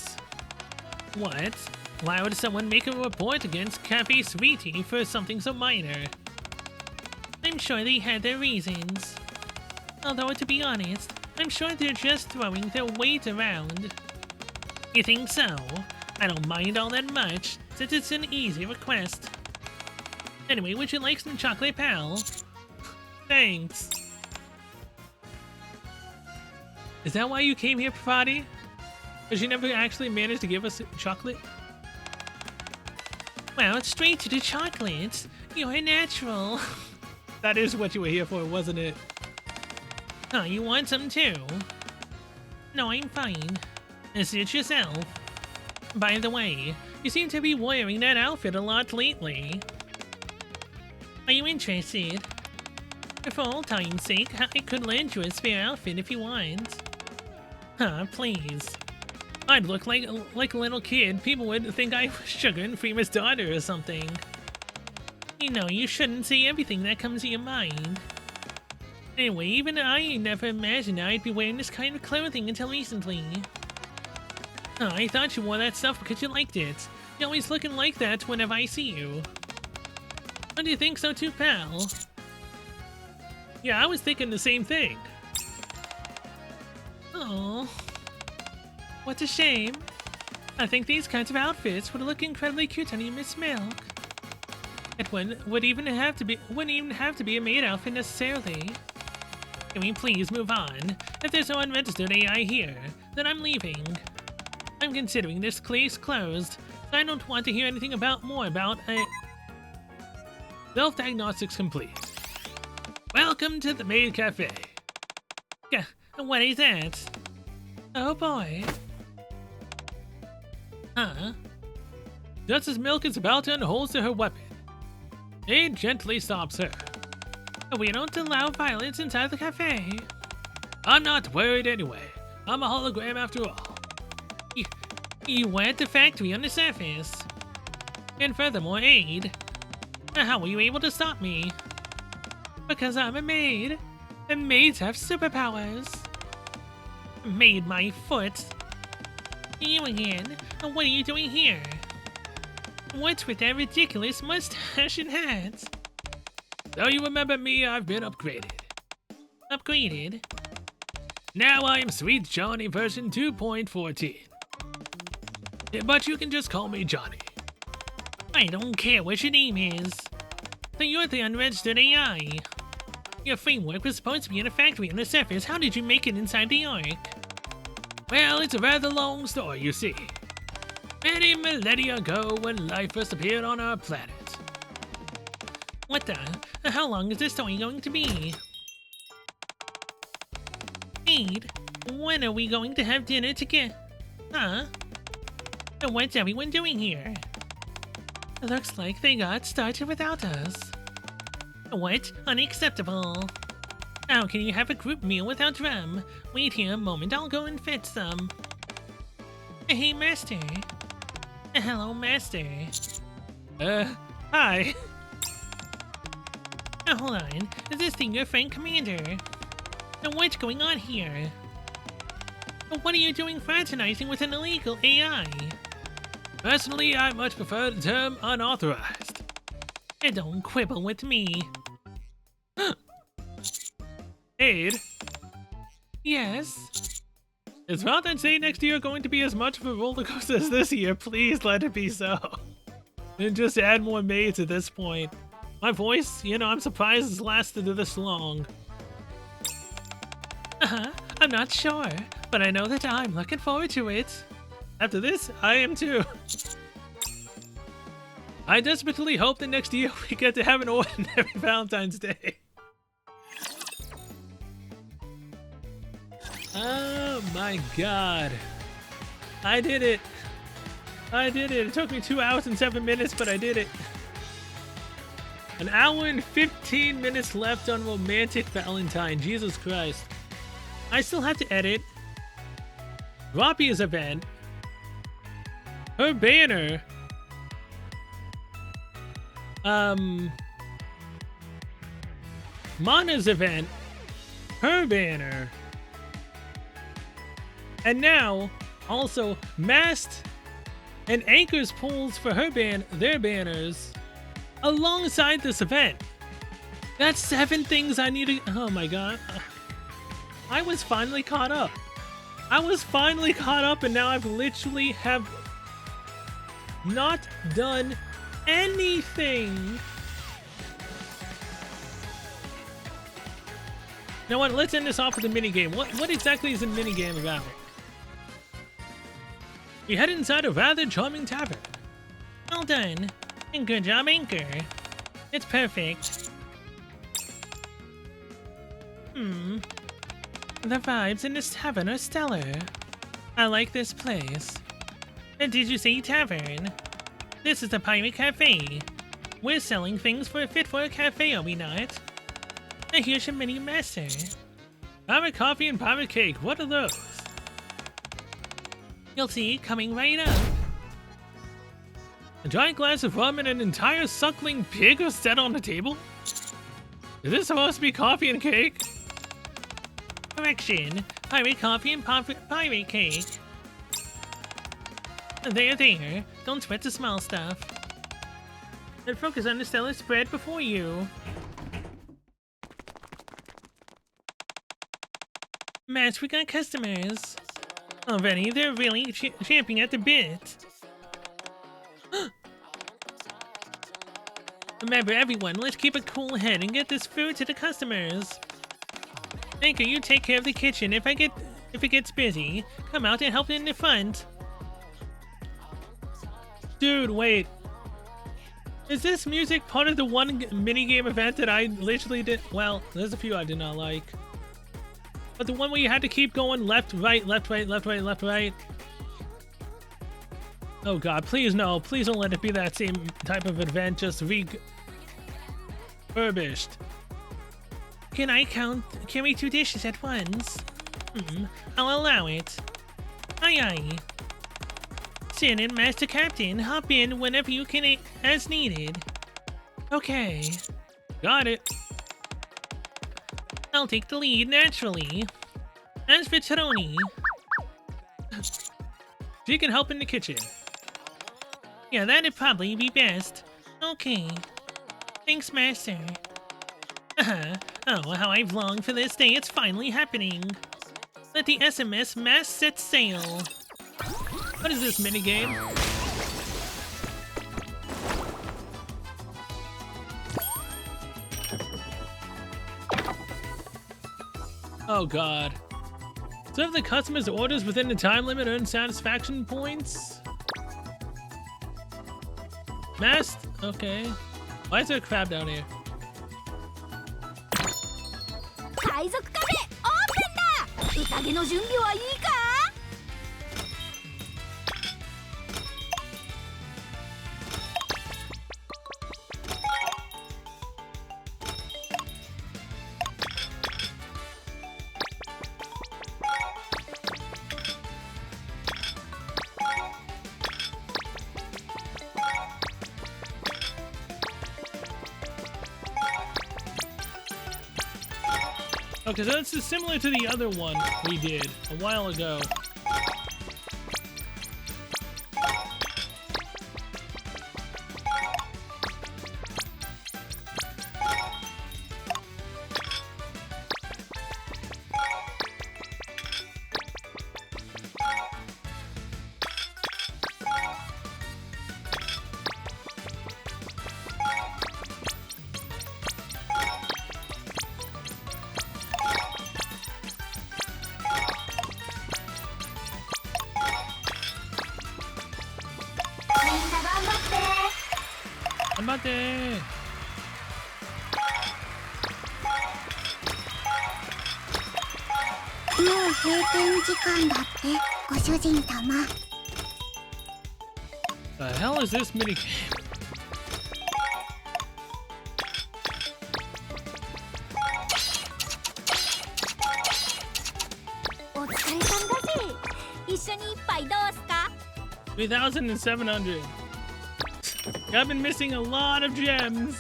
What? Why would someone make a report against Cafe Sweetie for something so minor? I'm sure they had their reasons. Although, to be honest, I'm sure they're just throwing their weight around. You think so? I don't mind all that much, since it's an easy request. Anyway, would you like some chocolate, pal? Thanks. Is that why you came here, Pravati? Because you never actually managed to give us chocolate? Well, it's straight to the chocolates. You're a natural. That is what you were here for, wasn't it? Oh, you want some too? No, I'm fine. Suit yourself. By the way, you seem to be wearing that outfit a lot lately. Are you interested? For old time's sake, I could lend you a spare outfit if you want. Huh, please. I'd look like a little kid. People would think I was Sugar and Freema's daughter or something. You know, you shouldn't say everything that comes to your mind. Anyway, even I never imagined I'd be wearing this kind of clothing until recently. Oh, I thought you wore that stuff because you liked it. You're always looking like that whenever I see you. Don't you think so too, pal? Yeah, I was thinking the same thing. Oh, what a shame. I think these kinds of outfits would look incredibly cute on you, Miss Milk. It wouldn't even have to be a maid outfit necessarily. Can we please move on? If there's no unregistered AI here, then I'm leaving. I'm considering this place closed, so I don't want to hear anything more about it. Self-diagnostics complete. Welcome to the Maid Cafe. What is that? Oh boy. Huh? Just as Milk is about to unholster her weapon, Maid gently stops her. We don't allow violence inside the cafe. I'm not worried anyway. I'm a hologram after all. You were at the factory on the surface. And furthermore, Aid. How were you able to stop me? Because I'm a maid. And maids have superpowers. Maid my foot. You again? What are you doing here? What's with that ridiculous mustache and hat? So you remember me, I've been upgraded. Upgraded? Now I am Sweet Johnny version 2.14. But you can just call me Johnny. I don't care what your name is. So you're the unregistered AI. Your framework was supposed to be in a factory on the surface. How did you make it inside the Ark? Well, it's a rather long story, you see. Many millennia ago, when life first appeared on our planet. What the? How long is this story going to be? Aid, when are we going to have dinner together? Huh? What's everyone doing here? Looks like they got started without us. What? Unacceptable. How can you have a group meal without rum? Wait here a moment, I'll go and fetch some. Hey, Master. Hello, Master. Hi. Hold on. Is this thing your friend Commander? What's going on here? What are you doing fraternizing with an illegal AI? Personally, I much prefer the term unauthorized. Don't quibble with me. Aid? Yes? Is Valentine's Day next year going to be as much of a roller coaster as this year? Please let it be so. And just add more maids at this point. My voice, I'm surprised it's lasted this long. I'm not sure, but I know that I'm looking forward to it. After this, I am too. I desperately hope that next year we get to have an ordinary Valentine's Day. Oh my god. I did it. I did it. It took me 2 hours and 7 minutes, but I did it. An hour and 15 minutes left on Romantic Valentine. Jesus Christ. I still have to edit Rappi's event. Her banner. Mana's event. Her banner. And now, also, Mast and Anchor's pulls for their banners alongside this event. That's 7 things I need to. Oh my god. I was finally caught up. And now I've literally have not done anything. You know what? Let's end this off with a minigame. What exactly is a minigame about? We head inside a rather charming tavern. Well done. And good job, Anchor. It's perfect. The vibes in this tavern are stellar. I like this place. And did you say tavern? This is a pirate cafe. We're selling things fit for a cafe, are we not? And here's your mini master. Pirate coffee and pirate cake. What are those? You'll see coming right up. A giant glass of rum and an entire suckling pig are set on the table? Is this supposed to be coffee and cake? Correction. Pirate coffee and pirate cake. There. Don't sweat the small stuff. And focus on the stellar spread before you. Mast, we got customers. Already, they're really champing at the bit. Remember, everyone, let's keep a cool head and get this food to the customers. Anchor, you take care of the kitchen. If it gets busy, come out and help in the front. Dude, wait. Is this music part of the one minigame event that I literally did? Well, there's a few I did not like. But the one where you had to keep going left, right, left, right, left, right, left, right. Oh god, please no. Please don't let it be that same type of event, just refurbished. Can I carry 2 dishes at once? I'll allow it. Aye aye. Sin and Master Captain, hop in whenever you can as needed. Okay. Got it. I'll take the lead naturally. As for Tony, she can help in the kitchen. Yeah, that'd probably be best. Okay. Thanks, Master. Oh, how I've longed for this day. It's finally happening. Let the SMS Mast set sail. What is this minigame? Oh god. Serve the customer's orders within the time limit, earn satisfaction points. Mast? Okay. Why is there a crab down here? Okay, so this is similar to the other one we did a while ago. Ganbate! もう閉店時間だってご主人様。 The hell is this minigame? お疲れさんだぜ。一緒に一杯どうすか？ 3,700. I've been missing a lot of gems.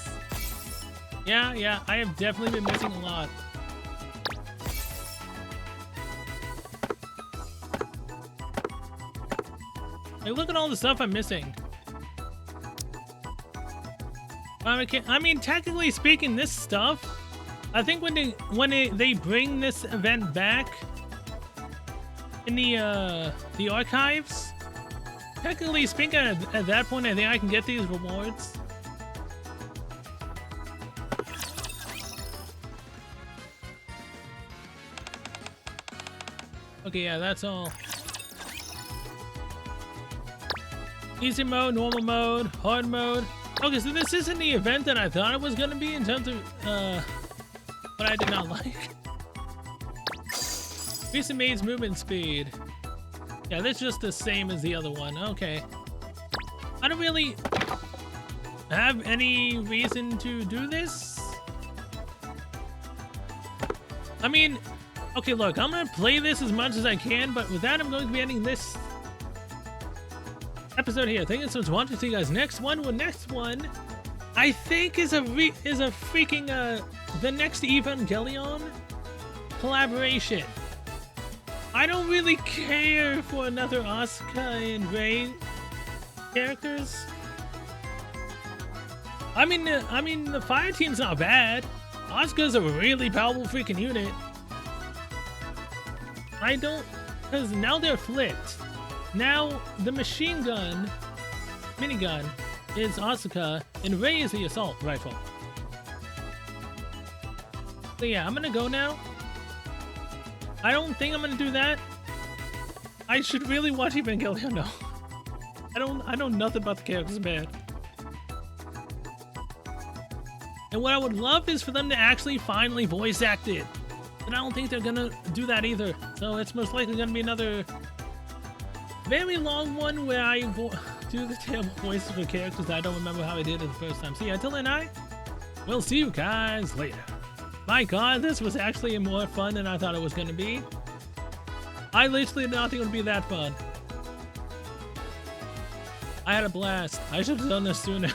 Yeah, I have definitely been missing a lot. Hey, look at all the stuff I'm missing. I mean, technically speaking, this stuff, I think when they bring this event back in the archives, technically speaking, at that point, I think I can get these rewards. Okay, yeah, that's all. Easy mode, normal mode, hard mode. Okay, so this isn't the event that I thought it was gonna be in terms of what I did not like. Recent maid's movement speed. Yeah, that's just the same as the other one. Okay. I don't really have any reason to do this. I mean, okay, look, I'm gonna play this as much as I can, but with that, I'm going to be ending this episode here. Thank you so much for watching. See you guys next one. Well, next one, I think is a freaking the next Evangelion collaboration. I don't really care for another Asuka and Rei characters. I mean the fire team's not bad. Asuka's a really powerful freaking unit. I don't, because now they're flipped. Now the minigun is Asuka and Rei is the assault rifle. So yeah, I'm gonna go now. I don't think I'm gonna do that. I should really watch Evangelion now. I know nothing about the characters, man. And what I would love is for them to actually finally voice act it. And I don't think they're gonna do that either. So it's most likely gonna be another very long one where I do the terrible voices for characters that I don't remember how I did it the first time. So yeah, until then, we'll see you guys later. My god, this was actually more fun than I thought it was gonna be. I literally did not think it would be that fun. I had a blast. I should have done this sooner.